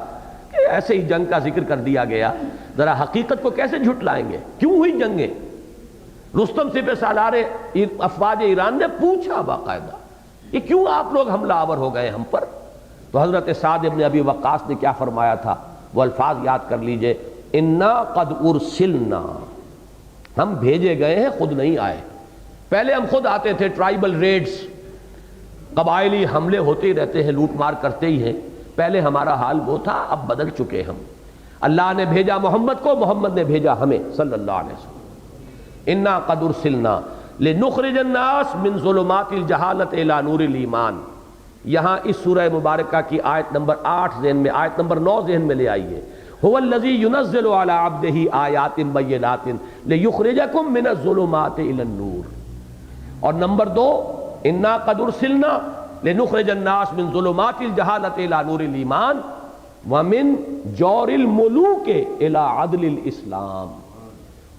کہ ایسے ہی جنگ کا ذکر کر دیا گیا۔ ذرا حقیقت کو کیسے جھٹلائیں گے؟ کیوں ہوئی جنگیں؟ رستم سپہ سالار افواج ایران نے پوچھا باقاعدہ، یہ کیوں آپ لوگ حملہ آور ہو گئے ہم پر؟ تو حضرت سعد ابن ابی وقاص نے کیا فرمایا تھا، وہ الفاظ یاد کر لیجئے، انا قد ارسلنا، ہم بھیجے گئے ہیں، خود نہیں آئے۔ پہلے ہم خود آتے تھے، ٹرائبل ریڈز، قبائلی حملے ہوتے ہی رہتے ہیں، لوٹ مار کرتے ہی ہیں، پہلے ہمارا حال وہ تھا، اب بدل چکے ہم۔ اللہ نے بھیجا محمد کو، محمد نے بھیجا ہمیں صلی اللہ علیہ وسلم۔ انا قد ارسلنا لنخرج الناس من ظلمات الجہالت الی نور الایمان۔ یہاں اس سورہ مبارکہ کی آیت نمبر 8 ذہن میں، آیت نمبر 9 ذہن میں لے آئیے، هو الذی ينزل علی عبدہ آیات بینات لیخرجکم من الظلمات الی النور۔ اور نمبر 2، انا قد ارسلنا لنخرج الناس من ظلمات الجہالت الی نور الایمان ومن جور الملوک الی عدل الاسلام۔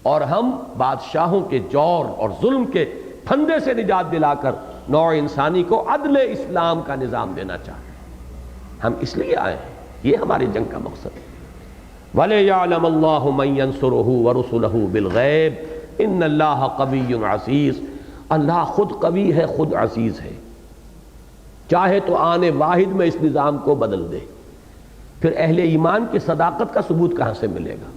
اور ہم بادشاہوں کے جور اور ظلم کے پھندے سے نجات دلا کر نوع انسانی کو عدل اسلام کا نظام دینا چاہتے ہیں۔ ہم اس لیے آئے ہیں، یہ ہماری جنگ کا مقصد ہے۔ وَلِيَعْلَمَ اللَّهُ مَن يَنصُرُهُ وَرُسُلَهُ بِالْغَيْبِ إِنَّ اللَّهَ قَوِيٌّ عَزِيزٌ۔ اللہ خود قوی ہے، خود عزیز ہے، چاہے تو آنے واحد میں اس نظام کو بدل دے۔ پھر اہل ایمان کی صداقت کا ثبوت کہاں سے ملے گا؟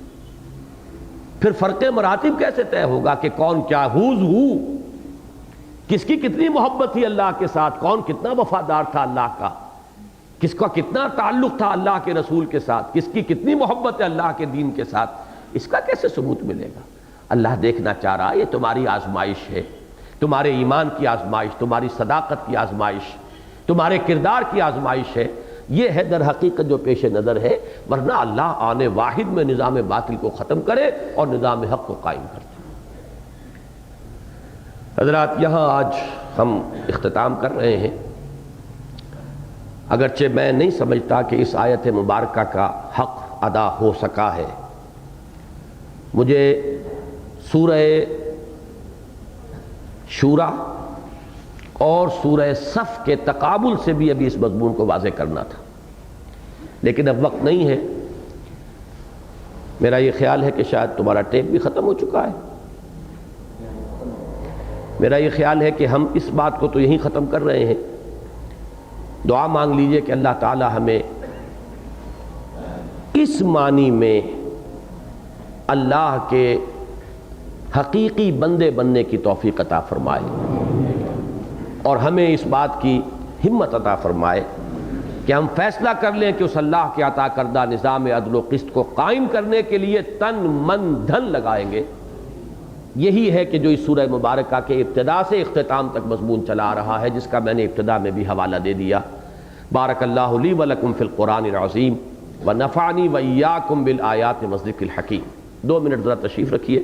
پھر فرق مراتب کیسے طے ہوگا کہ کون کیا، ہوز ہو، کس کی کتنی محبت تھی اللہ کے ساتھ، کون کتنا وفادار تھا اللہ کا، کس کا کتنا تعلق تھا اللہ کے رسول کے ساتھ، کس کی کتنی محبت ہے اللہ کے دین کے ساتھ، اس کا کیسے ثبوت ملے گا؟ اللہ دیکھنا چاہ رہا ہے، یہ تمہاری آزمائش ہے، تمہارے ایمان کی آزمائش، تمہاری صداقت کی آزمائش، تمہارے کردار کی آزمائش ہے۔ یہ ہے در حقیقت جو پیش نظر ہے، ورنہ اللہ آنے واحد میں نظام باطل کو ختم کرے اور نظام حق کو قائم کرے۔ حضرات، یہاں آج ہم اختتام کر رہے ہیں، اگرچہ میں نہیں سمجھتا کہ اس آیت مبارکہ کا حق ادا ہو سکا ہے۔ مجھے سورہ شورا اور سورہ صف کے تقابل سے بھی ابھی اس مضمون کو واضح کرنا تھا، لیکن اب وقت نہیں ہے۔ میرا یہ خیال ہے کہ شاید تمہارا ٹیپ بھی ختم ہو چکا ہے۔ میرا یہ خیال ہے کہ ہم اس بات کو تو یہیں ختم کر رہے ہیں۔ دعا مانگ لیجئے کہ اللہ تعالی ہمیں اس معنی میں اللہ کے حقیقی بندے بننے کی توفیق عطا فرمائے، اور ہمیں اس بات کی ہمت عطا فرمائے کہ ہم فیصلہ کر لیں کہ اس اللہ کے عطا کردہ نظام عدل و قسط کو قائم کرنے کے لیے تن من دھن لگائیں گے۔ یہی ہے کہ جو اس سورہ مبارکہ کے ابتدا سے اختتام تک مضمون چلا آ رہا ہے، جس کا میں نے ابتدا میں بھی حوالہ دے دیا۔ بارک اللہ لی ولکم فی القرآن العظیم ونفعنی وإیاکم بالآیات والذکر الحکیم۔ 2 منٹ ذرا تشریف رکھیے۔